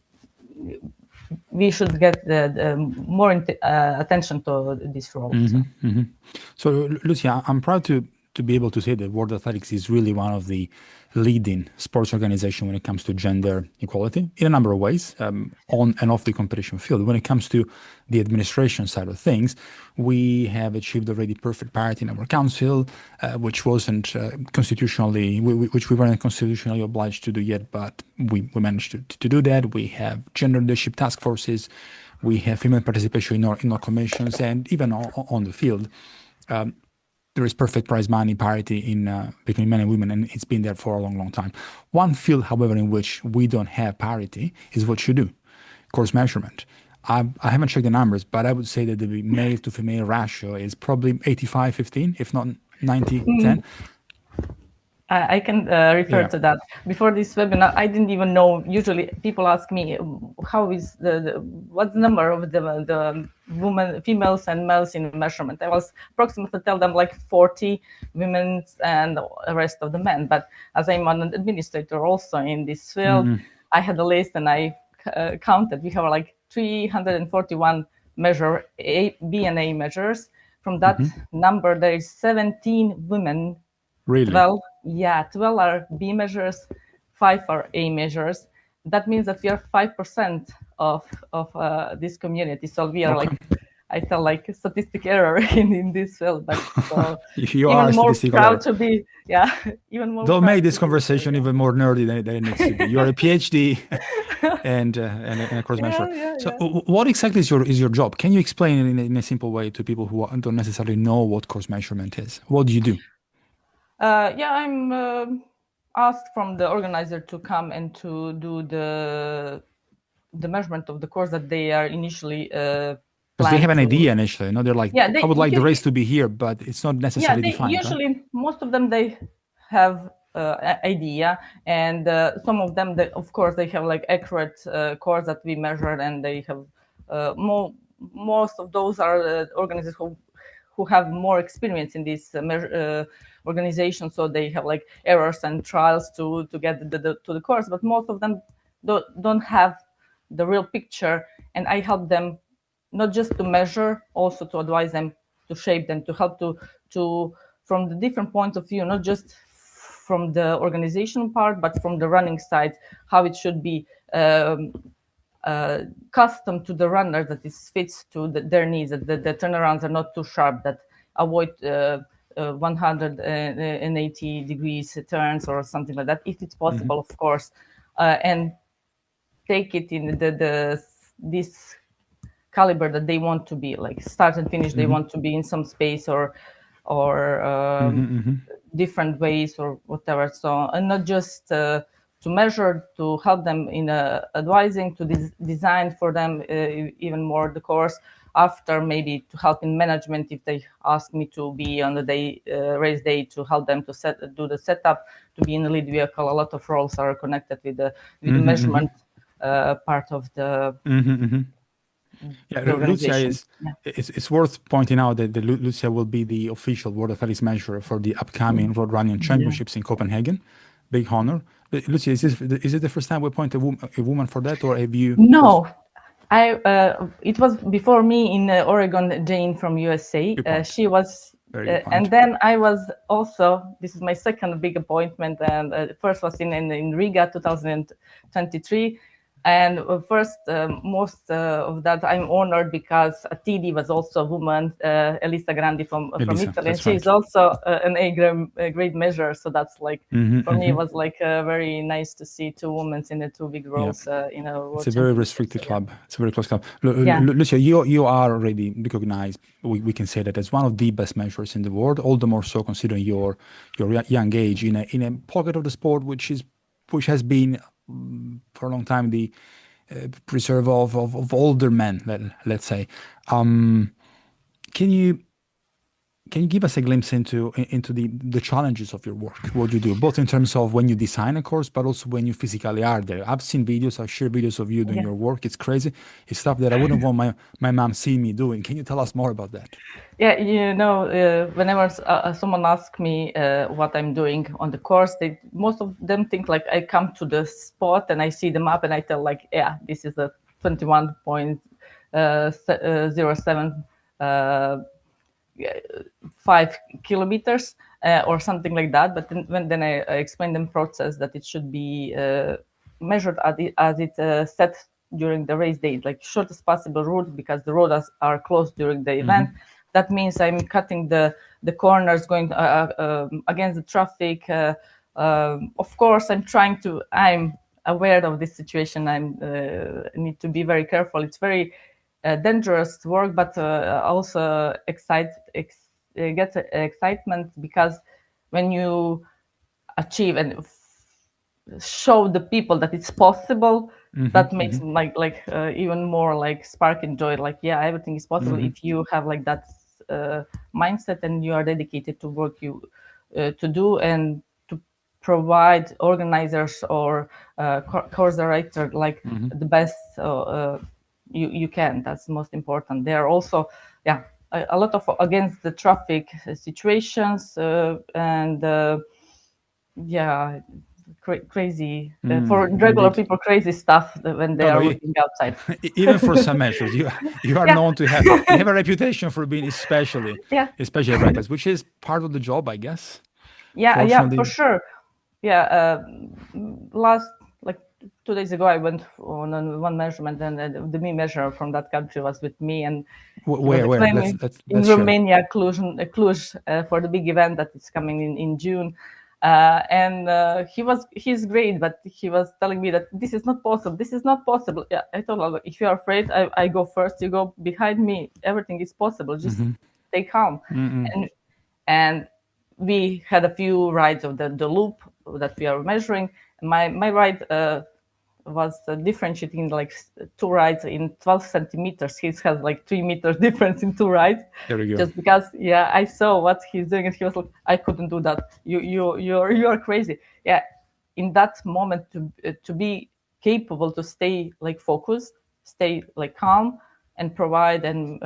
we should get the more attention to this role. So Lucija, I'm proud to to be able to say that World Athletics is really one of the leading sports organizations when it comes to gender equality in a number of ways, on and off the competition field. When it comes to the administration side of things, we have achieved already perfect parity in our council, which wasn't constitutionally, which we weren't constitutionally obliged to do yet, but we managed to do that. We have gender leadership task forces. We have female participation in our commissions, and even on the field. There is perfect prize money parity between men and women, and it's been there for a long, long time. One field, however, in which we don't have parity is what you do, course measurement. I haven't checked the numbers, but I would say that the male to female ratio is probably 85-15, if not 90-10. I can refer to that. Before this webinar, I didn't even know. Usually, people ask me, "How is what's the number of the women, females and males in measurement?" I was approximately tell them like 40 women and the rest of the men. But as I'm an administrator also in this field, I had a list and I counted. We have like 341 measure B and A measures. From that number, there is 17 women. Really? 12 are B measures, 5 are A measures. That means that we are 5% of this community. So we are like, I felt like a statistic error in this field, but so you even are more proud error. to be, even more. Don't make this conversation even more nerdy than it needs to be. You are a PhD and a course measurer. So what exactly is your job? Can you explain in a simple way to people who don't necessarily know what course measurement is? What do you do? I'm asked from the organizer to come and to do the measurement of the course that they are initially because they have an idea initially. They're like, I would like the race to be here, but it's not necessarily defined. Usually, right? most of them they have idea, and some of them, of course, they have like accurate course that we measured, and they have most of those are organizers who have more experience in this organization, so they have like errors and trials to get to the course, but most of them don't have the real picture, and I help them not just to measure, also to advise them, to shape them, to help to from the different points of view, not just from the organizational part, but from the running side, how it should be custom to the runner, that it fits to their needs, that the turnarounds are not too sharp, that avoid 180 degrees turns or something like that, if it's possible, of course, and take it in this caliber that they want to be, like start and finish. They want to be in some space or different ways or whatever. So, and not just to measure, to help them in advising, to design for them even more the course. After, maybe to help in management if they ask me to be on the race day, to help them to do the setup, to be in the lead vehicle. A lot of roles are connected with the measurement part of the. Lucija it's worth pointing out that Lucija will be the official World Athletics measurer for the upcoming Road Running Championships in Copenhagen. Big honor. Lucija, is it the first time we appoint a woman for that, or have you? No. It was before me in Oregon. Jane from USA. She was, and then I was also. This is my second big appointment, and first was in Riga, 2023. And first, most of that I'm honored because TD was also a woman, Elisa Grandi from Italy, and she's also an A grade measure. So that's like for me, it was like very nice to see two women in the two big roles. It's a very restricted club. It's a very close club. Lucija, you are already recognized. We can say that as one of the best measurers in the world. All the more so considering your young age in a pocket of the sport which has been for a long time the preserve of older men, let's say. Can you give us a glimpse into the challenges of your work, what you do, both in terms of when you design a course, but also when you physically are there? I've seen videos, I've shared videos of you doing your work. It's crazy. It's stuff that I wouldn't want my mom seeing me doing. Can you tell us more about that? Yeah, whenever someone asks me what I'm doing on the course, most of them think like I come to the spot and I see the map and I tell like, yeah, this is a 21.07 5 kilometers, or something like that. But then I explained them process that it should be measured as it set during the race day, like shortest possible route, because the roads are closed during the event. That means I'm cutting the corners, going against the traffic. Of course, I'm aware of this situation. I need to be very careful. It's very dangerous work, but also gets excitement, because when you achieve and show the people that it's possible, that makes like even more like spark and joy. Like, yeah, everything is possible if you have like that mindset and you are dedicated to work you to do, and to provide organizers or course director like the best you can. That's the most important. There are also a lot of against the traffic situations and crazy for regular people, crazy stuff when they are working outside. Even for some measures, you are known to have a reputation for being especially reckless, which is part of the job, I guess. Yeah, for sure. Last 2 days ago, I went on one measurement, and the me measure from that country was with me, and where that's in Romania, Cluj, for the big event that is coming in June. And he's great, but he was telling me that this is not possible. This is not possible. Yeah, I told him, if you're afraid, I go first. You go behind me. Everything is possible. Just stay calm. And we had a few rides of the loop that we are measuring. My ride was differentiating like 2 rides in 12 centimeters. He has like 3 meters difference in 2 rides. There we go. Just because, I saw what he's doing, and he was like, I couldn't do that. You're crazy. Yeah, in that moment to be capable to stay like focused, stay like calm, and provide and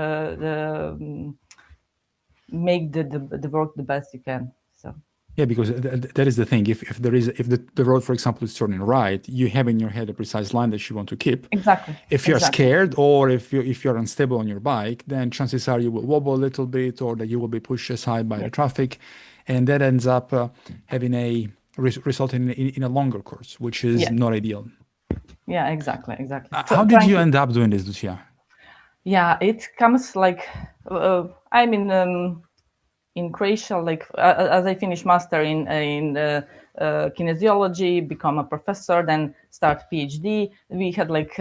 make the work the best you can. So. Yeah, because that is the thing. If the road, for example, is turning right, you have in your head a precise line that you want to keep. Exactly. If you're scared, or if you're unstable on your bike, then chances are you will wobble a little bit, or that you will be pushed aside by the traffic, and that ends up resulting in a longer course, which is not ideal. Yeah, exactly. How did you end up doing this, Lucija? Yeah, it comes like I'm in Croatia, like as I finished master in kinesiology, become a professor, then start PhD. We had like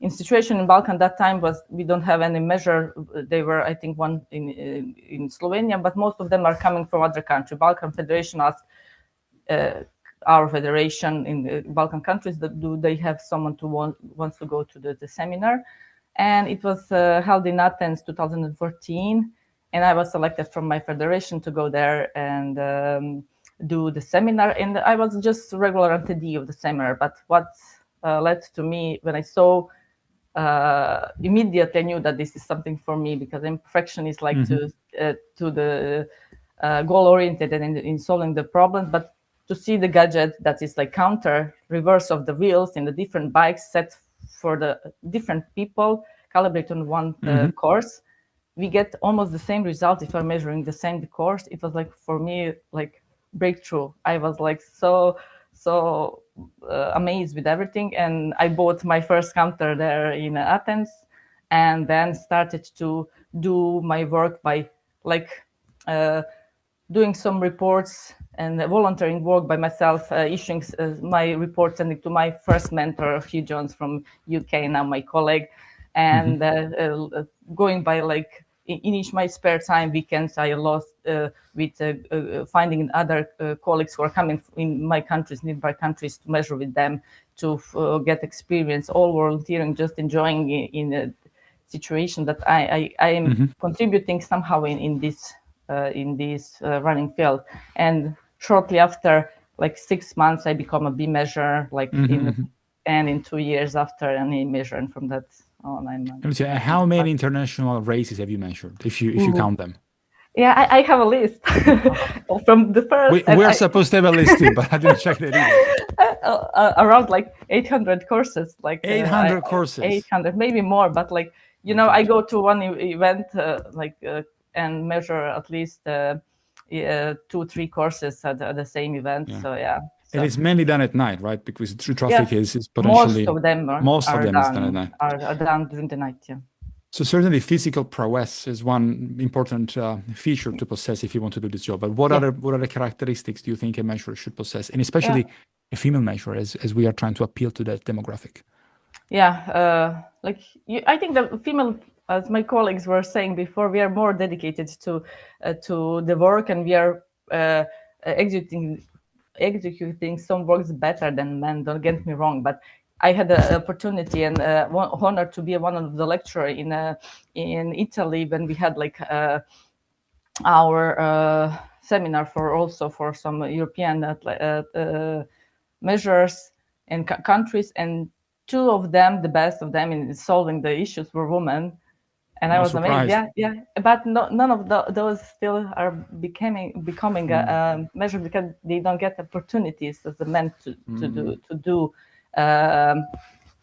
in situation in Balkan that time was we don't have any measure. They were, I think, one in Slovenia, but most of them are coming from other country. Balkan Federation asked our federation in the Balkan countries that do they have someone wants to go to the seminar, and it was held in Athens 2014. And I was selected from my federation to go there and do the seminar. And I was just a regular attendee of the seminar. But what led to me, when I saw, immediately I knew that this is something for me, because I'm perfectionist, like to the goal-oriented and in solving the problems. But to see the gadget that is like reverse of the wheels in the different bikes set for the different people, calibrated on one course, we get almost the same result if we're measuring the same course. It was like, for me, like breakthrough. I was like so amazed with everything. And I bought my first counter there in Athens, and then started to do my work by like doing some reports and volunteering work by myself, issuing my reports, sending to my first mentor, Hugh Jones from UK, now my colleague, and going by like in each my spare time, weekends, I lost with finding other colleagues who are coming in my countries, nearby countries, to measure with them, to get experience, all volunteering, just enjoying in a situation that I am contributing somehow in this running field. And shortly after, like 6 months, I become a B measure, like in 2 years after, an A measure, and from that on, how many international races have you measured, if you count them? Yeah, I have a list from the first. We're supposed to have a list too, but I didn't check that either. Around like 800 courses, like 800 courses, 800, maybe more. But like I go to one event and measure at least 2-3 courses at the same event. Yeah. So yeah. And it's mainly done at night, right? Because through traffic is potentially most of them is done at night. Are done during the night. Yeah. So certainly physical prowess is one important feature to possess if you want to do this job. But what other characteristics do you think a measurer should possess, and especially a female measurer, as we are trying to appeal to that demographic? Yeah, I think the female, as my colleagues were saying before, we are more dedicated to the work, and we are executing some works better than men. Don't get me wrong, but I had the opportunity and honor to be one of the lecturers in Italy when we had our seminar for some European measures and countries, and two of them, the best of them in solving the issues, were women. And I was amazed. Yeah. But none of those still are becoming a measure because they don't get opportunities as the men to do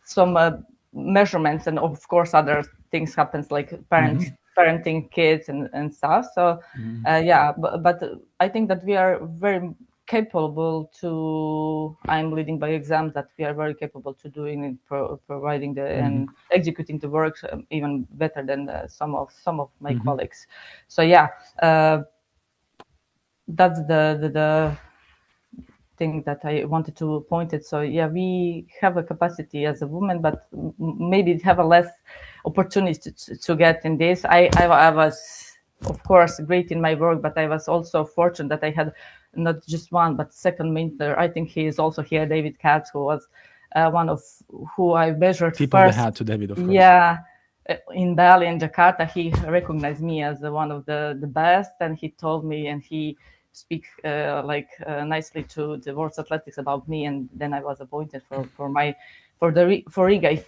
some measurements, and of course other things happens like parenting kids and stuff. So but I think that we are very capable to. I'm leading by exams that we are very capable to doing and providing and executing the work even better than some of my colleagues. So that's the thing that I wanted to point it. So we have a capacity as a woman, but maybe have a less opportunity to get in this. I was of course great in my work, but I was also fortunate that I had not just one but second mentor. I think he is also here, David Katz, who was one of who I measured tip first. Of the hat to David, of course. In Bali and Jakarta, he recognized me as one of the best, and he told me, and he speaks nicely to the World Athletics about me, and then I was appointed for Riga.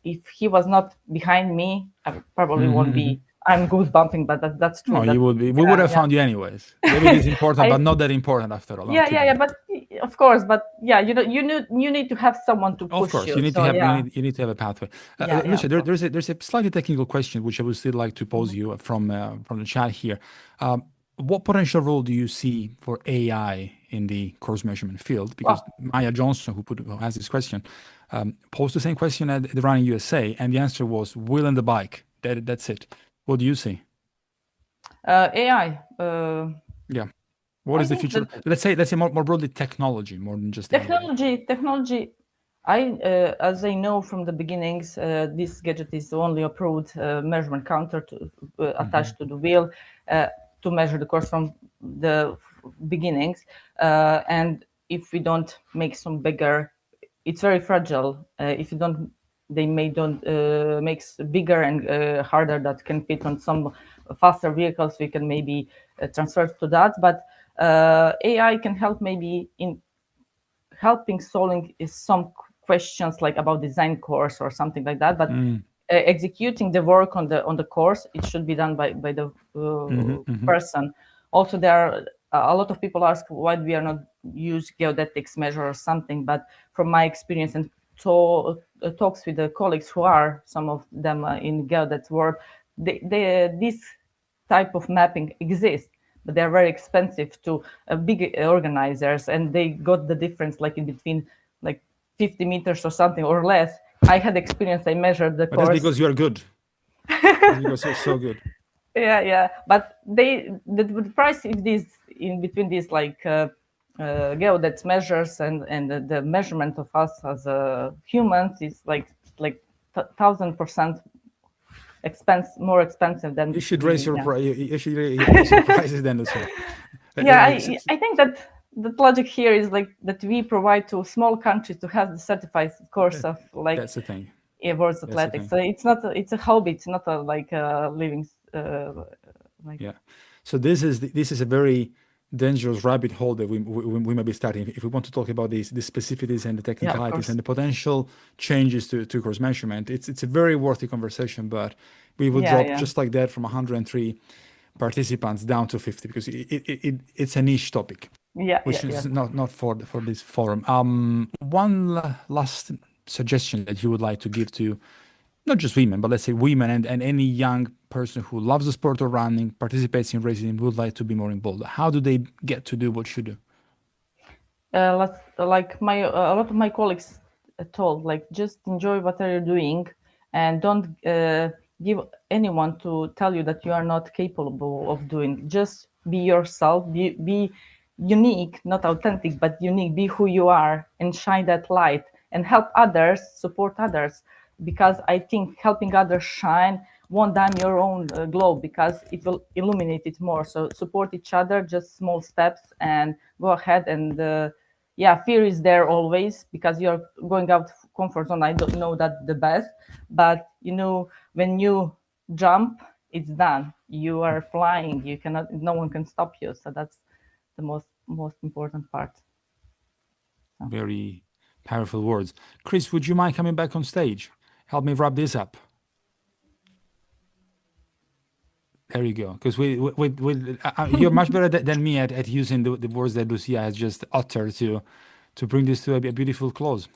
If he was not behind me, I probably won't be. I'm goose-bumping, but that's true. No, you would be. We would have found you anyways. Maybe it is important, but not that important after all. But of course, but you need to have someone to push you. Of course, you need to have you need to have a pathway. Lucija, there's a slightly technical question which I would still like to pose you from the chat here. What potential role do you see for AI in the course measurement field? Because Maya Johnson, who asked this question, posed the same question at the Running USA, and the answer was wheel and the bike. That's it. What do you see? AI. What is the future? Let's say more broadly technology, more than just technology. Technology. As I know from the beginnings, this gadget is the only approved measurement counter attached to the wheel to measure the course from the beginnings. And if we don't make some bigger, it's very fragile. If you don't. They makes bigger and harder that can fit on some faster vehicles. We can maybe transfer to that, but AI can help maybe in helping solving some questions like about design course or something like that. But executing the work on the course, it should be done by the person. Also, there are a lot of people ask why we are not use geodetics measure or something. But from my experience and talks with the colleagues who are some of them in geodets world, this type of mapping exists, but they're very expensive to big organizers, and they got the difference like in between like 50 meters or something or less. I had experience. I measured the course. That's because you are good. Because you're so good. But the price of these in between these geodets measures and the measurement of us as humans is like 1,000% more expensive than. You should raise your prices then as well. I think that the logic here is like that we provide to small countries to have the certified course of like. That's the thing. World Athletics. So it's a hobby. It's not a living. So this is a very dangerous rabbit hole that we may be starting if we want to talk about the specificities and the technicalities and the potential changes to course measurement. It's a very worthy conversation, but we would drop just like that from 103 participants down to 50 because it's a niche topic, which is not for this forum. One last suggestion that you would like to give to not just women, but let's say women and any young person who loves the sport of running, participates in racing, and would like to be more involved? How do they get to do what you do? Like a lot of my colleagues told, like, just enjoy what you're doing and don't give anyone to tell you that you are not capable of doing. Just be yourself, be unique, not authentic, but unique. Be who you are and shine that light and help others, support others, because I think helping others shine won't dim your own glow, because it will illuminate it more. So support each other, just small steps, and go ahead. And yeah, fear is there always because you're going out of comfort zone. I don't know that the best, but you know, when you jump, it's done. You are flying. You cannot. No one can stop you. So that's the most important part. So. Very powerful words. Chris, would you mind coming back on stage? Help me wrap this up. There you go. Because you're much better than me at using the words that Lucija has just uttered to bring this to a beautiful close.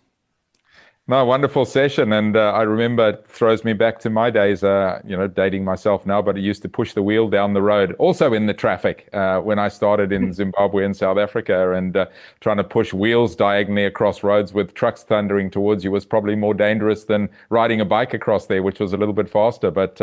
No, wonderful session. And I remember it throws me back to my days, dating myself now, but I used to push the wheel down the road, also in the traffic when I started in Zimbabwe and South Africa, and trying to push wheels diagonally across roads with trucks thundering towards you was probably more dangerous than riding a bike across there, which was a little bit faster. But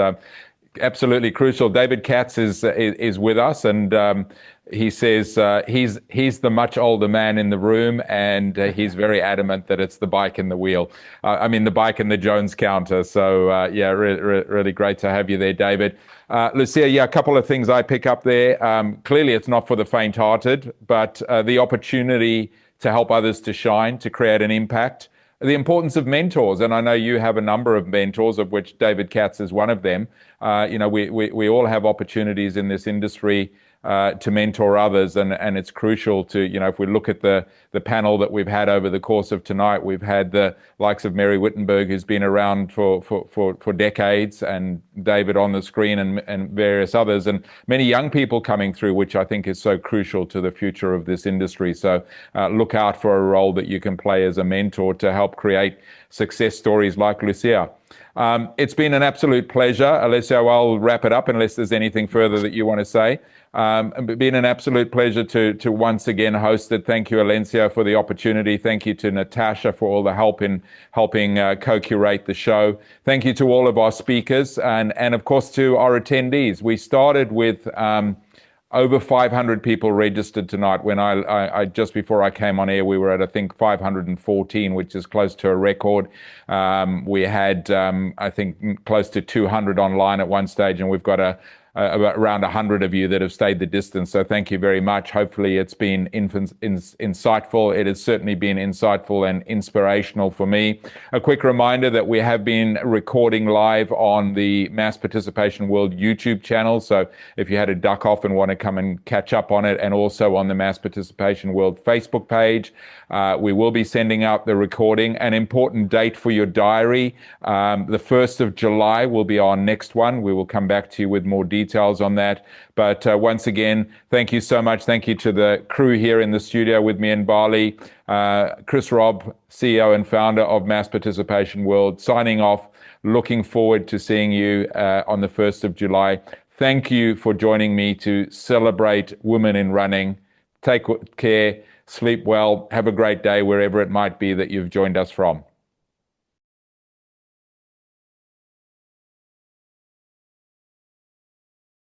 absolutely crucial. David Katz is with us, and he says he's the much older man in the room, and he's very adamant that it's the bike and the wheel. The bike and the Jones counter. So really great to have you there, David. Lucija, a couple of things I pick up there. Clearly, it's not for the faint-hearted, but the opportunity to help others to shine, to create an impact. The importance of mentors, and I know you have a number of mentors, of which David Katz is one of them. We all have opportunities in this industry to mentor others, and it's crucial to, if we look at the panel that we've had over the course of tonight, we've had the likes of Mary Wittenberg, who's been around for decades, and David on the screen, and various others, and many young people coming through, which I think is so crucial to the future of this industry. So look out for a role that you can play as a mentor to help create success stories like Lucija. It's been an absolute pleasure. Alessio, I'll wrap it up unless there's anything further that you want to say. It's been an absolute pleasure to once again host it. Thank you, Alessio, for the opportunity. Thank you to Natacha for all the help in helping co-curate the show. Thank you to all of our speakers, and of course to our attendees. We started with over 500 people registered tonight. When I just before I came on air, we were at, I think, 514, which is close to a record. We had, I think, close to 200 online at one stage, and we've got around 100 of you that have stayed the distance. So thank you very much. Hopefully it's been insightful. It has certainly been insightful and inspirational for me. A quick reminder that we have been recording live on the Mass Participation World YouTube channel. So if you had to duck off and want to come and catch up on it, and also on the Mass Participation World Facebook page, we will be sending out the recording. An important date for your diary, the 1st of July will be our next one. We will come back to you with more details on that. But once again, thank you so much. Thank you to the crew here in the studio with me in Bali. Chris Robb, CEO and founder of Mass Participation World, signing off. Looking forward to seeing you on the 1st of July. Thank you for joining me to celebrate women in running. Take care, sleep well, have a great day wherever it might be that you've joined us from.